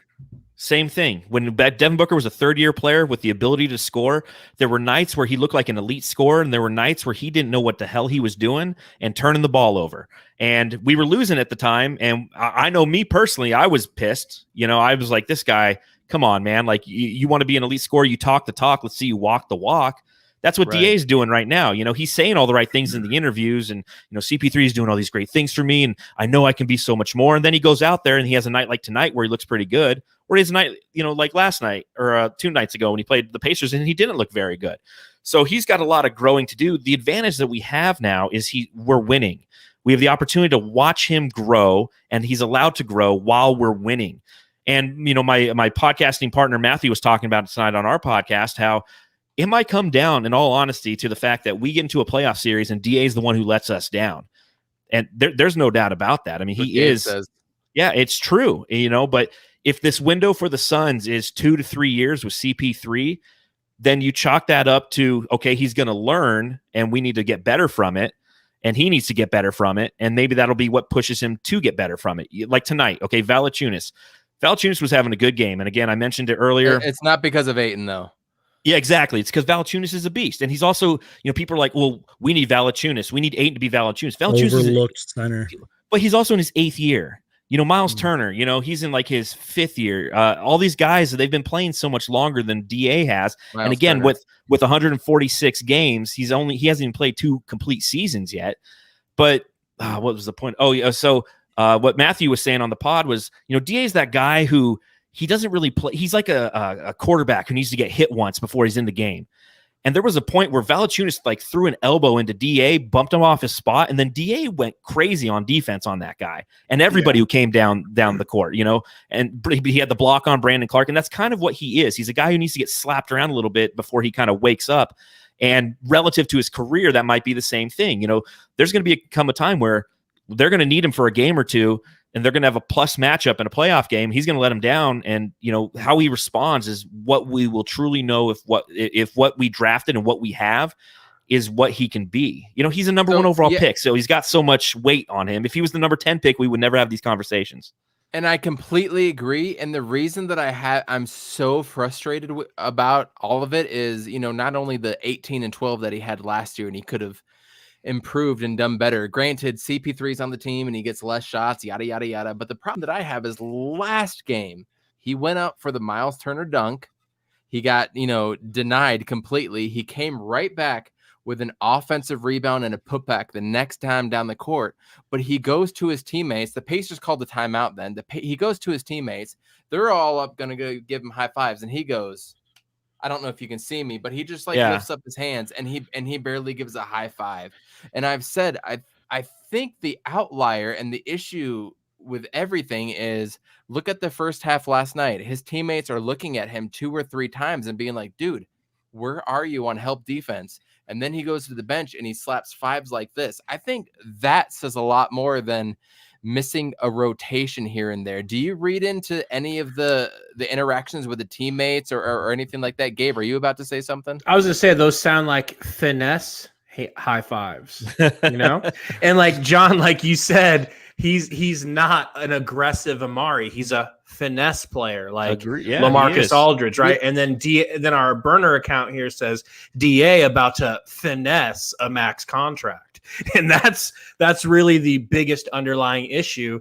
Same thing. When Devin Booker was a 3rd-year player with the ability to score, there were nights where he looked like an elite scorer, and there were nights where he didn't know what the hell he was doing and turning the ball over. And we were losing at the time, and I know me personally, I was pissed. I was like, this guy, come on, man. Like, you want to be an elite scorer, you talk the talk, let's see you walk the walk. That's what DA is doing right now. He's saying all the right things in the interviews, and CP3 is doing all these great things for me, and I know I can be so much more. And then he goes out there and he has a night like tonight where he looks pretty good, or he has a night, like last night or 2 nights ago when he played the Pacers and he didn't look very good. So he's got a lot of growing to do. The advantage that we have now is we're winning. We have the opportunity to watch him grow, and he's allowed to grow while we're winning. And, you know, my podcasting partner, Matthew, was talking about it tonight on our podcast, how it might come down, in all honesty, to the fact that we get into a playoff series and DA is the one who lets us down. And there's no doubt about that. I mean, he is. Yeah, it's true, you know, but if this window for the Suns is 2 to 3 years with CP3, then you chalk that up to, okay, he's going to learn and we need to get better from it. And he needs to get better from it. And maybe that'll be what pushes him to get better from it. Like tonight, okay, Valanciunas was having a good game. And again, I mentioned it earlier. It's not because of Ayton, though. Yeah, exactly. It's because Valanciunas is a beast. And he's also, you know, people are like, well, we need Valanciunas. We need Ayton to be Valanciunas. Valanciunas overlooked center. But he's also in his 8th year. You know, Miles Turner, you know, he's in like his 5th year. All these guys, they've been playing so much longer than DA has. And again, with 146 games, he hasn't even played 2 complete seasons yet. But what was the point? Oh, yeah. So what Matthew was saying on the pod was, you know, DA is that guy who he doesn't really play. He's like a quarterback who needs to get hit once before he's in the game. And there was a point where Valanciunas like threw an elbow into DA, bumped him off his spot, and then DA went crazy on defense on that guy and everybody who came down the court, you know, and he had the block on Brandon Clark. And that's kind of what he is. He's a guy who needs to get slapped around a little bit before he kind of wakes up. And relative to his career, that might be the same thing. You know, there's going to come a time where they're going to need him for a game or two, and they're going to have a plus matchup in a playoff game. He's going to let him down, and you know how he responds is what we will truly know if what we drafted and what we have is what he can be. You know, he's a number 1 overall pick, so he's got so much weight on him. If he was the number 10 pick, we would never have these conversations. And I completely agree. And the reason that I'm so frustrated about all of it is, you know, not only the 18 and 12 that he had last year, and he could have improved and done better. Granted, CP3's on the team and he gets less shots, yada, yada, yada. But the problem that I have is last game, he went up for the Miles Turner dunk. He got, you know, denied completely. He came right back with an offensive rebound and a putback the next time down the court. But he goes to his teammates. The Pacers called the timeout then. He goes to his teammates. They're all up going to go give him high fives. And he goes, I don't know if you can see me, but he just lifts up his hands and he barely gives a high five. And I've said, I think the outlier and the issue with everything is look at the first half last night. His teammates are looking at him 2 or 3 times and being like, dude, where are you on help defense? And then he goes to the bench and he slaps fives like this. I think that says a lot more than missing a rotation here and there. Do you read into any of the interactions with the teammates or anything like that? Gabe, are you about to say something? I was going to say those sound like finesse high fives, you know? And like John, like you said, he's not an aggressive Amari. He's a finesse player, like LaMarcus Aldridge, right? And then then our burner account here says DA about to finesse a max contract. And that's really the biggest underlying issue.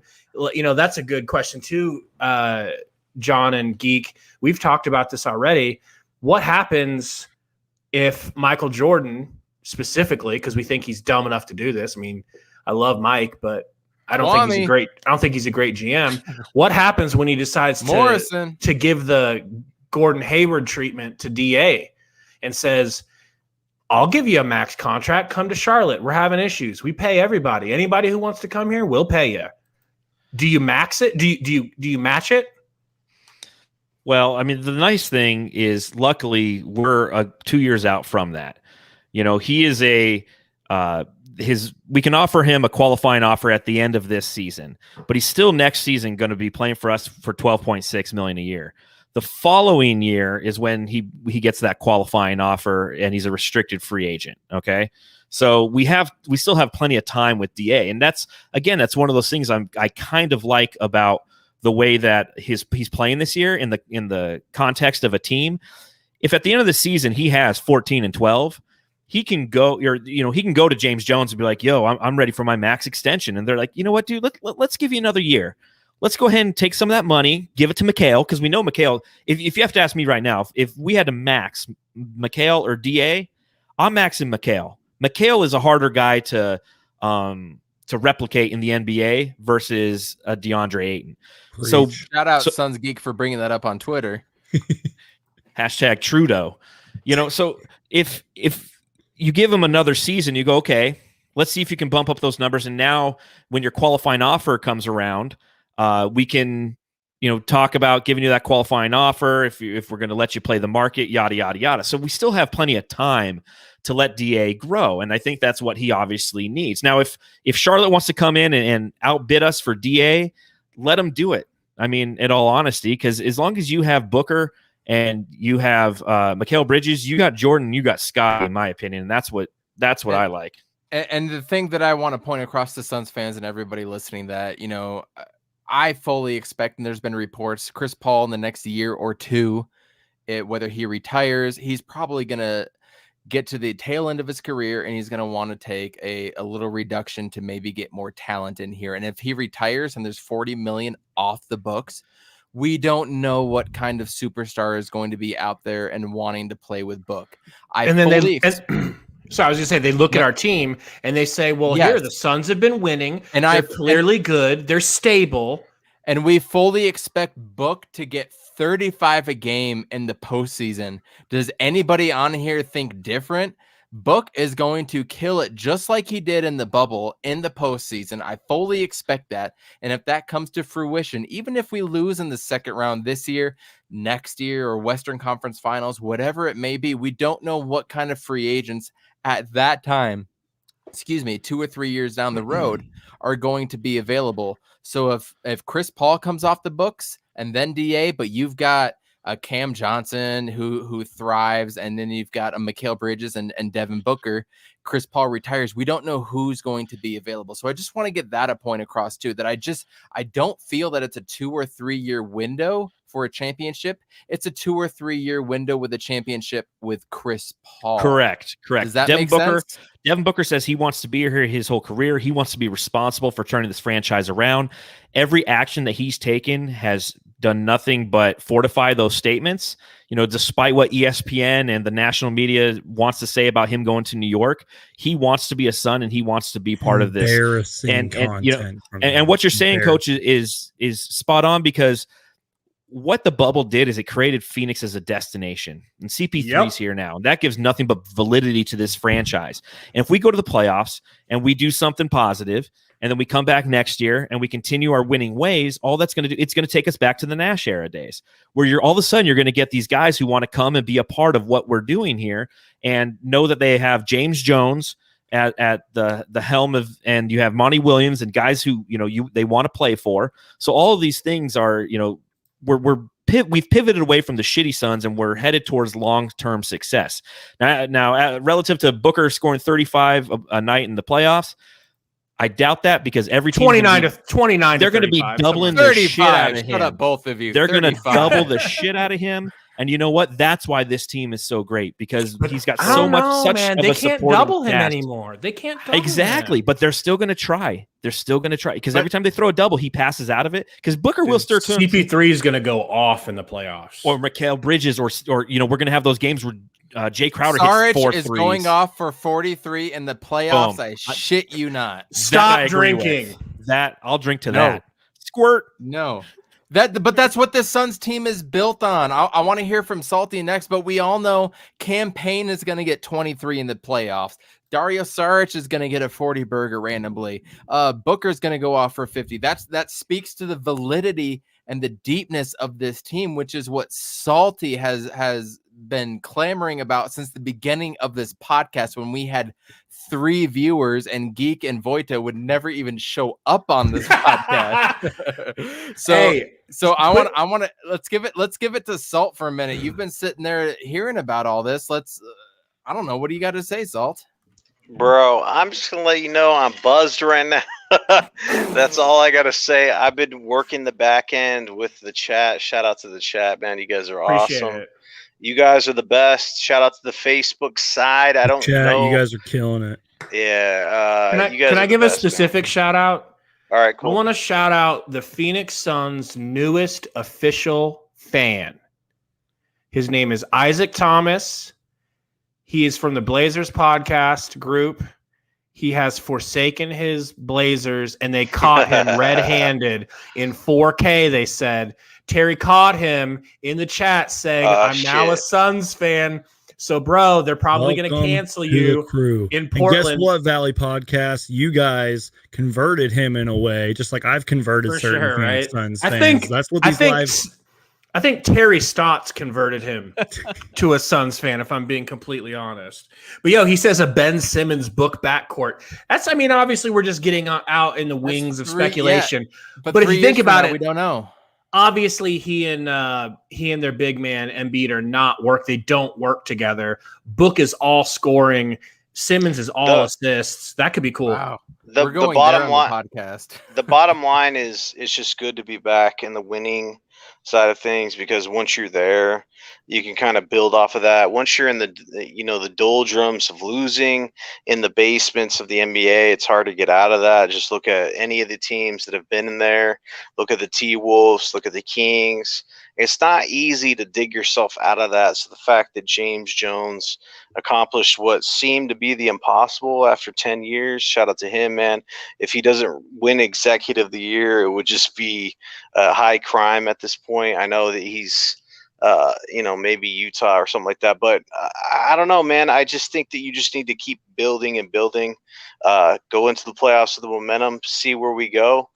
You know, that's a good question too, John and Geek. We've talked about this already. What happens if Michael Jordan specifically, because we think he's dumb enough to do this? I mean, I love Mike, but I don't think he's a great GM. What happens when he decides to give the Gordon Hayward treatment to DA and says, I'll give you a max contract. Come to Charlotte. We're having issues. We pay everybody. Anybody who wants to come here, we'll pay you. Do you max it? Do you match it? Well, I mean, the nice thing is, luckily, we're 2 years out from that. You know, he is we can offer him a qualifying offer at the end of this season, but he's still next season going to be playing for us for $12.6 million a year. The following year is when he gets that qualifying offer and he's a restricted free agent. Okay. So we still have plenty of time with DA. And that's one of those things I kind of like about the way that he's playing this year in the context of a team. If at the end of the season he has 14 and 12, he can go to James Jones and be like, yo, I'm ready for my max extension. And they're like, you know what, dude, let's give you another year. Let's go ahead and take some of that money, give it to Mikal, because we know Mikal, if you have to ask me right now, if we had to max Mikal or DA, I'm maxing Mikal. Mikal is a harder guy to replicate in the NBA versus a DeAndre Ayton. Preach. So shout out Suns Geek for bringing that up on Twitter. # Trudeau. You know, so if you give him another season, you go, okay, let's see if you can bump up those numbers. And now when your qualifying offer comes around, we can, talk about giving you that qualifying offer if we're going to let you play the market, yada, yada, yada. So we still have plenty of time to let DA grow. And I think that's what he obviously needs. Now, if Charlotte wants to come in and outbid us for DA, let them do it. I mean, in all honesty, because as long as you have Booker and you have Mikal Bridges, you got Jordan, you got Scott, in my opinion. And that's what I like. And the thing that I want to point across to Suns fans and everybody listening that, I fully expect, and there's been reports, Chris Paul in the next year or two, whether he retires, he's probably going to get to the tail end of his career and he's going to want to take a little reduction to maybe get more talent in here. And if he retires and there's $40 million off the books, we don't know what kind of superstar is going to be out there and wanting to play with Book. So I was going to say, they look at our team and they say, well, yes, here, the Suns have been winning. And they're clearly good. They're stable. And we fully expect Book to get 35 a game in the postseason. Does anybody on here think different? Book is going to kill it just like he did in the bubble in the postseason. I fully expect that. And if that comes to fruition, even if we lose in the second round this year, next year, or Western Conference Finals, whatever it may be, we don't know what kind of free agents at that time, 2 or 3 years down the road, are going to be available. So if Chris Paul comes off the books and then DA, but you've got a Cam Johnson who thrives, and then you've got a Mikal Bridges and Devin Booker, Chris Paul retires, we don't know who's going to be available. So I just want to get that a point across too, that I don't feel that it's a 2 or 3 year window for a championship. It's a 2 or 3 year window with a championship with Chris Paul. Correct. Does that make sense? Devin Booker says he wants to be here his whole career. He wants to be responsible for turning this franchise around. Every action that he's taken has done nothing but fortify those statements. Despite what ESPN and the national media wants to say about him going to New York, he wants to be a Sun and he wants to be part of this. Embarrassing content. And what you're saying, Coach, is spot on, because what the bubble did is it created Phoenix as a destination, and CP3 is here now. And that gives nothing but validity to this franchise. And if we go to the playoffs and we do something positive, and then we come back next year and we continue our winning ways, all that's going to do, it's going to take us back to the Nash era days, where all of a sudden you're going to get these guys who want to come and be a part of what we're doing here and know that they have James Jones at the helm of, and you have Monty Williams and guys who, they want to play for. So all of these things are, we've pivoted away from the shitty Suns and we're headed towards long-term success. Now, relative to Booker scoring 35 a night in the playoffs, I doubt that, because every team 29 to 29, they're going to be doubling the shit out of him. Shut up, both of you. They're going to double the shit out of him. And you know what? That's why this team is so great, because he's got so much. They can't double him anymore. They can't double exactly, him. But they're still going to try. They're still going to try, because every time they throw a double, he passes out of it. Because Booker will start to CP3 is going to go off in the playoffs, or Mikal Bridges, or we're going to have those games where Jay Crowder Sarge hits 4 is threes. Going off for 43 in the playoffs. Boom. I shit you not. Stop drinking. That I'll drink to that. Squirt. No. But that's what the Suns team is built on. I want to hear from Salty next, but we all know Cam Payne is going to get 23 in the playoffs. Dario Saric is going to get a 40 burger randomly. Booker's going to go off for 50. That speaks to the validity and the deepness of this team, which is what Salty has been clamoring about since the beginning of this podcast, when we had 3 viewers and Geek and Voita would never even show up on this podcast. So I want to let's give it to Salt for a minute. You've been sitting there hearing about all this. I don't know, what do you got to say, Salt? Bro, I'm just gonna let you know I'm buzzed right now. That's all I gotta say. I've been working the back end with the chat. Shout out to the chat, man. You guys are awesome. It. You guys are the best. Shout out to the Facebook side. I don't know. You guys are killing it. Yeah. Can I give a specific shout out? All right, cool. I want to shout out the Phoenix Suns' newest official fan. His name is Isaac Thomas. He is from the Blazers podcast group. He has forsaken his Blazers, and they caught him red-handed in 4K, they said. Terry caught him in the chat saying, I'm now a Suns fan. So, bro, they're probably going to Welcome cancel to you the crew in And Portland. guess what, Valley Podcast? You guys converted him in a way, just like I've converted For certain sure, Phoenix right? Suns I fans. think That's what I these think lives. I think Terry Stotts converted him to a Suns fan, if I'm being completely honest. But he says a Ben Simmons book backcourt. I mean, obviously we're just getting out in the wings of speculation. But if you think about it, it, we don't know. Obviously, he and their big man Embiid are not work. They don't work together. Book is all scoring. Simmons is all assists. That could be cool. Wow. The We're going bottom there on line the podcast. The bottom line is it's just good to be back in the winning side of things, because once you're there, you can kind of build off of that. Once you're in the doldrums of losing, in the basements of the NBA, it's hard to get out of that. Just look at any of the teams that have been in there. Look at the T-Wolves, look at the Kings. It's not easy to dig yourself out of that. So the fact that James Jones accomplished what seemed to be the impossible after 10 years, shout out to him, man. If he doesn't win Executive of the Year, it would just be a high crime at this point. I know that he's, maybe Utah or something like that, but I don't know, man. I just think that you just need to keep building and building, go into the playoffs with the momentum, see where we go.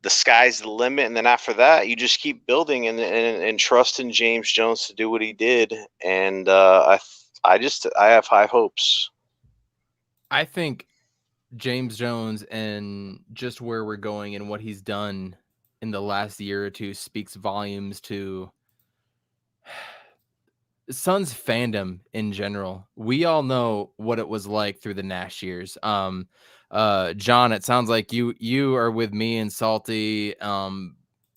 The sky's the limit, and then after that, you just keep building and trust in James Jones to do what he did. And I have high hopes. I think James Jones and just where we're going and what he's done in the last year or two speaks volumes to Suns fandom in general. We all know what it was like through the Nash years. John, it sounds like you are with me and Salty, the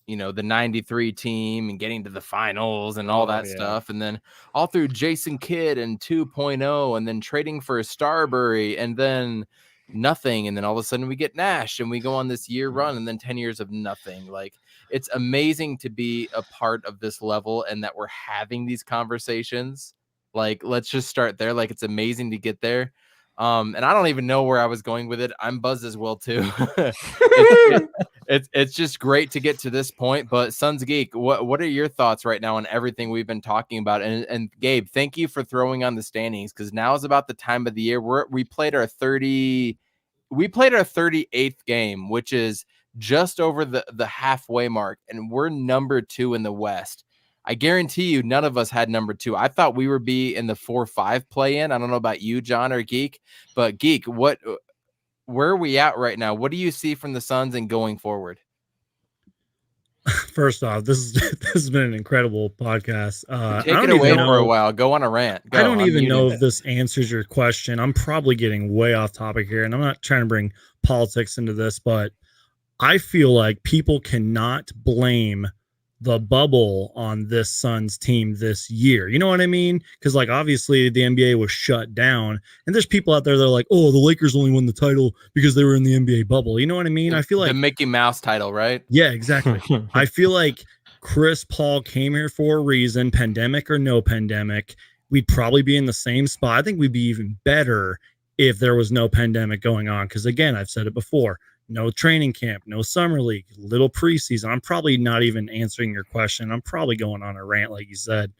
93 team and getting to the finals and all that stuff. And then all through Jason Kidd and 2.0 and then trading for a Starbury and then nothing. And then all of a sudden we get Nash and we go on this year run and then 10 years of nothing. Like, it's amazing to be a part of this level and that we're having these conversations. Like, let's just start there. Like, it's amazing to get there. And I don't even know where I was going with it. I'm buzzed as well too. It's just great to get to this point. But Suns Geek, what are your thoughts right now on everything we've been talking about? And Gabe, thank you for throwing on the standings, because now is about the time of the year we played our 38th game, which is just over the halfway mark, and we're number 2 in the West. I guarantee you none of us had number 2. I thought we would be in the 4-5 play-in. I don't know about you, John or Geek, but Geek, where are we at right now? What do you see from the Suns and going forward? First off, this has been an incredible podcast. Take it away for a while. Go on a rant. I don't even know if this answers your question. I'm probably getting way off topic here, and I'm not trying to bring politics into this, but I feel like people cannot blame the bubble on this Suns team this year. You know what I mean? Because, like, obviously the NBA was shut down, and there's people out there that are like, oh, the Lakers only won the title because they were in the NBA bubble. You know what I mean? I feel like the Mickey Mouse title, right? Yeah, exactly. I feel like Chris Paul came here for a reason, pandemic or no pandemic. We'd probably be in the same spot. I think we'd be even better if there was no pandemic going on. Because, again, I've said it before, no training camp, no summer league, little preseason. I'm probably not even answering your question. I'm probably going on a rant, like you said.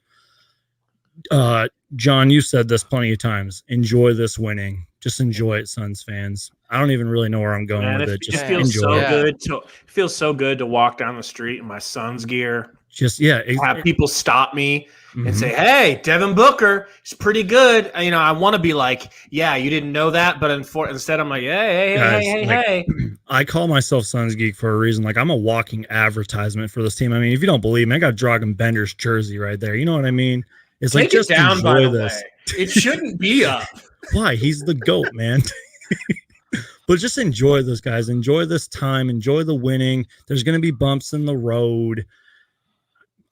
John, you said this plenty of times. Enjoy this winning. Just enjoy it, Suns fans. I don't even really know where I'm going with it. Just feels enjoy it. It feels so good to walk down the street in my Suns gear. Just have people stop me and say, "Hey, Devin Booker is pretty good." I want to be like, "Yeah, you didn't know that," but instead, I'm like, "Hey." I call myself Suns Geek for a reason. Like, I'm a walking advertisement for this team. I mean, if you don't believe me, I got Dragan Bender's jersey right there. You know what I mean? It's Take like, just it down, enjoy by the this. way. It shouldn't be up. Why? He's the GOAT, man. But just enjoy this, guys. Enjoy this time. Enjoy the winning. There's going to be bumps in the road.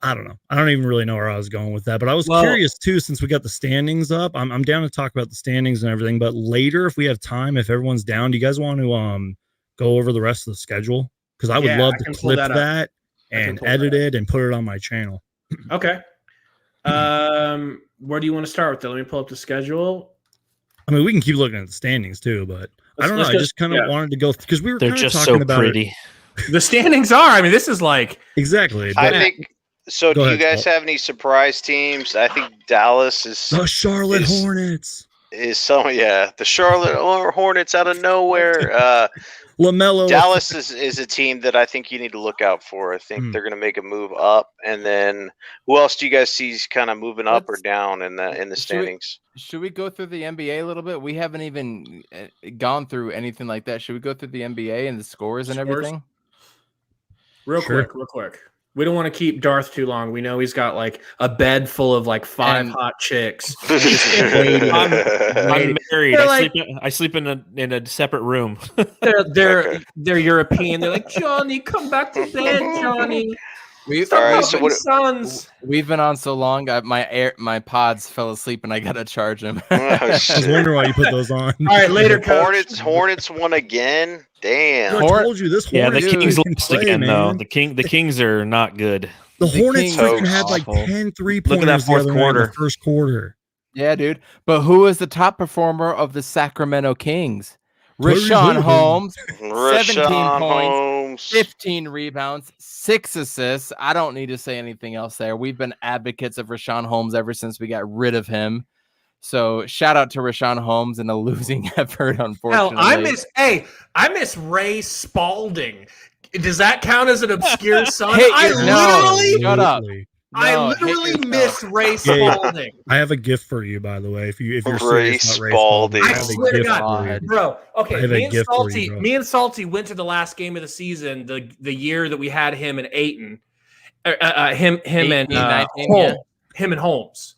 I don't know. I don't even really know where I was going with that. But I was curious, too, since we got the standings up. I'm down to talk about the standings and everything. But later, if we have time, if everyone's down, do you guys want to go over the rest of the schedule? Because I would love to clip that and edit it and put it on my channel. Okay. Where do you want to start with that? Let me pull up the schedule. I mean, we can keep looking at the standings too, but I don't know. I just kind of wanted to go because we were They're kind of just talking so about pretty. The standings are. I mean, this is like exactly. I think So, Go do you ahead, guys Salt. have any surprise teams? I think Dallas is The Charlotte is Hornets. the Charlotte Hornets out of nowhere. LaMelo. Dallas is a team that I think you need to look out for. I think Hmm. they're going to make a move up, and then who else do you guys see kind of moving up or Let's- down in the Should we- standings? Should we go through the NBA a little bit? We haven't even gone through anything like that. Should we go through the NBA and the scores and Scores? everything? Real Sure. quick. We don't want to keep Darth too long. We know he's got like a bed full of like 5 And- hot chicks. I'm married. They're I sleep in a separate room. They're European. They're like, Johnny, come back to bed, Johnny. We've, All right, Helping so what- sons. we've been on so long. My pods fell asleep and I gotta charge them. Oh, I was shit. wondering why you put those on. All right, later, coach. Hornets won again. Damn. I told you this Yeah, the Hornets Kings team can lost play, again though. man. The Kings are not good. The the Hornets Kings freaking are had like awful. 10 3 Look at that pointers the fourth other night in the quarter. first quarter. Yeah, dude. But who is the top performer of the Sacramento Kings? Tyrese Rashawn Halliburton. Holmes, 17 Rashawn points, Holmes. 15 rebounds, 6 assists. I don't need to say anything else there. We've been advocates of Rashawn Holmes ever since we got rid of him. So shout out to Rashawn Holmes in a losing effort, Hell, unfortunately. I miss Ray Spalding. Does that count as an obscure son? Hate I your- no. Shut up. Absolutely. I No, hate literally yourself. miss Ray Yeah. Spalding. I have a gift for you, by the way. If you're Ray serious about Ray Spalding. Spalding, I I have a swear to gift God. for you. Bro, I okay. have a Me and, gift for you, Salty, bro. me and Salty went to the last game of the season, the year that we had him and Aiton. Him 18, and 19, Holmes. yeah. Him and Holmes.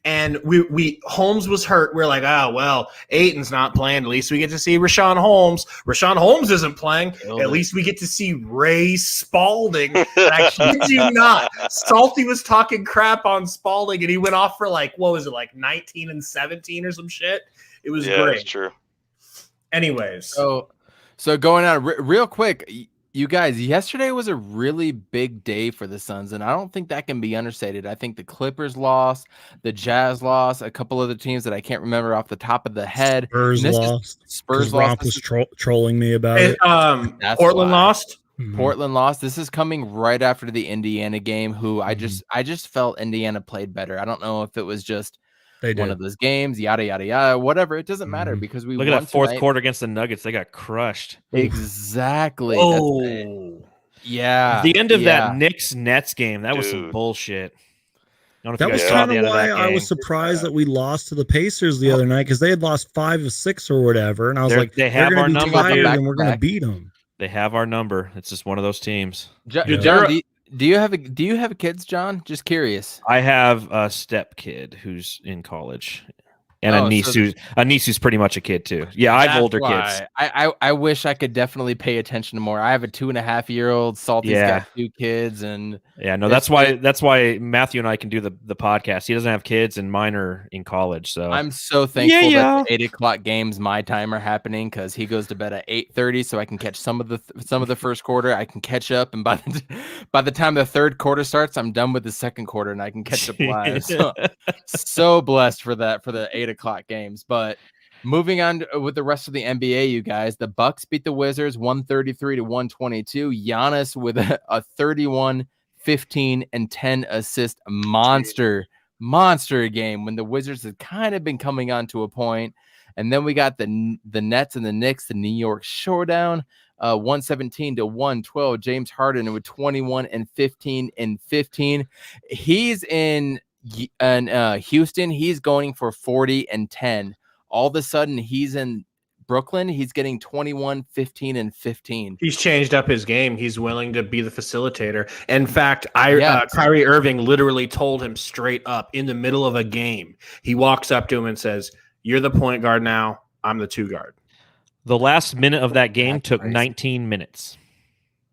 And we Holmes was hurt. We're like, oh well, Aiton's not playing. At least we get to see Rashawn Holmes. Rashawn Holmes isn't playing. At least we get to see Ray Spalding. And I kid you not, Salty was talking crap on Spalding, and he went off for like, what was it, like 19 and 17 or some shit? It was Yeah, great. that's true. Anyways, So going on real quick, you guys, yesterday was a really big day for the Suns, and I don't think that can be understated. I think the Clippers lost, the Jazz lost, a couple of the teams that I can't remember off the top of the head. Spurs And this is- lost. Spurs Romp lost. was trolling me about it. That's Portland why. lost. Mhm. Portland lost. This is coming right after the Indiana game. Who I Mm-hmm. just felt Indiana played better. I don't know if it was just They one did. of those games, yada yada yada, whatever. It doesn't matter Mhm. because we Look at won that fourth tonight. quarter against the Nuggets. They got crushed. Exactly. That's it. Oh, Yeah. The end of yeah. that Knicks Nets game, that was some Dude. bullshit. I don't know if That you was guys saw kind the of end of why that I game. was surprised that we lost to the Pacers the other night because they had lost 5 of 6 or whatever, and I was They're- like, they they're have going our to be number, tired dude. and we're going to Back-to-back. beat them. They have our number. It's just one of those teams. John, Yeah. do you have kids, John? Just curious. I have a step kid who's in college, and Oh, a niece so- who's pretty much a kid too. Yeah, I have That's older why. kids. I wish I could definitely pay attention more. I have a 2.5-year-old. Salty's Yeah. got 2 kids, and Yeah, no, It's- that's why Matthew and I can do the podcast. He doesn't have kids, and mine are in college. So I'm so thankful yeah. that the 8 o'clock games my time are happening because he goes to bed at 8:30, so I can catch some of the first quarter. I can catch up, and by the time the third quarter starts, I'm done with the second quarter, and I can catch up live. So blessed for the 8 o'clock games. But moving on with the rest of the NBA, you guys, the Bucks beat the Wizards 133-122. Giannis with a 31, 15, and 10 assist monster game when the Wizards had kind of been coming on to a point. And then we got the Nets and the Knicks, the New York Showdown, 117-112. James Harden with 21 and 15 and 15. He's in Houston. He's going for 40 and 10. All of a sudden, he's in Brooklyn. He's getting 21, 15, and 15. he's changed up his game. He's willing to be the facilitator. In fact, Yeah. Kyrie Irving literally told him straight up in the middle of a game. He walks up to him and says, "You're the point guard now. I'm the 2 guard." the last minute of that game That's took crazy. 19 minutes.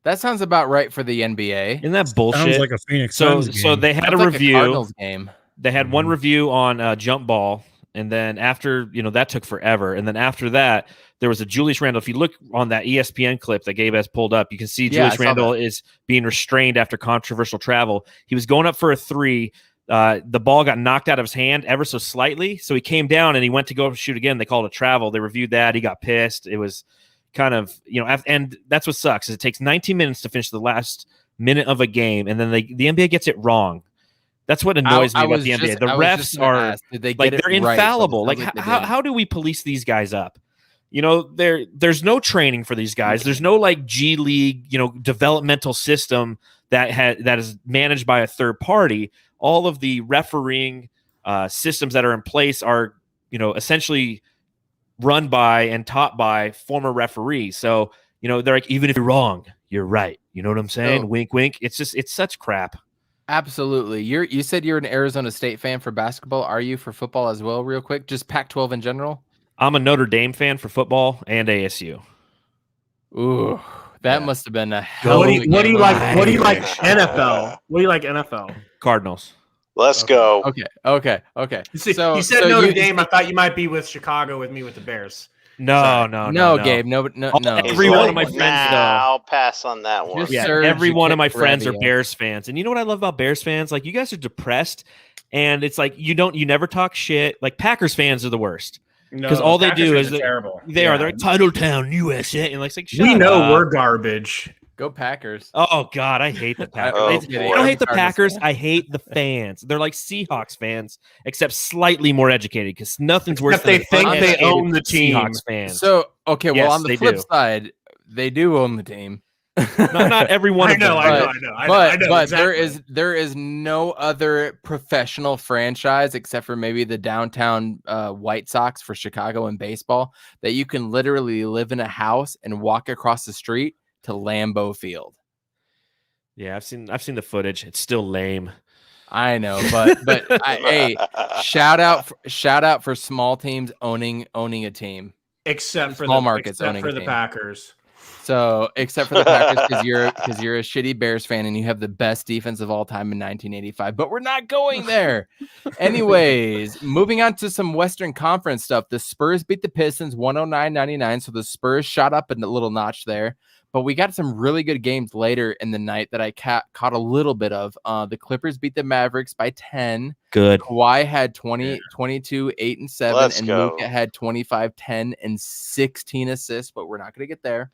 That sounds about right for the NBA. Isn't that Sounds bullshit? like a Phoenix so Suns so game. they had Sounds a like review. Cardinals game. They had one Mhm. review on jump ball, and then after that took forever. And then after that, there was a Julius Randle. If you look on that ESPN clip that Gabe has pulled up, you can see Yeah, Julius I saw Randle is being restrained after controversial travel. He was going up for a 3. The ball got knocked out of his hand ever so slightly, so he came down and he went to go shoot again. They called it a travel. They reviewed that. He got pissed. It was kind of and that's what sucks is it takes 19 minutes to finish the last minute of a game, and then the NBA gets it wrong. That's what annoys me about the NBA. The refs are they're infallible. Like how do we police these guys up? There's no training for these guys. There's no like G League, developmental system that is managed by a third party. All of the refereeing systems that are in place are, essentially run by and taught by former referees. So, they're like, even if you're wrong, you're right. You know what I'm saying? Wink, wink. It's such crap. Absolutely. You said you're an Arizona State fan for basketball. Are you for football as well, real quick? Just Pac-12 in general? I'm a Notre Dame fan for football and ASU. Ooh, that must have been a hell What of a game. what do you like? What do you like NFL? What do you like NFL? Cardinals. Let's go. Okay. You said So Notre Dame. I thought you might be with Chicago with me with the Bears. No, Gabe. No. Every one of my friends, though. I'll pass on that one. Just Yeah, Serge every one of my friends are Icaridia. Bears fans. And you know what I love about Bears fans? Like, you guys are depressed, and it's like you never talk shit. Like, Packers fans are the worst. Because all they do is terrible. They're like Titletown, USA, and like shut we know up. we're garbage. Go Packers. Oh God, I hate the Packers. Oh, I boy. don't hate the Cardinals Packers. fan. I hate the fans. They're like Seahawks fans, except slightly more educated. Because nothing's worse Except than they the think they uneducated own the team. Seahawks fans. So, okay, well, Yes, on the they flip do. side, they do own the team. not every one of them. I know. But exactly. there is no other professional franchise except for maybe the downtown White Sox for Chicago in baseball that you can literally live in a house and walk across the street to Lambeau Field. Yeah, I've seen the footage. It's still lame. I know, but hey, shout out for small teams owning a team. except for small the markets except owning for a the team. Packers. So, except for the Packers, because you're a shitty Bears fan and you have the best defense of all time in 1985. But we're not going there. Anyways, moving on to some Western Conference stuff. The Spurs beat the Pistons 109-99. So the Spurs shot up a little notch there. But we got some really good games later in the night that I caught a little bit of. The Clippers beat the Mavericks by 10. Good. Kawhi had 22, 8, and 7. Let's and go. Luka had 25, 10, and 16 assists. But we're not going to get there.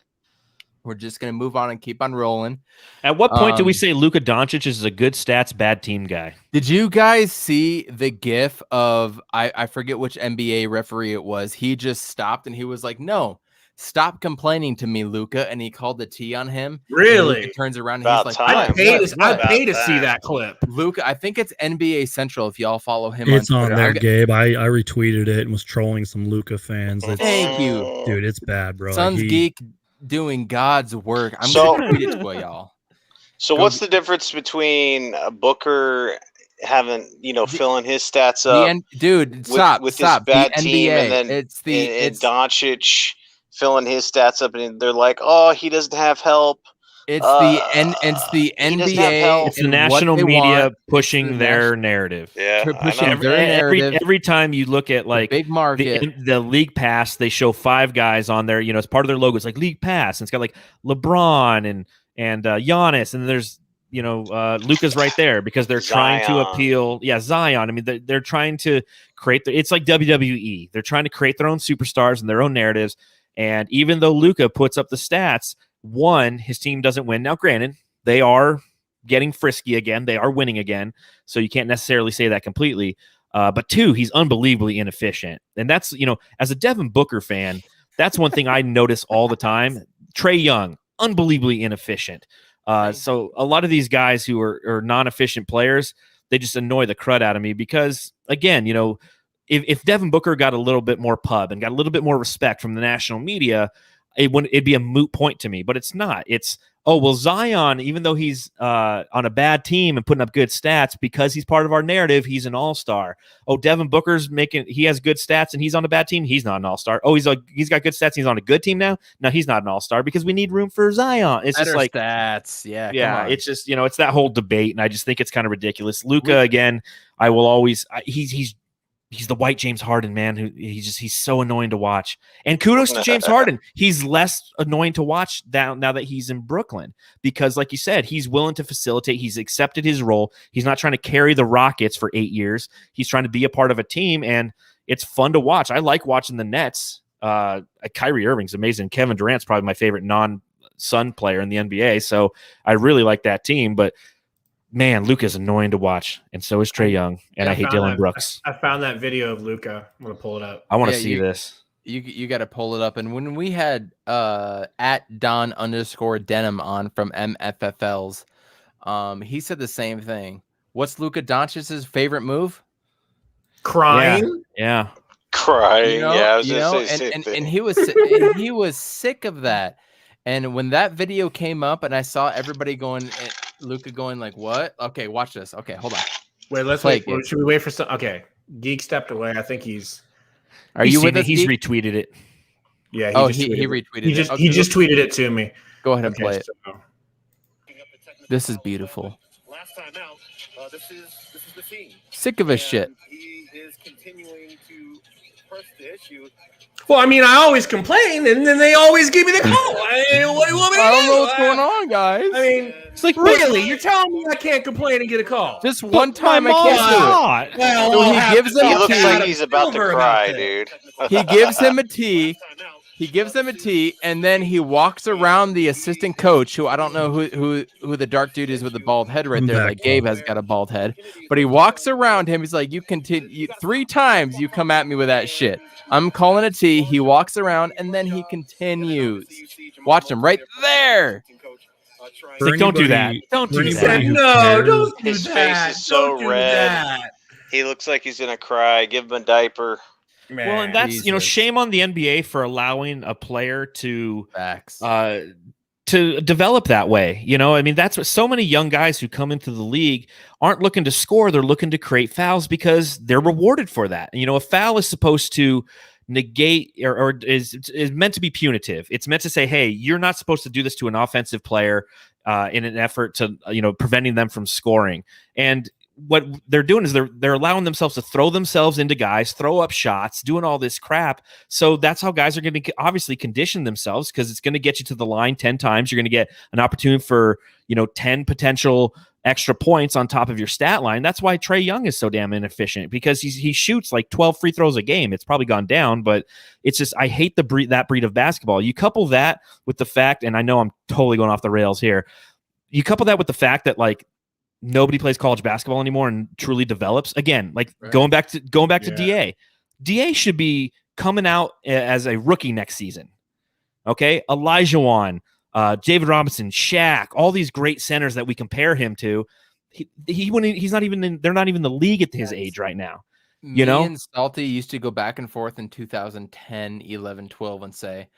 We're just going to move on and keep on rolling. At what point do we say Luka Doncic is a good stats, bad team guy? Did you guys see the gif of, I forget which NBA referee it was. He just stopped and he was like, no, stop complaining to me, Luka. And he called the T on him. Really? Luka turns around and About he's like, time. I'd pay to see that? that clip. Luka, I think it's NBA Central if y'all follow him It's on Twitter. there, Gabe. I retweeted it and was trolling some Luca fans. It's, Thank you. dude, it's bad, bro. Sons He- Geek doing God's work. I'm So- going to tweet it to y'all. So Go- what's the difference between Booker having, filling his stats The up dude, stop. with stop. his bad the team, NBA, and then it's the and it's Doncic filling his stats up, and they're like, "Oh, he doesn't have help." it's the he doesn't have NBA. help. It's the and what national they media want. pushing It's the their narrative. Yeah, They're I pushing know. their narrative. Every time you look at like Big market. the league pass, they show 5 guys on there. It's part of their logo. It's like league pass, and it's got like LeBron and Giannis, and there's Luka's right there because they're trying to Zion. appeal. Yeah, Zion. I mean, they're trying to create. It's like WWE. They're trying to create their own superstars and their own narratives. And even though Luka puts up the stats, one, his team doesn't win. Now, granted, they are getting frisky again. They are winning again. So you can't necessarily say that completely. But 2, he's unbelievably inefficient. And that's, as a Devin Booker fan, that's one thing I notice all the time. Trae Young, unbelievably inefficient. So a lot of these guys who are non-efficient players, they just annoy the crud out of me because, again, if Devin Booker got a little bit more pub and got a little bit more respect from the national media, it'd be a moot point to me. But it's not. It's, Zion, even though he's on a bad team and putting up good stats, because he's part of our narrative, he's an all-star. Oh, Devin Booker's he has good stats and he's on a bad team, he's not an all-star. Oh, he's got good stats and he's on a good team now? No, he's not an all-star because we need room for Zion. It's Better just like stats. Yeah. yeah, come on. it's just it's that whole debate, and I just think it's kind of ridiculous. Luka, again, I will always he's the white James Harden, man. He's so annoying to watch. And kudos to James Harden. He's less annoying to watch now that he's in Brooklyn because, like you said, he's willing to facilitate. He's accepted his role. He's not trying to carry the Rockets for 8 years. He's trying to be a part of a team, and it's fun to watch. I like watching the Nets. Kyrie Irving's amazing. Kevin Durant's probably my favorite Sun player in the NBA. So I really like that team. But man, Luka's annoying to watch, and so is Trae Young. And I hate Dylan Brooks. I found that video of Luka. I'm gonna pull it up. I want to see this. You got to pull it up. And when we had at Don_Denim on from MFFLs, he said the same thing. What's Luka Doncic's favorite move? Crying. Yeah. Crying. I was gonna say and he was sick of that. And when that video came up, and I saw everybody going, Luka going like, "What? Okay, watch this. Okay, hold on. Wait, let's wait. Should we wait for some? Okay, Geek stepped away. I think he's. Are you with us? He's retweeted it. Yeah. He retweeted it. He just tweeted it to me. Go ahead and play it. This is beautiful. Last time out, this is the scene. Sick of his shit. He is continuing to press the issue. Well, I mean, I always complain, and then they always give me the call. What do you want me to do? I don't know what's going on, guys. I mean, it's like, really? You're telling me I can't complain and get a call? Just one time I can't do it. Well, So he gives him He a looks tea. like he's about to cry, dude. He gives him a tea. He gives him a tea, and then he walks around the assistant coach, who I don't know who the dark dude is with the bald head right there. Like Gabe has got a bald head, but he walks around him. He's like, "You continue 3 times. You come at me with that shit. I'm calling a tea." He walks around, and then he continues. Watch him right there. Like, don't do that. Don't do that. No, don't do His that. face is so Don't do red. that. He looks like he's gonna cry. Give him a diaper. Man, Well, and that's Jesus. shame on the NBA for allowing a player to Facts. to develop that way. I mean, that's what so many young guys who come into the league aren't looking to score. They're looking to create fouls because they're rewarded for that. A foul is supposed to negate or is meant to be punitive. It's meant to say, hey, you're not supposed to do this to an offensive player in an effort to, preventing them from scoring. And what they're doing is they're allowing themselves to throw themselves into guys, throw up shots, doing all this crap. So that's how guys are going to obviously condition themselves, because it's going to get you to the line 10 times. You're going to get an opportunity for, 10 potential extra points on top of your stat line. That's why Trae Young is so damn inefficient, because he shoots like 12 free throws a game. It's probably gone down, but it's just, I hate that breed of basketball. You couple that with the fact, and I know I'm totally going off the rails here. You couple that with the fact that like nobody plays college basketball anymore and truly develops. Again, like going back to DA. DA should be coming out as a rookie next season. Okay, Elijah Wan, David Robinson, Shaq, all these great centers that we compare him to. He's not even they're not even in the league at his age right now. Me and Salty used to go back and forth in 2010, 11, 12 and say,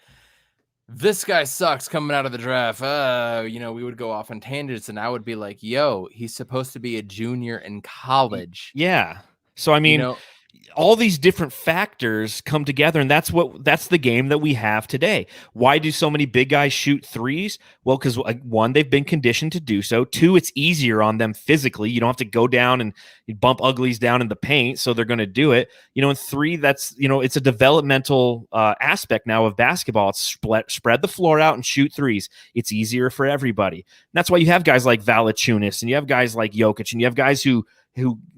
this guy sucks coming out of the draft. We would go off on tangents, and I would be like, yo, he's supposed to be a junior in college. Yeah. So, I mean, all these different factors come together, and that's the game that we have today. Why do so many big guys shoot threes? Well, because 1, they've been conditioned to do so. 2, it's easier on them physically. You don't have to go down and bump uglies down in the paint, so they're going to do it. And 3, that's it's a developmental aspect now of basketball. It's spread the floor out and shoot threes. It's easier for everybody. And that's why you have guys like Valanciunas, and you have guys like Jokic, and you have guys who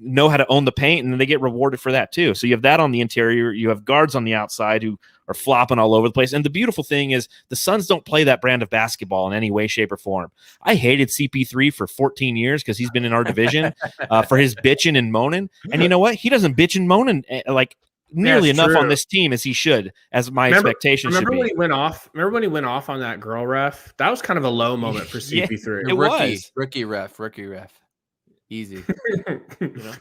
know how to own the paint, and then they get rewarded for that too. So you have that on the interior. You have guards on the outside who are flopping all over the place. And the beautiful thing is the Suns don't play that brand of basketball in any way, shape, or form. I hated CP3 for 14 years because he's been in our division for his bitching and moaning. And you know what? He doesn't bitch and moan like nearly enough on this team as he should, as my expectations should be. Remember when he went off on that girl ref? That was kind of a low moment for CP3. It was. Rookie ref. Easy.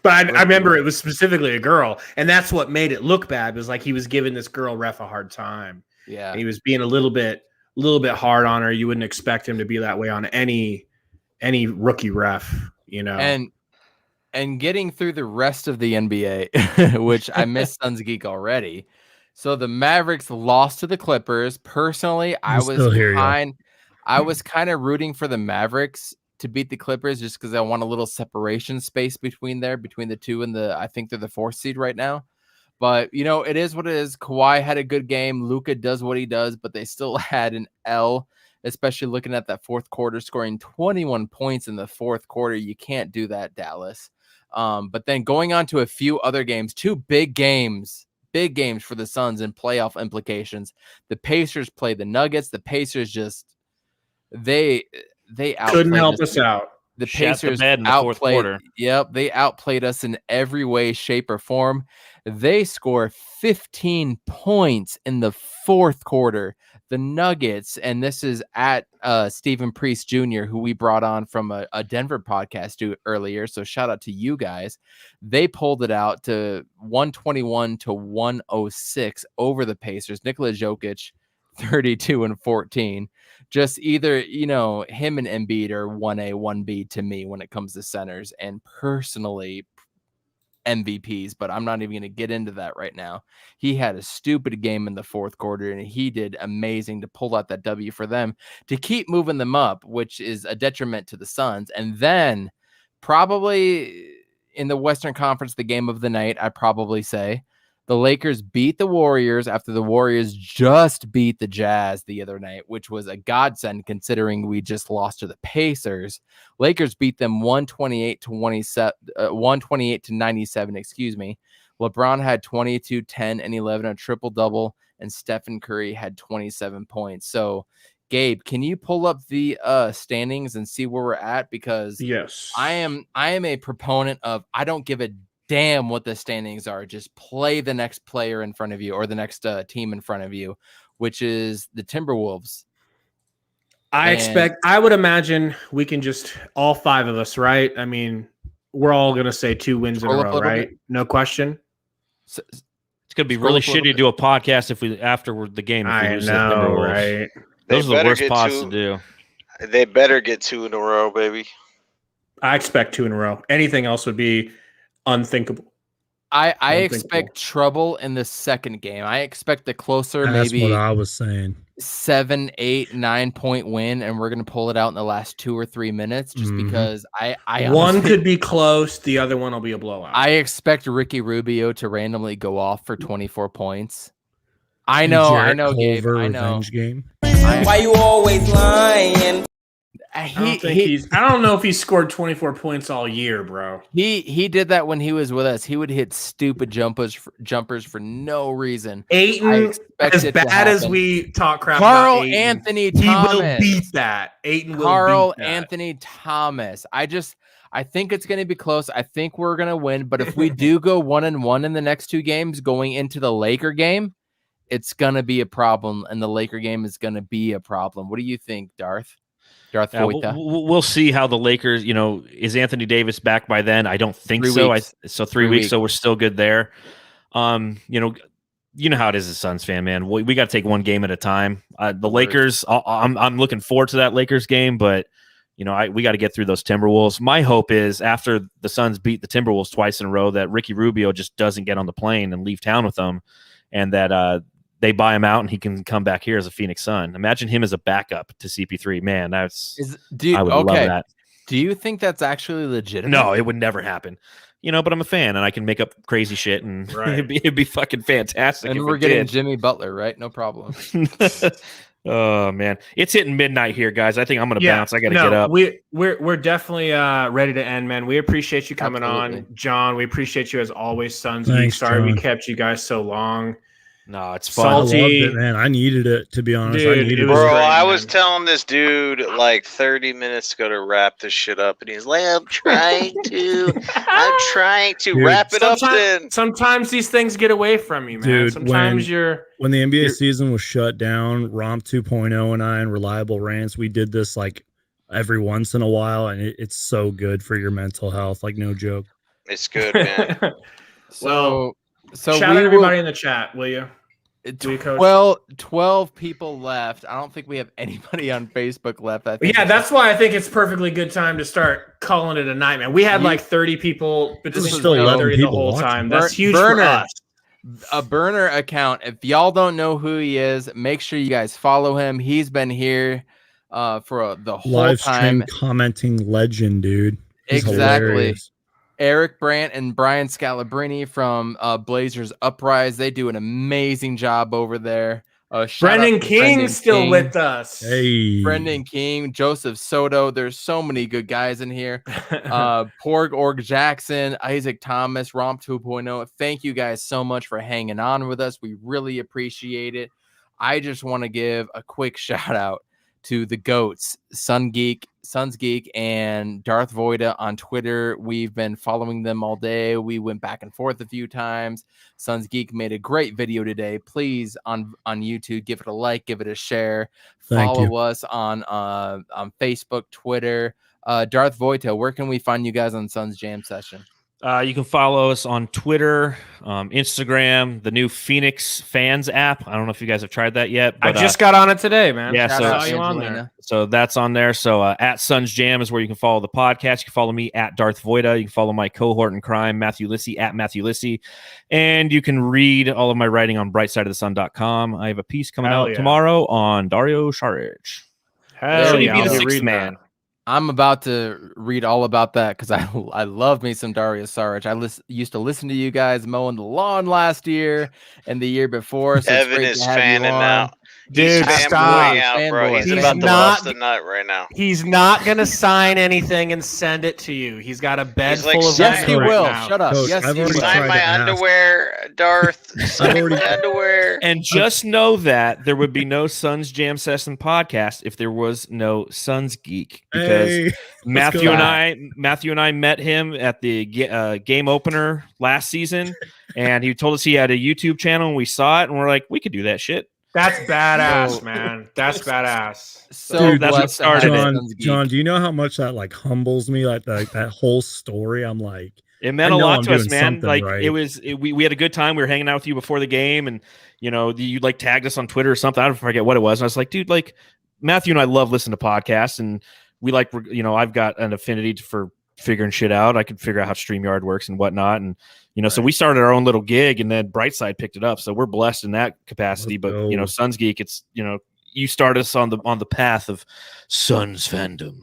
But I remember it was specifically a girl, and that's what made it look bad. It was like he was giving this girl ref a hard time. Yeah. And he was being a little bit hard on her. You wouldn't expect him to be that way on any rookie ref, And getting through the rest of the NBA, which I miss Suns Geek already. So the Mavericks lost to the Clippers. Personally, I was kind of rooting for the Mavericks to beat the Clippers just because I want a little separation space between the two, and I think they're the 4th seed right now. But it is what it is. Kawhi had a good game. Luka does what he does, but they still had an L, especially looking at that 4th quarter, scoring 21 points in the 4th quarter. You can't do that, Dallas. But then going on to a few other games, 2 big games for the Suns and playoff implications. The Pacers play the Nuggets. The Pacers just they Couldn't outplayed help us out. The Shat the Pacers bed in the fourth quarter. Yep, they outplayed us in every way, shape, or form. They score 15 points in the fourth quarter. The Nuggets, and this is at Stephen Priest Jr., who we brought on from a Denver podcast earlier. So shout out to you guys. They pulled it out to 121-106 over the Pacers. Nikola Jokic, 32 and 14. Just either, him and Embiid are 1A, 1B to me when it comes to centers, and personally MVPs, but I'm not even going to get into that right now. He had a stupid game in the fourth quarter, and he did amazing to pull out that W for them to keep moving them up, which is a detriment to the Suns. And then probably in the Western Conference, the game of the night, I'd probably say, the Lakers beat the Warriors after the Warriors just beat the Jazz the other night, which was a godsend considering we just lost to the Pacers. Lakers beat them 128-97, excuse me. LeBron had 22, 10, and 11, a triple-double, and Stephen Curry had 27 points. So, Gabe, can you pull up the standings and see where we're at? Because yes, I am a proponent of I don't give a damn what the standings are. Just play the next player in front of you or the next team in front of you, which is the Timberwolves. I would imagine we can just, all five of us, right? I mean, we're all going to say 2 wins in a row, right? No question. So, it's going to be really shitty to do a podcast after the game. If we lose the Timberwolves. Right? Those are the worst pods to do. They better get 2 in a row, baby. I expect 2 in a row. Anything else would be unthinkable. I expect trouble in the second game. I expect the closer, That's maybe what I was saying. 7, 8, 9 point win, and we're gonna pull it out in the last 2 or 3 minutes, just because I one honestly, could be close, the other one will be a blowout. I expect Ricky Rubio to randomly go off for 24 points. I know, Gabe. I know. Game. Why you always lying? I don't know if he scored 24 points all year, bro. He did that when he was with us. He would hit stupid jumpers for no reason. Aiton, as bad as we talk crap Carl about Aiton, Anthony Thomas. He will beat that. Aiton will Carl beat that. Anthony Thomas. I think it's going to be close. I think we're going to win. But if we do go 1-1 in the next 2 games going into the Laker game, it's going to be a problem. And the Laker game is going to be a problem. What do you think, Darth Voita? We'll see how the Lakers, is Anthony Davis back by then? I don't think 3 so. weeks. 3 weeks, so we're still good there. You know how it is as a Suns fan, man. We got to take one game at a time. The Lakers, I'm looking forward to that Lakers game, but we got to get through those Timberwolves. My hope is after the Suns beat the Timberwolves twice in a row that Ricky Rubio just doesn't get on the plane and leave town with them, and that they buy him out and he can come back here as a Phoenix Sun. Imagine him as a backup to CP3. Man, I would love that. Do you think that's actually legitimate? No, it would never happen. But I'm a fan and I can make up crazy shit and it'd be fucking fantastic. And we're getting Jimmy Butler, right? No problem. Oh man, it's hitting midnight here, guys. I think I'm gonna bounce. I gotta get up. We're definitely ready to end, man. We appreciate you coming on, John. We appreciate you as always, Suns. Sorry we kept you guys so long. No, it's fun. I loved it, man. I needed it, to be honest. Dude, I was telling this dude like 30 minutes ago to wrap this shit up, and he's like, I'm trying to Dude, wrap it up then. Sometimes these things get away from you, man. Dude, Sometimes when the NBA season was shut down, Romp 2.0 and I and Reliable Rants, we did this like every once in a while, and it's so good for your mental health. Like, no joke. It's good, man. So shout out everybody in the chat, will you? 12 people left. I don't think we have anybody on Facebook left. That's why I think it's perfectly good time to start calling it a night, man. We had like 30 people between the whole time. That's huge for us. A burner account. If y'all don't know who he is, make sure you guys follow him. He's been here for the whole live time. stream commenting legend, dude. He's exactly. Hilarious. Eric Brandt and Brian Scalabrine from Blazers Uprise. They do an amazing job over there. Brendan King's still with us. Hey, Brendan King, Joseph Soto. There's so many good guys in here. Porg Org Jackson, Isaac Thomas, Romp 2.0. Thank you guys so much for hanging on with us. We really appreciate it. I just want to give a quick shout out to the GOATs, Suns Geek, and Darth Voita on Twitter. We've been following them all day. We went back and forth a few times. Suns Geek made a great video today. Please on YouTube, give it a like, give it a share. Follow us on Facebook, Twitter. Darth Voita, where can we find you guys on Suns Jam Session? You can follow us on Twitter, Instagram, the new Phoenix Fans app. I don't know if you guys have tried that yet. But, I just got on it today, man. Yeah, I so saw you on there. So that's on there. So at Suns Jam is where you can follow the podcast. You can follow me at Darth Voita. You can follow my cohort in crime, Matthew Lissy, at Matthew Lissy. And you can read all of my writing on brightsideofthesun.com. I have a piece coming out tomorrow on Dario Saric. Hell Be yeah. the sixth man. I'm about to read all about that because I love me some Dario Saric. I used to listen to you guys mowing the lawn last year and the year before. So Evan is fanning out. Dude, He's stop. fanboying out, bro. He's He's about to not- bust the nut right now. He's not going to sign anything and send it to you. He's got a bed He's like, full of yes, them he right will. now. Shut up. Coach, Yes, I've he will. already Sign tried my to ask. underwear, Darth. Sign my underwear. And just know that there would be no Suns Jam Session podcast if there was no Suns Geek, because Hey, Matthew and I met him at the game opener last season, and he told us he had a YouTube channel, and we saw it, and we're like, we could do that shit. That's badass, man. That's badass. So Dude, that's what blessed to have started it. Suns Geek. John, do you know how much that like humbles me? Like that whole story. I'm like, It meant I a know lot I'm to us, doing man. something Like right. we had a good time. We were hanging out with you before the game, and you like tagged us on Twitter or something. I don't forget what it was. And I was like, dude, like Matthew and I love listening to podcasts, and we like, I've got an affinity for figuring shit out. I can figure out how StreamYard works and whatnot, and so we started our own little gig, and then Brightside picked it up. So we're blessed in that capacity. Let's But go. Suns Geek, it's you start us on the path of Suns fandom.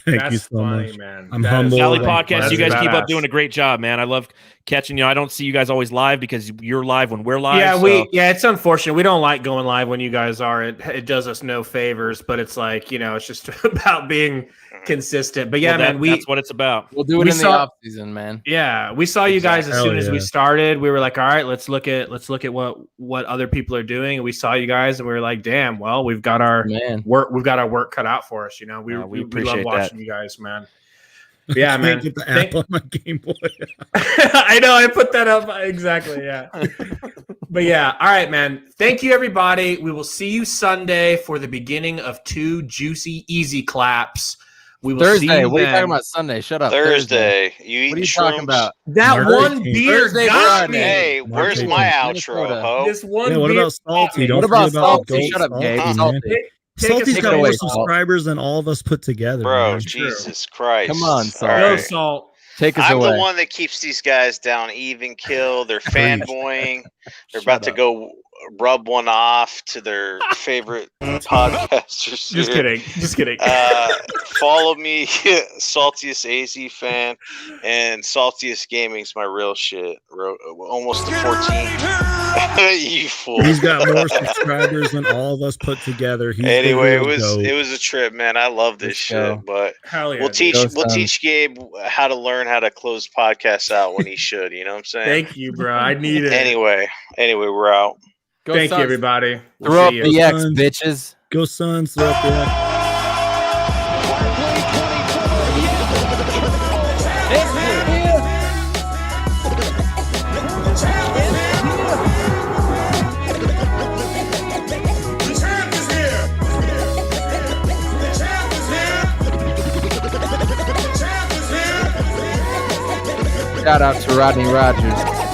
thank That's you so funny, much. man. I'm That is humble. Valley Well, Podcast, that's you guys keep badass. up doing a great job, man. I love catching I don't see you guys always live because you're live when we're live. Yeah, so. it's unfortunate. We don't like going live when you guys are. It does us no favors, but it's like, it's just about being consistent. But yeah, Well, man, that's what it's about. We'll do it we in the saw- off season, man. Yeah, we saw you guys as Hell soon as we yeah. started. We were like, all right, let's look at what other people are doing. And we saw you guys, and we were like, damn, well, we've got our Man. work cut out for us. We we love appreciate watching that. you guys, man. But yeah, man. Get the app on my Game Boy. I know I put that up exactly. Yeah. But yeah, all right, man. Thank you, everybody. We will see you Sunday for the beginning of 2 juicy easy claps. We will see Thursday. you What are you then. talking about? Sunday. Shut up. Thursday. You eat What are you shrooms? talking about? That March one 18th. beer Thursday, got Friday. me. Hey, March where's 18th. my outro, Minnesota. ho? This one Yeah, what beer about Salty? got Don't What forget about about Salty? Goat Shut up, Salty, Gabe. man. Salty. Take Salty's us got away, more Salt. subscribers than all of us put together. Bro, man. Jesus Christ. Come on, All Salt. Go right. Salt. Take us I'm away. the one that keeps these guys down even kill. They're fanboying. They're about to go rub one off to their favorite podcasters. Just here. kidding. Just kidding. Follow me, Saltiest AZ fan, and Saltiest Gaming's my real shit. Almost to 14. You fool. He's got more subscribers than all of us put together. He's the Anyway, real goat. it was a trip, man. I love this Let's shit, go. but Hell yeah. we'll dude. teach Gabe how to learn how to close podcasts out when he should. You know what I'm saying? Thank you, bro. I need it. Anyway, we're out. Go Thank you, Suns. everybody. We'll Throw up see you. the X, Suns. bitches. Go Suns. Throw up the The champ is here. The champ is here. The champ is here. Shout out to Rodney Rogers.